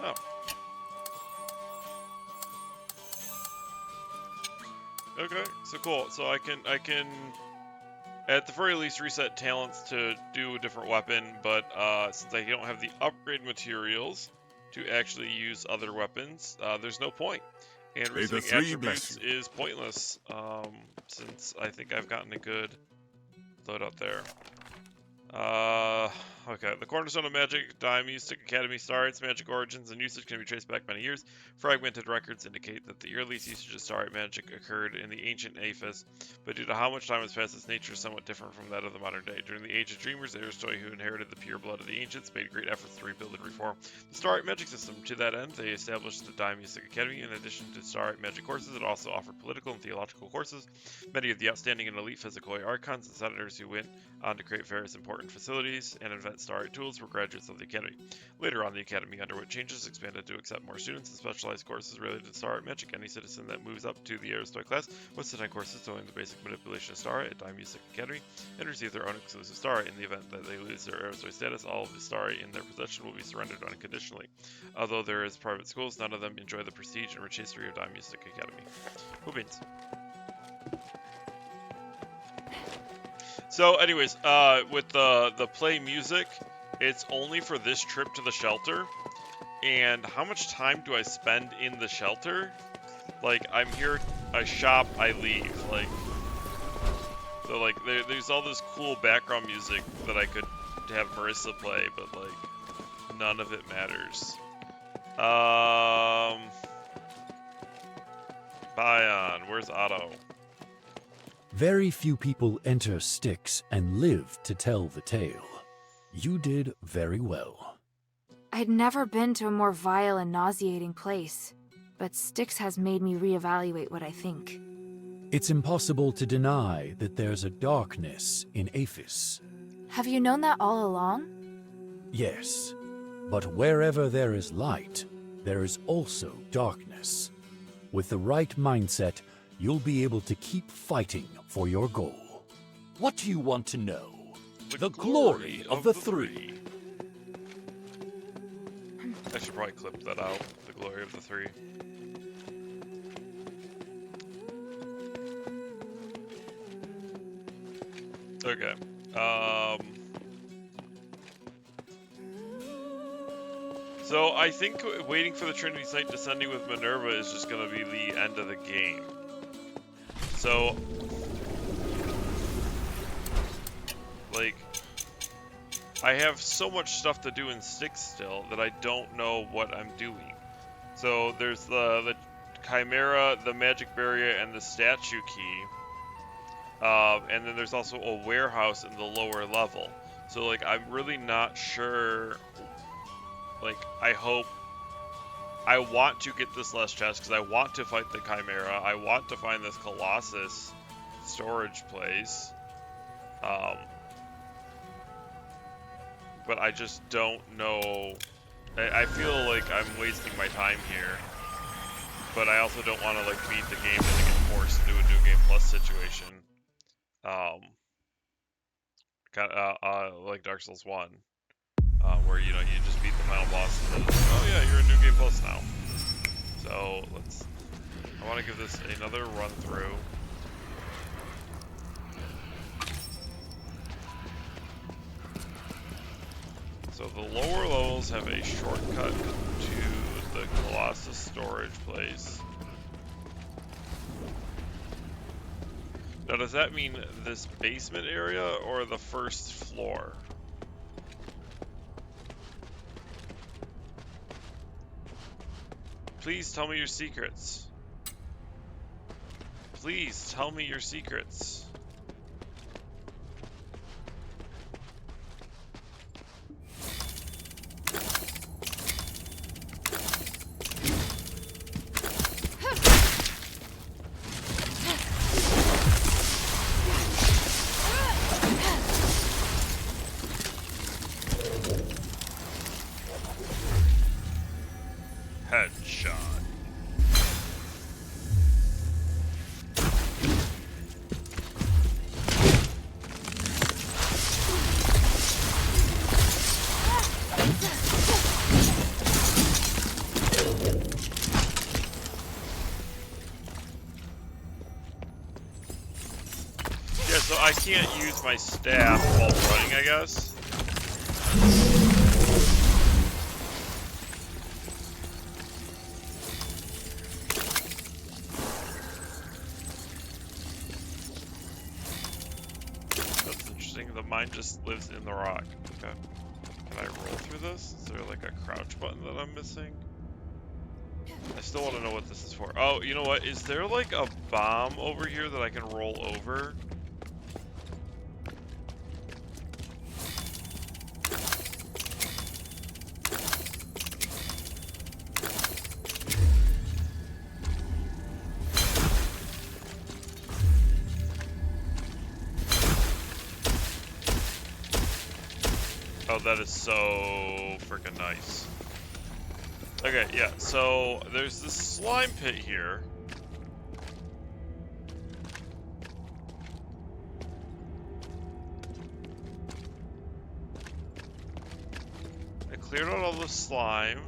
Oh. Okay, so cool. So I can at the very least reset talents to do a different weapon, but since I don't have the upgrade materials to actually use other weapons, there's no point. And resetting attributes is pointless, since I think I've gotten a good loadout there. Okay, the cornerstone of magic, Mystic Academy star, its magic origins and usage can be traced back many years. Fragmented records indicate that the earliest usage of starlight magic occurred in the ancient Aphis, but due to how much time has passed, its nature is somewhat different from that of the modern day. During the Age of Dreamers, the Aristoi who inherited the pure blood of the ancients made great efforts to rebuild and reform the starlight magic system. To that end, they established the Mystic Academy. In addition to starlight magic courses, it also offered political and theological courses. Many of the outstanding and elite physically archons and senators who went on to create various important facilities and invent starlight tools were graduates of the Academy. Later on, the Academy underwent changes, expanded to accept more students and specialized courses related to starlight magic. Any citizen that moves up to the Aristoi class must attend courses to learn the basic manipulation of starlight at Mystic Academy and receive their own exclusive starlight. In the event that they lose their Aristoi status, all of the starlight in their possession will be surrendered unconditionally. Although there is private schools, none of them enjoy the prestige and rich history of Mystic Academy. Who wins? So anyways, with the play music, it's only for this trip to the shelter. And how much time do I spend in the shelter? Like, I'm here, I shop, I leave. Like, so like, there's all this cool background music that I could have Marissa play, but like, none of it matters. Bion, where's Otto? Very few people enter Styx and live to tell the tale. You did very well. I'd never been to a more vile and nauseating place, but Styx has made me reevaluate what I think. It's impossible to deny that there's a darkness in Aphis. Have you known that all along? Yes, but wherever there is light, there is also darkness. With the right mindset, you'll be able to keep fighting for your goal. What do you want to know? The glory of the 3. I should probably clip that out, the glory of the 3. Okay. So I think waiting for the Trinity Site descending with Minerva is just going to be the end of the game. So, like, I have so much stuff to do in Styx still that I don't know what I'm doing. So there's the Chimera, the Magic Barrier, and the Statue Key. And then there's also a warehouse in the lower level. So, like, I'm really not sure. Like, I want to get this last chest because I want to fight the Chimera. I want to find this Colossus storage place. But I just don't know. I feel like I'm wasting my time here. But I also don't want to, like, beat the game and then get forced to do a New Game Plus situation. Like Dark Souls 1. Where, you know, you just beat the final boss and then, oh yeah, you're in New Game Plus now. So, I want to give this another run through. So the lower levels have a shortcut to the Colossus storage place. Now, does that mean this basement area or the first floor? Please tell me your secrets. Please tell me your secrets. Headshot. Yeah, so I can't use my staff while running, I guess. That's interesting. The mine just lives in the rock. Okay. Can I roll through this? Is there like a crouch button that I'm missing? I still want to know what this is for. Oh, you know what? Is there like a bomb over here that I can roll over? Oh, that is so freaking nice. Okay, yeah, so there's this slime pit here. I cleared out all the slime.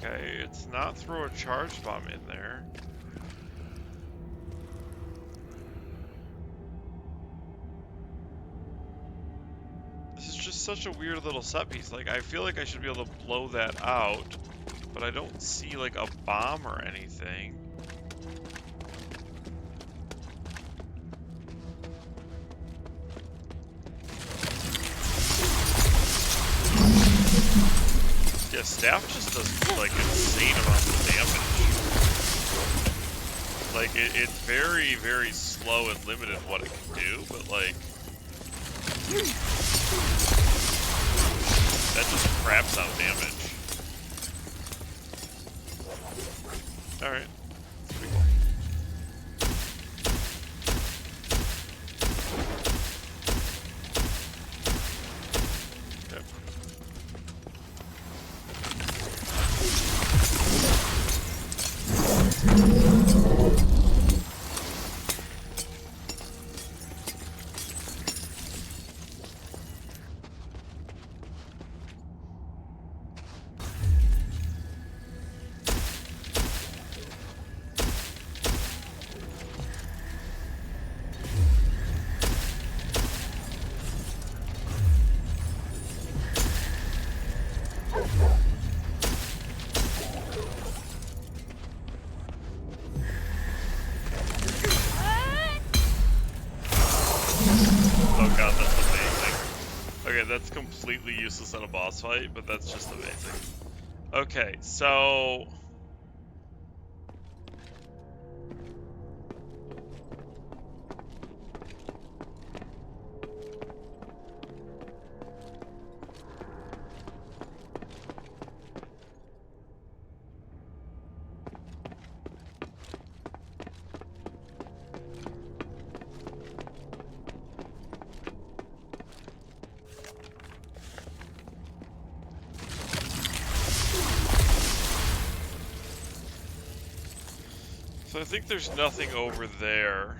Okay, it's not throw a charge bomb in there. This is just such a weird little set piece. Like, I feel like I should be able to blow that out, but I don't see like a bomb or anything. Yeah, staff just does like insane amounts of damage. Like it's very, very slow and limited what it can do, but like that just craps out damage. Alright. That's pretty cool. Yep. Okay, that's completely useless in a boss fight, but that's just amazing. Okay, so... So I think there's nothing over there.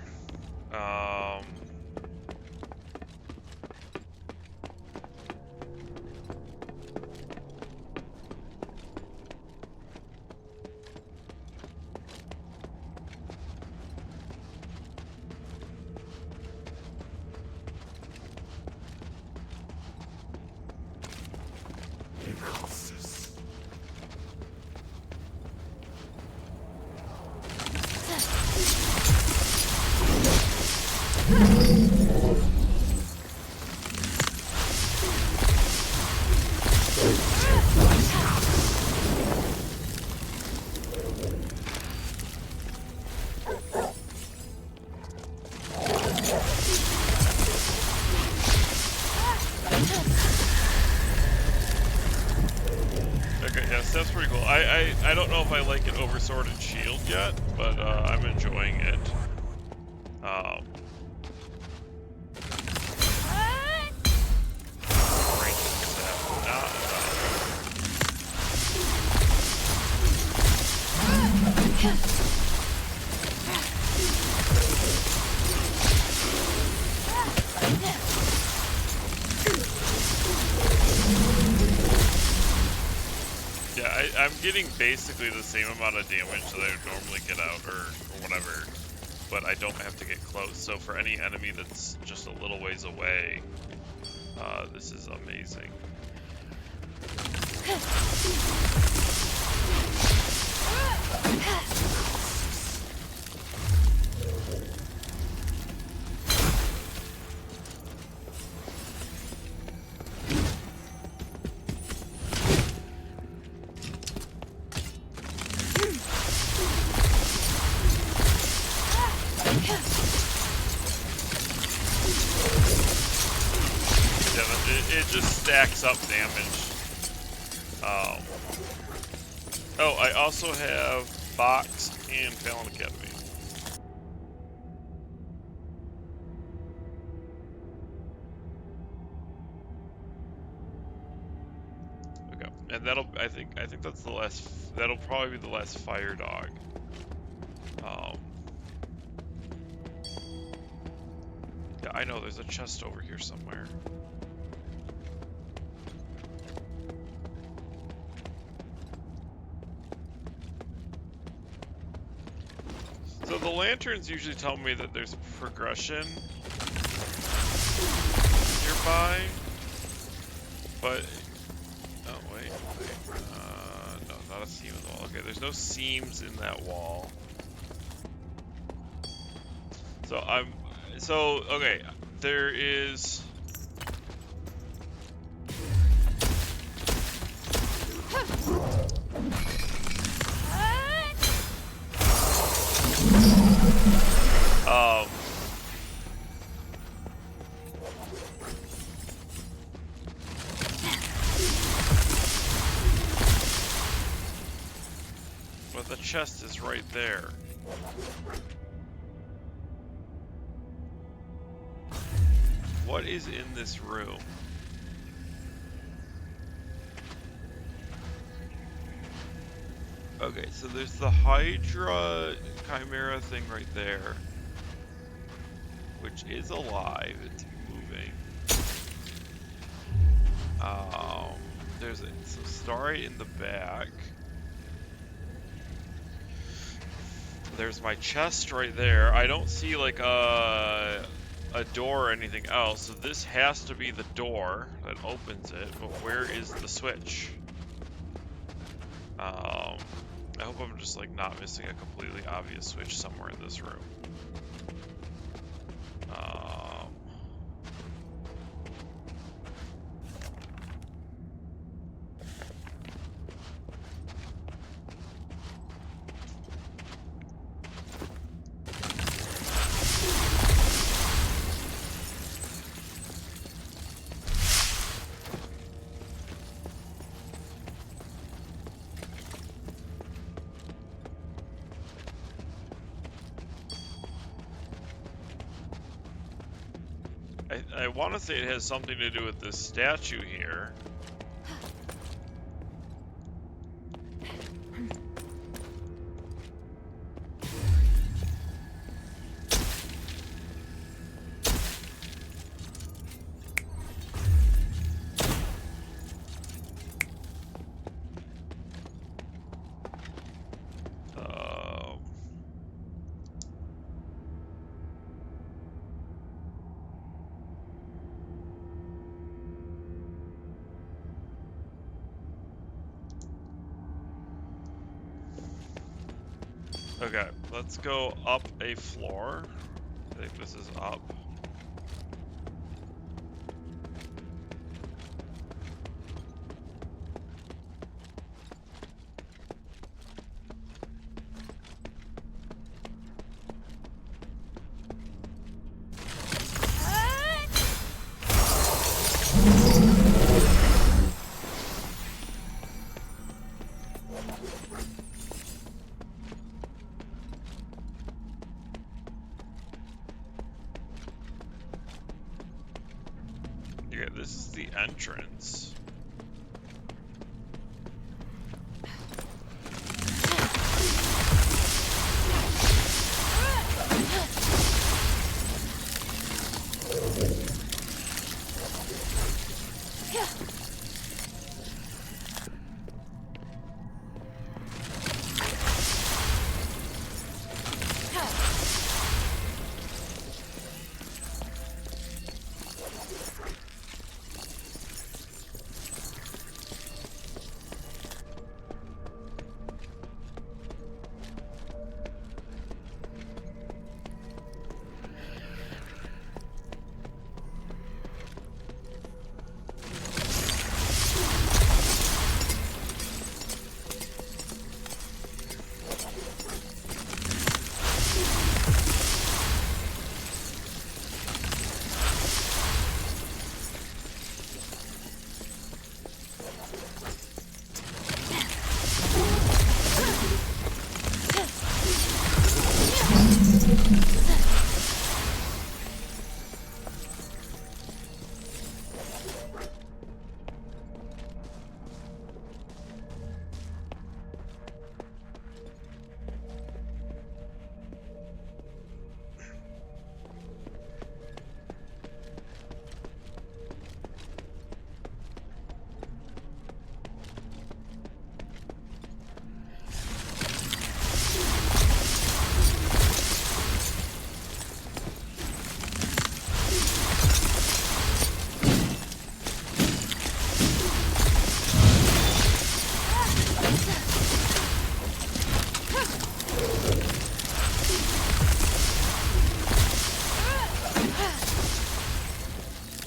Okay, yes, that's pretty cool. I don't know if I like it over Sword and Shield yet, but I'm enjoying it. Yeah, I'm getting basically the same amount of damage that I would normally get out, or whatever, but I don't have to get close. So for any enemy that's just a little ways away, this is amazing. It just stacks up damage. Oh, I also have Fox and Fallon Academy. Okay, and I think that's the last. That'll probably be the last fire dog. Yeah, I know there's a chest over here somewhere. So the lanterns usually tell me that there's progression nearby, but oh wait, no, not a seam in the wall. Okay, there's no seams in that wall. So okay, there is. But the chest is right there. What is in this room? Okay, so there's the Hydra Chimera thing right there, which is alive. It's moving. There's some Starry in the back. There's my chest right there. I don't see like a door or anything else, so this has to be the door that opens it, but where is the switch? I hope I'm just like not missing a completely obvious switch somewhere in this room. I want to say it has something to do with this statue here. Okay, let's go up a floor. I think this is up. Yeah, this is the entrance.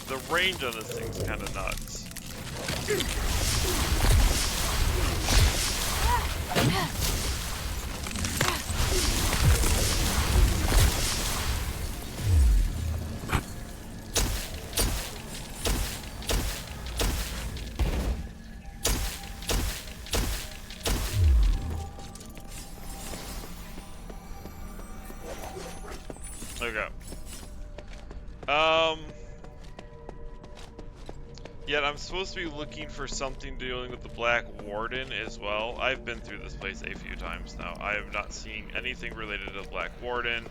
The range on this thing's kind of nuts. Okay. Yet I'm supposed to be looking for something dealing with the Black Warden as well. I've been through this place a few times now. I have not seen anything related to the Black Warden.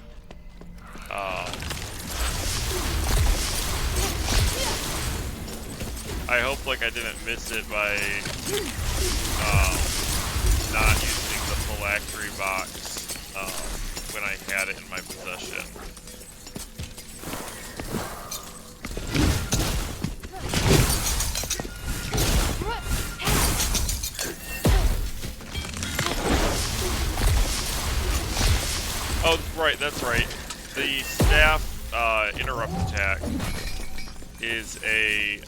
I hope like I didn't miss it by not using the phylactery box when I had it in my possession. Oh, right, that's right. The staff interrupt attack is a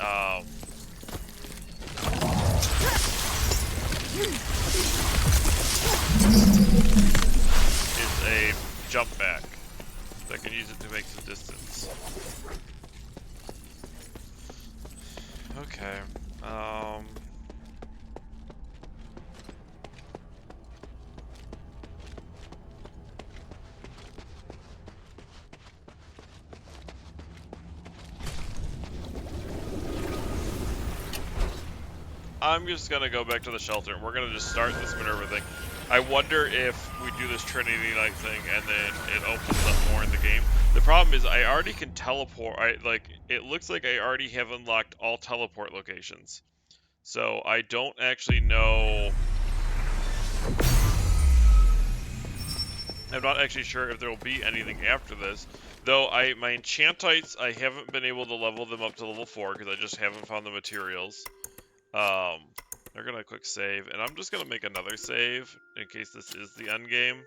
jump back. So I can use it to make some distance. Okay. I'm just gonna go back to the shelter, and we're gonna just start this Minerva thing. I wonder if we do this Trinity Night thing, and then it opens up more in the game. The problem is I already can teleport. It looks like I already have unlocked all teleport locations. So I don't actually know. I'm not actually sure if there will be anything after this. Though my Enchantites, I haven't been able to level them up to level 4 because I just haven't found the materials. They're gonna quick save, and I'm just gonna make another save in case this is the end game.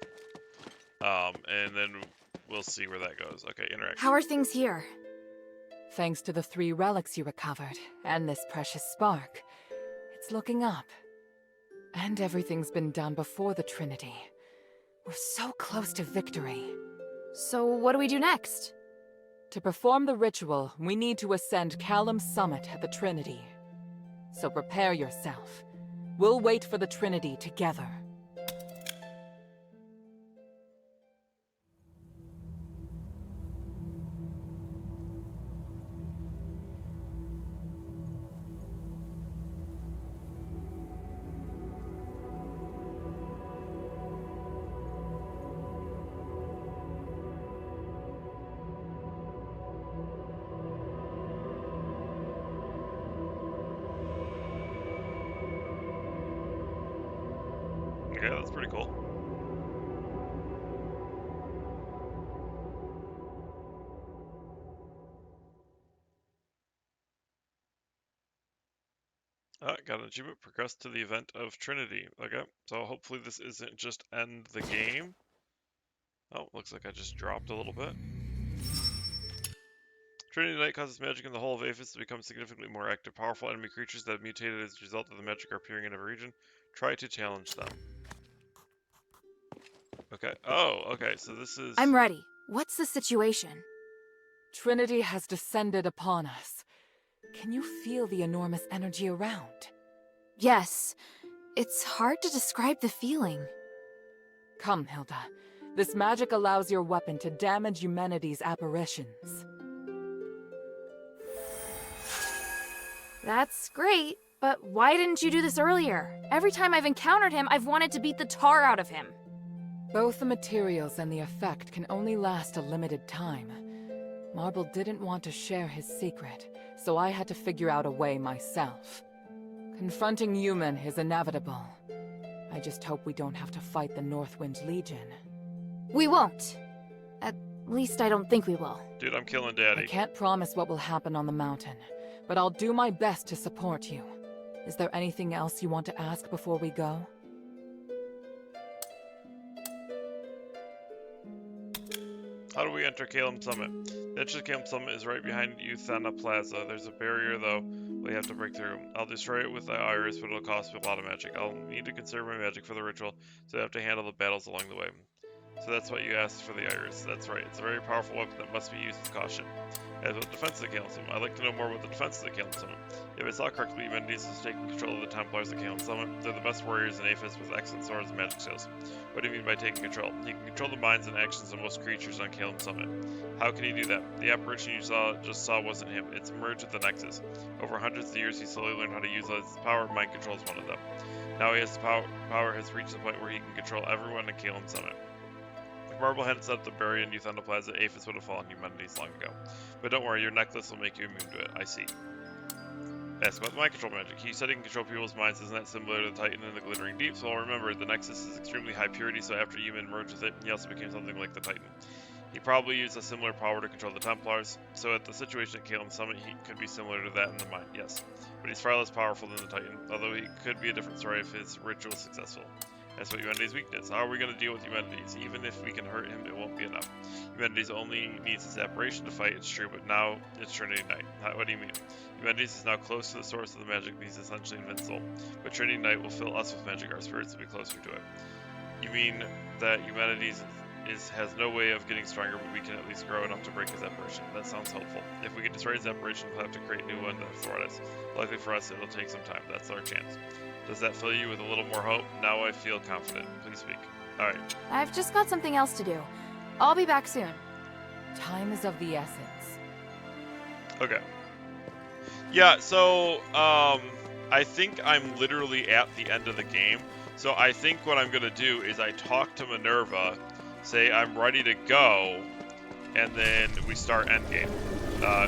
And then we'll see where that goes. Okay, interact. How are things here? Thanks to the 3 relics you recovered, and this precious spark, it's looking up. And everything's been done before the Trinity. We're so close to victory. So what do we do next? To perform the ritual, we need to ascend Callum's summit at the Trinity. So prepare yourself. We'll wait for the Trinity together. Okay, that's pretty cool. Got an achievement, progress to the event of Trinity. Okay, so hopefully this isn't just end the game. Oh, looks like I just dropped a little bit. Trinity Night causes magic in the whole of Aphis to become significantly more active. Powerful enemy creatures that have mutated as a result of the magic are appearing in every region. Try to challenge them. Okay. Oh, okay, so this is... I'm ready. What's the situation? Trinity has descended upon us. Can you feel the enormous energy around? Yes. It's hard to describe the feeling. Come, Hilda. This magic allows your weapon to damage humanity's apparitions. That's great, but why didn't you do this earlier? Every time I've encountered him, I've wanted to beat the tar out of him. Both the materials and the effect can only last a limited time. Marble didn't want to share his secret, so I had to figure out a way myself. Confronting Human is inevitable. I just hope we don't have to fight the Northwind Legion. We won't. At least I don't think we will. Dude, I'm killing Daddy. I can't promise what will happen on the mountain, but I'll do my best to support you. Is there anything else you want to ask before we go? How do we enter Calum Summit? The entrance to Calum Summit is right behind Euthana Plaza. There's a barrier, though, we have to break through. I'll destroy it with the iris, but it'll cost me a lot of magic. I'll need to conserve my magic for the ritual, so I have to handle the battles along the way. So that's what you asked for the iris. That's right. It's a very powerful weapon that must be used with caution. As with the defense of the Calum Summit, I'd like to know more about the defense of the Calum Summit. If I saw correctly, Eumenides is taking control of the Templars of the Calum Summit. They're the best warriors in Aphis with excellent swords and magic skills. What do you mean by taking control? He can control the minds and actions of most creatures on Calum Summit. How can he do that? The apparition you just saw wasn't him. It's merged with the Nexus. Over hundreds of years, he slowly learned how to use his power. Mind control is one of them. Now he has the power has reached the point where he can control everyone at Calum Summit. If Marble hadn't set up the barrier in Euthana Plaza, Aphis would have fallen Humanities long ago. But don't worry, your necklace will make you immune to it. I see. Ask about the mind control magic. He said he can control people's minds. Isn't that similar to the Titan in the Glittering Deep? So remember, the Nexus is extremely high purity, so after Human merged with it, he also became something like the Titan. He probably used a similar power to control the Templars, so at the situation at Calum Summit, he could be similar to that in the mind, yes. But he's far less powerful than the Titan, although he could be a different story if his ritual is successful. That's what Humanity's weakness. How are we going to deal with Humanities? Even if we can hurt him, it won't be enough. Humanities only needs his apparition to fight, it's true, but now it's Trinity Night. What do you mean? Humanities is now close to the source of the magic, and he's essentially invincible. But Trinity Night will fill us with magic, our spirits will be closer to it. You mean that Humanities has no way of getting stronger, but we can at least grow enough to break his apparition. That sounds hopeful. If we can destroy his apparition, we'll have to create a new one that thwart us. Luckily for us, it'll take some time. That's our chance. Does that fill you with a little more hope? Now I feel confident. Please speak. Alright. I've just got something else to do. I'll be back soon. Time is of the essence. Okay. Yeah, so, I think I'm literally at the end of the game. So I think what I'm gonna do is I talk to Minerva, say I'm ready to go, and then we start endgame.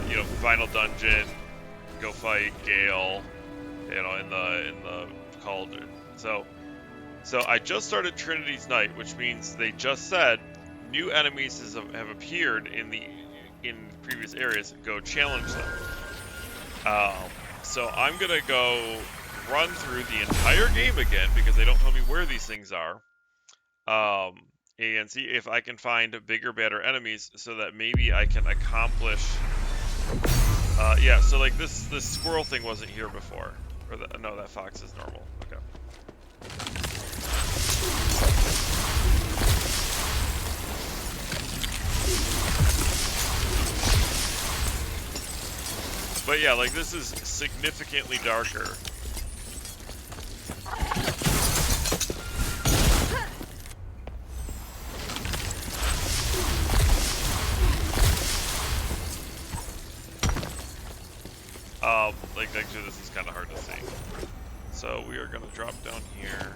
You know, final dungeon, go fight Gale, you know, in the cauldron. So I just started Trinity's Night, which means they just said new enemies have appeared in previous areas. Go challenge them. So I'm gonna go run through the entire game again because they don't tell me where these things are. And see if I can find bigger, better enemies so that maybe I can accomplish. Yeah. So like this squirrel thing wasn't here before, or no, that fox is normal. Okay. But yeah, like this is significantly darker. Like actually this is kind of hard to see. So we are gonna drop down here.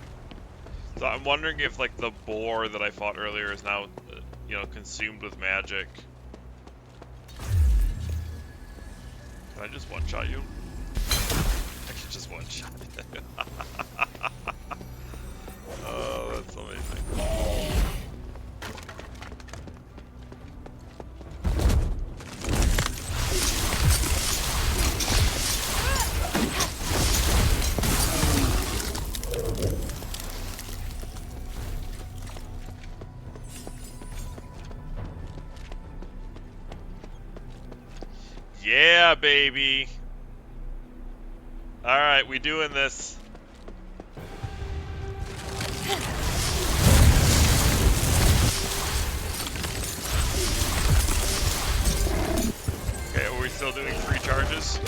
So I'm wondering if like the boar that I fought earlier is now, you know, consumed with magic. Can I just one-shot you? I can just one-shot you. Oh, that's amazing. Yeah, baby. All right, we doing this. Okay, are we still doing 3 charges?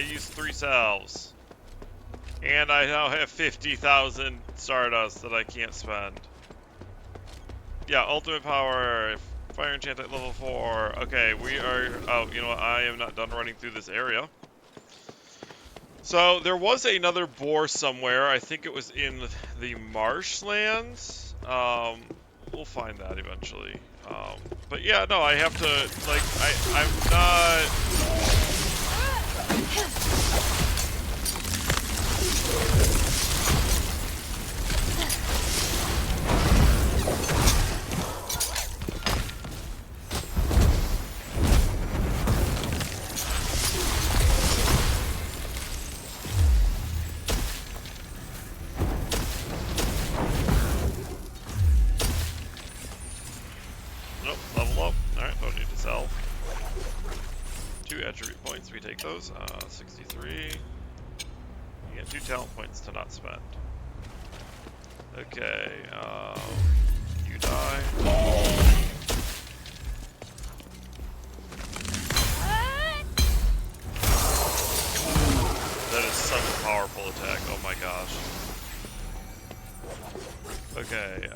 I used 3 salves. And I now have 50,000 Stardust that I can't spend. Yeah, ultimate power, fire enchant at level 4. Okay, we are... Oh, you know what? I am not done running through this area. So, there was another boar somewhere. I think it was in the marshlands. We'll find that eventually. But yeah, no, I have to, like, I'm not... Nope, level up. Alright, don't need to sell. 2 attribute points, we take those. 63. You get 2 talent points to not spend. Okay, you die. That is such a powerful attack, oh my gosh. Okay,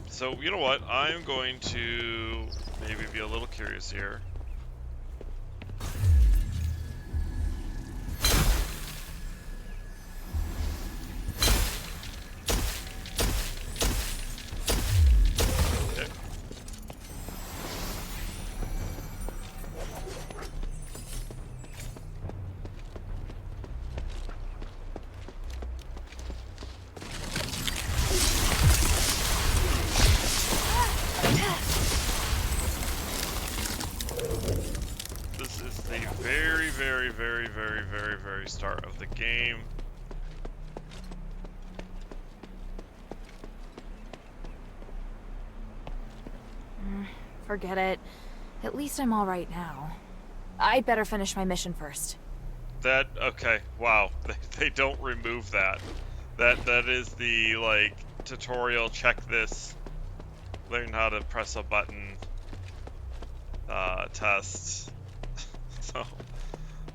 so you know what? I'm going to maybe be a little curious here. Very start of the game. Forget it. At least I'm all right now. I'd better finish my mission first. Okay, wow. They don't remove that. That is the, like, tutorial, check this, learn how to press a button, test. So,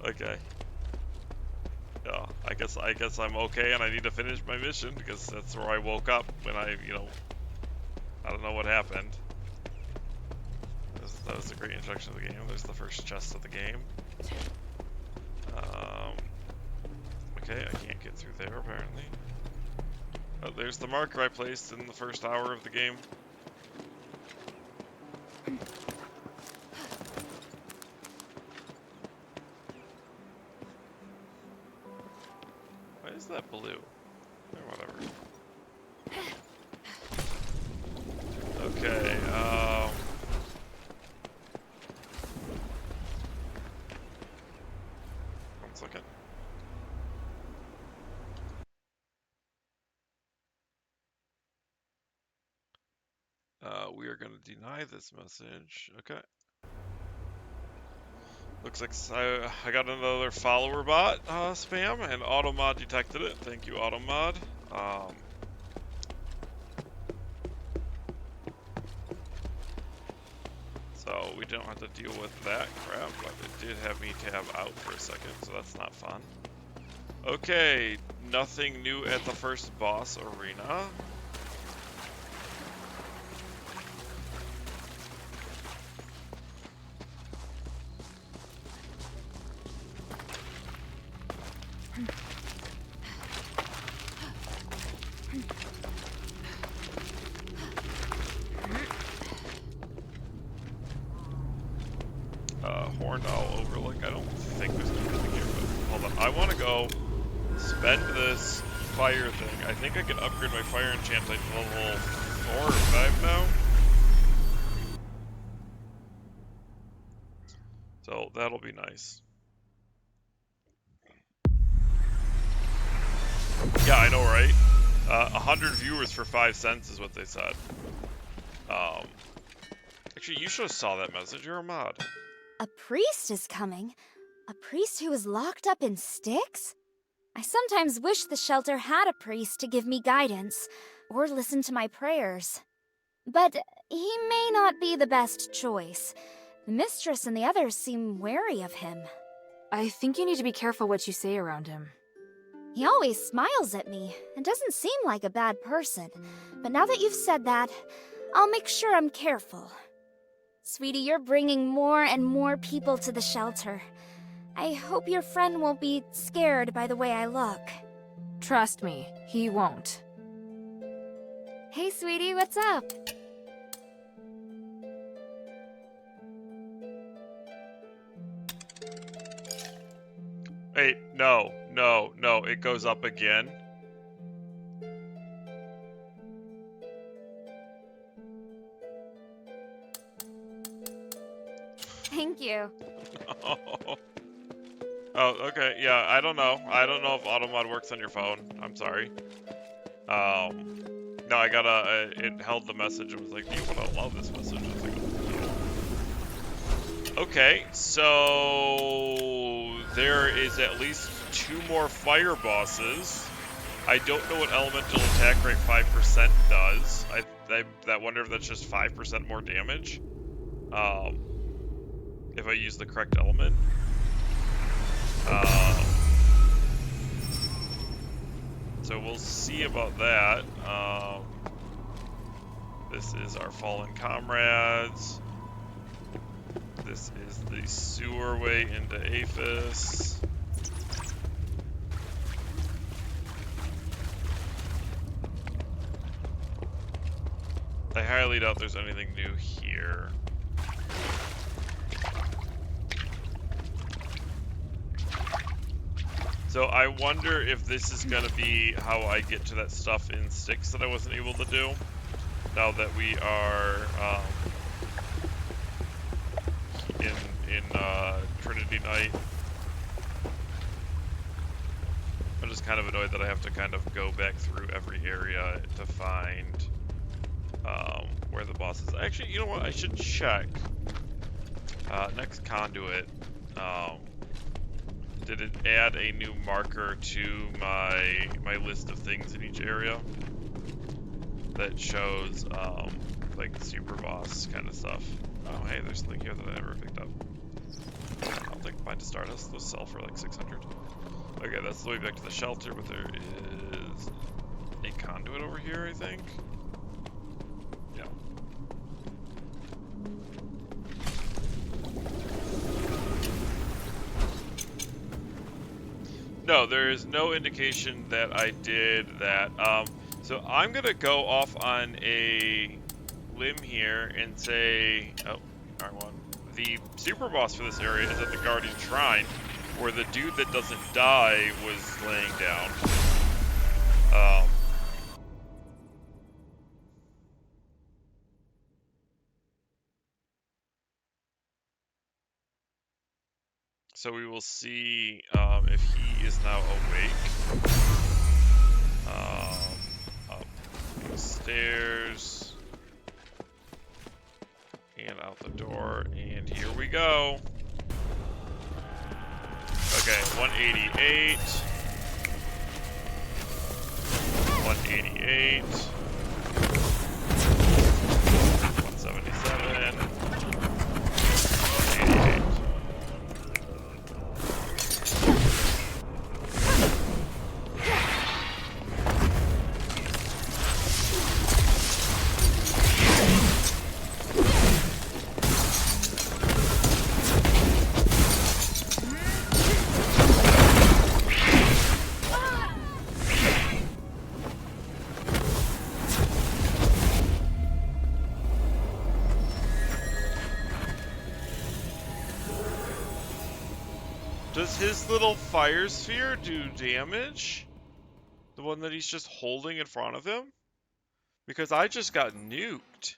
okay. Yeah, I guess I'm okay, and I need to finish my mission because that's where I woke up when I don't know what happened. That was a great introduction to the game. There's the first chest of the game. Okay, I can't get through there apparently. Oh, there's the marker I placed in the first hour of the game. Why is that blue? Or whatever. Okay, one second. We are going to deny this message. Okay. Looks like I got another follower bot spam, and Automod detected it. Thank you, Automod. So we don't have to deal with that crap, but it did have me tab out for a second, so that's not fun. Okay, nothing new at the first boss arena. Horned Owl Overlook. I don't think there's anything here, but hold on. I want to go spend this fire thing. I think I can upgrade my fire enchant to level 4 or 5 now. So that'll be nice. Yeah, I know, right? 100 viewers for 5 cents is what they said. Actually, you should have saw that message. You're a mod. A priest is coming? A priest who is locked up in Styx? I sometimes wish the shelter had a priest to give me guidance, or listen to my prayers. But he may not be the best choice. The mistress and the others seem wary of him. I think you need to be careful what you say around him. He always smiles at me, and doesn't seem like a bad person. But now that you've said that, I'll make sure I'm careful. Sweetie, you're bringing more and more people to the shelter. I hope your friend won't be scared by the way I look. Trust me, he won't. Hey, sweetie, what's up? Wait, no, it goes up again. Thank you. Oh, okay, yeah, I don't know. I don't know if Automod works on your phone. I'm sorry. No, I gotta, it held the message and was like, do you want to allow this message? I was like, no. Okay, so there is at least 2 more fire bosses. I don't know what elemental attack rate 5% does. I wonder if that's just 5% more damage. If I use the correct element. So we'll see about that. This is our fallen comrades. This is the sewer way into Aphis. I highly doubt there's anything new here. So I wonder if this is gonna be how I get to that stuff in Styx that I wasn't able to do. Now that we are in Trinity Night. I'm just kind of annoyed that I have to kind of go back through every area to find where the boss is. Actually, you know what? I should check. Next conduit. Did it add a new marker to my list of things in each area that shows like super boss kind of stuff? Oh, hey, there's something here that I never picked up. I'll take mine to Stardust. Those sell for like 600. Okay, that's the way back to the shelter, but there is a conduit over here, I think. Yeah. No, there is no indication that I did that. So I'm gonna go off on a limb here and say, oh, wrong one. The super boss for this area is at the Guardian Shrine, where the dude that doesn't die was laying down. So we will see if he is now awake. Up the stairs. And out the door, and here we go. Okay, 188. 188. 177. 188. Does his little fire sphere do damage? The one that he's just holding in front of him? Because I just got nuked.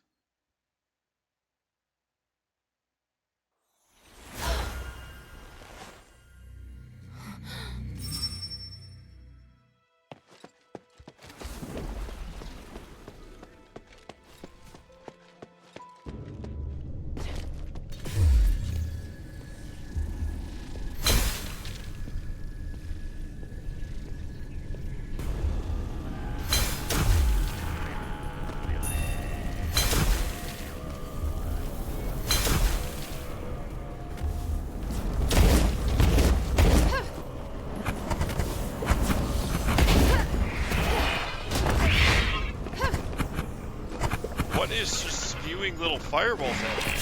What is just spewing little fireballs at me?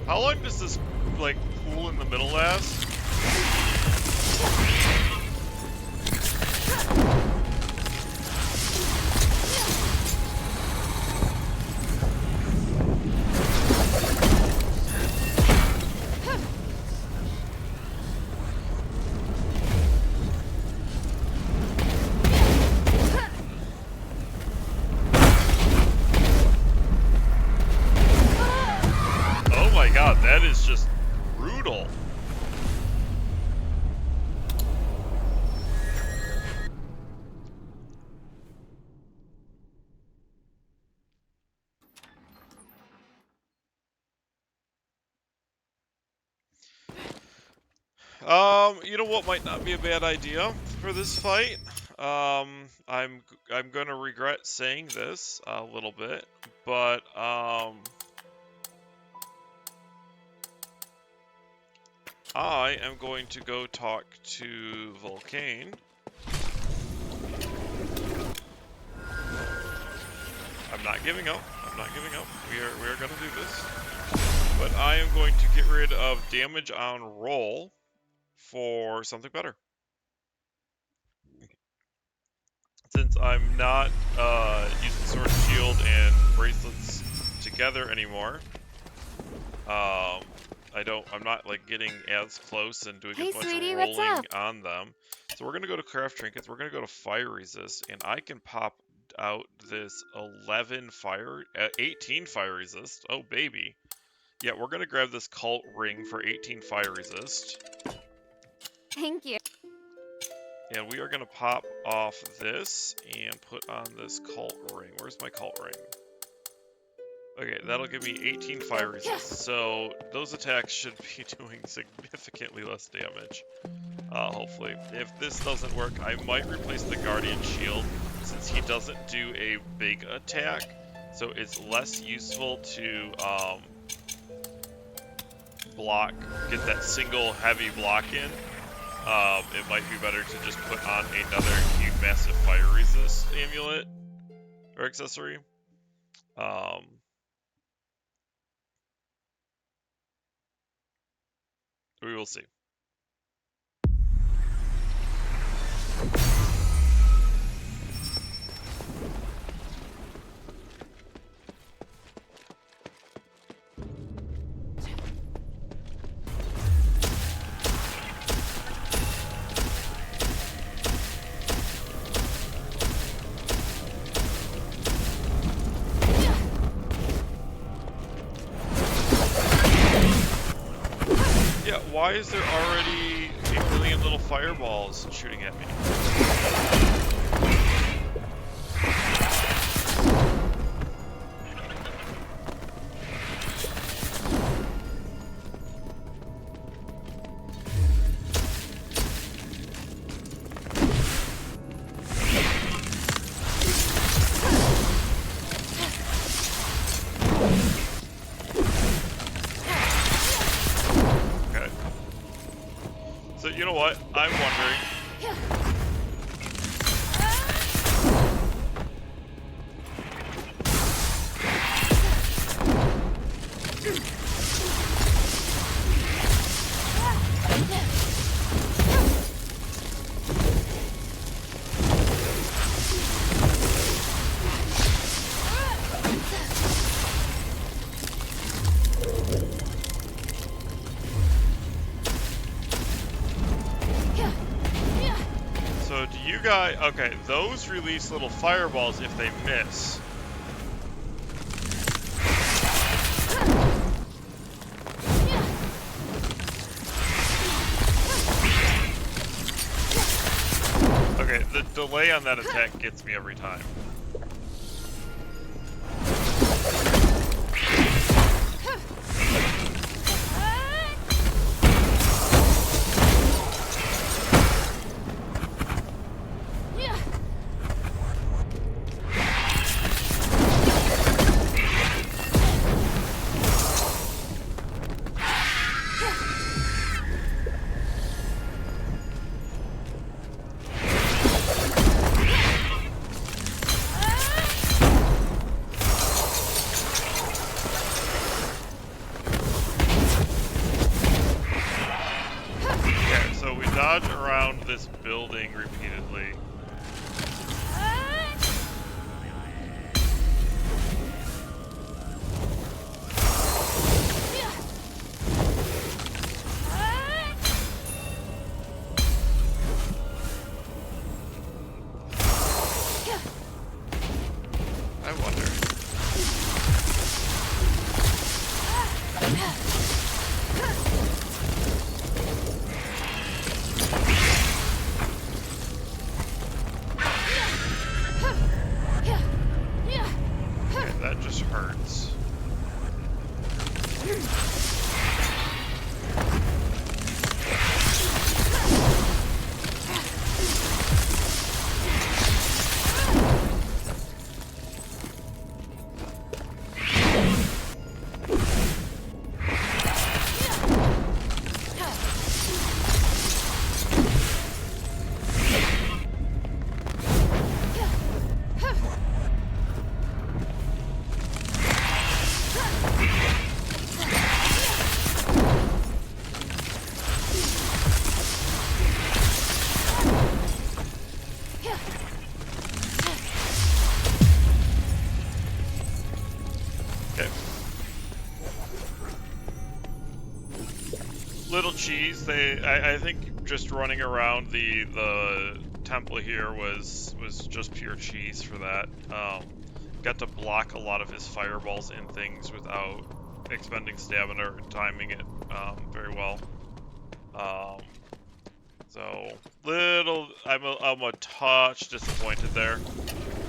How long does this, like, pool in the middle last? is just brutal. You know what might not be a bad idea for this fight? I'm gonna regret saying this a little bit, but I am going to go talk to Vulcane. I'm not giving up. I'm not giving up. We are gonna do this. But I am going to get rid of damage on roll for something better. Since I'm not using Sword and Shield and bracelets together anymore, I'm not like getting as close and doing Hey, as much sweetie, what's rolling up? on them. So we're gonna go to craft trinkets. We're gonna go to fire resist, and I can pop out this 18 fire resist. Oh baby, yeah, we're gonna grab this cult ring for 18 fire resist. Thank you. And we are going to pop off this and put on this cult ring. Where's my cult ring? Okay, that'll give me 18 fire resist. So those attacks should be doing significantly less damage. Hopefully. If this doesn't work, I might replace the Guardian Shield since he doesn't do a big attack. So it's less useful to get that single heavy block in. It might be better to just put on another cute massive fire resist amulet or accessory. We will see. Yeah, why is there already a million little fireballs shooting at me? You know what? I'm wondering. Okay, those release little fireballs if they miss. Okay, the delay on that attack gets me every time. Dodge around this building repeatedly. I wonder. cheese. I think just running around the temple here was just pure cheese for that. Got to block a lot of his fireballs and things without expending stamina or timing it very well. So I'm a touch disappointed there.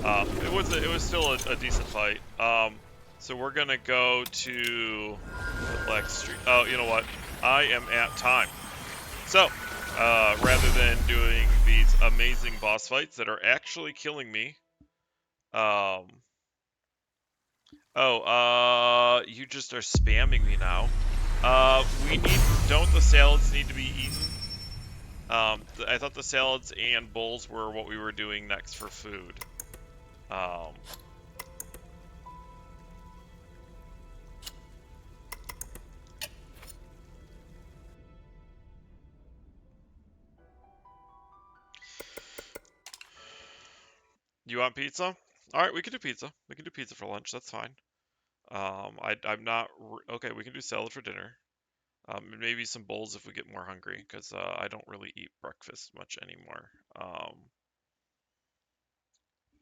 It was still a decent fight. So we're gonna go to the Black Street. Oh, you know what? I am at time. So, rather than doing these amazing boss fights that are actually killing me, you just are spamming me now. Don't the salads need to be eaten? I thought the salads and bowls were what we were doing next for food. You want pizza? All right, we can do pizza. We can do pizza for lunch. That's fine. I'm not okay. We can do salad for dinner. Maybe some bowls if we get more hungry, because I don't really eat breakfast much anymore.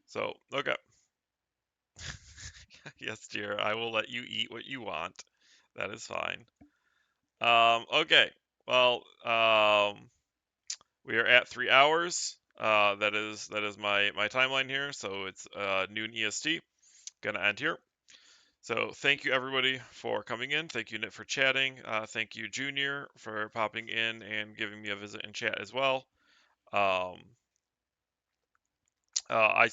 So okay. Yes, dear. I will let you eat what you want. That is fine. Okay. Well, we are at 3 hours. That is my timeline here. So it's noon EST. Gonna end here. So thank you everybody for coming in. Thank you Nit for chatting. Thank you Junior for popping in and giving me a visit in chat as well. I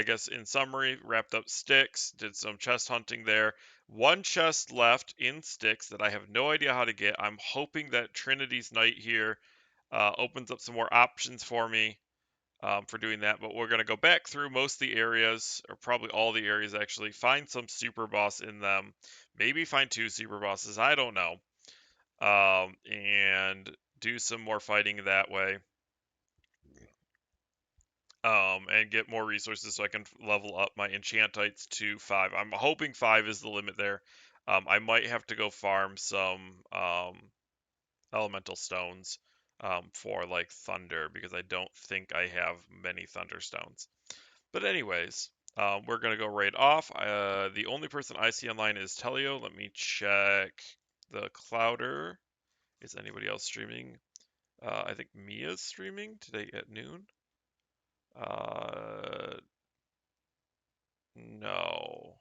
guess in summary, wrapped up Styx, did some chest hunting there. One chest left in Styx that I have no idea how to get. I'm hoping that Trinity's Night here opens up some more options for me for doing that. But we're going to go back through most of the areas, or probably all the areas actually, find some super boss in them, maybe find 2 super bosses, I don't know, and do some more fighting that way. And get more resources so I can level up my enchantites to 5. I'm hoping 5 is the limit there. I might have to go farm some elemental stones for like thunder, because I don't think I have many thunder stones. But anyways, we're gonna go right off. The only person I see online is Telio. Let me check the Clouder. Is anybody else streaming? I think Mia's streaming today at noon. No.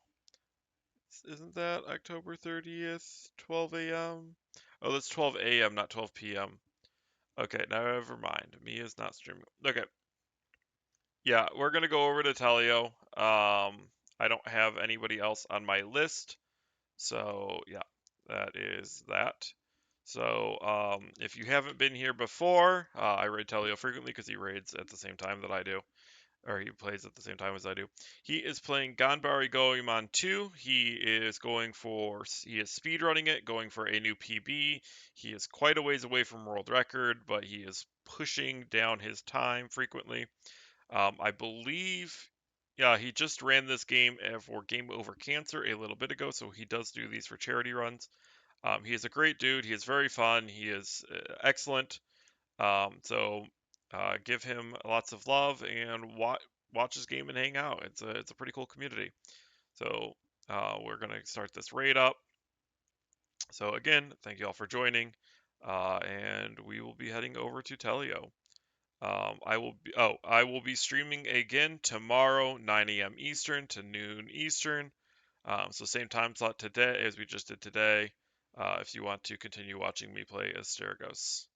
Isn't that October 30th, 12 a.m.? Oh, that's 12 a.m., not 12 p.m. Okay, never mind. Mia's not streaming. Okay. Yeah, we're gonna go over to Telio. I don't have anybody else on my list. So, yeah, that is that. So, if you haven't been here before, I raid Telio frequently because he raids at the same time that I do. Or he plays at the same time as I do. He is playing Ganbare Goemon 2. He is speedrunning it, going for a new PB. He is quite a ways away from world record, but he is pushing down his time frequently. I believe, yeah, he just ran this game for Game Over Cancer a little bit ago, so he does do these for charity runs. He is a great dude. He is very fun. He is excellent. So give him lots of love and watch his game and hang out. It's a pretty cool community. So we're gonna start this raid up. So again, thank you all for joining, and we will be heading over to Telio. I will be streaming again tomorrow, 9 a.m. Eastern to noon Eastern. So same time slot today as we just did today. If you want to continue watching me play Asterigos.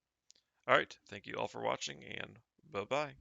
All right, thank you all for watching, and bye-bye.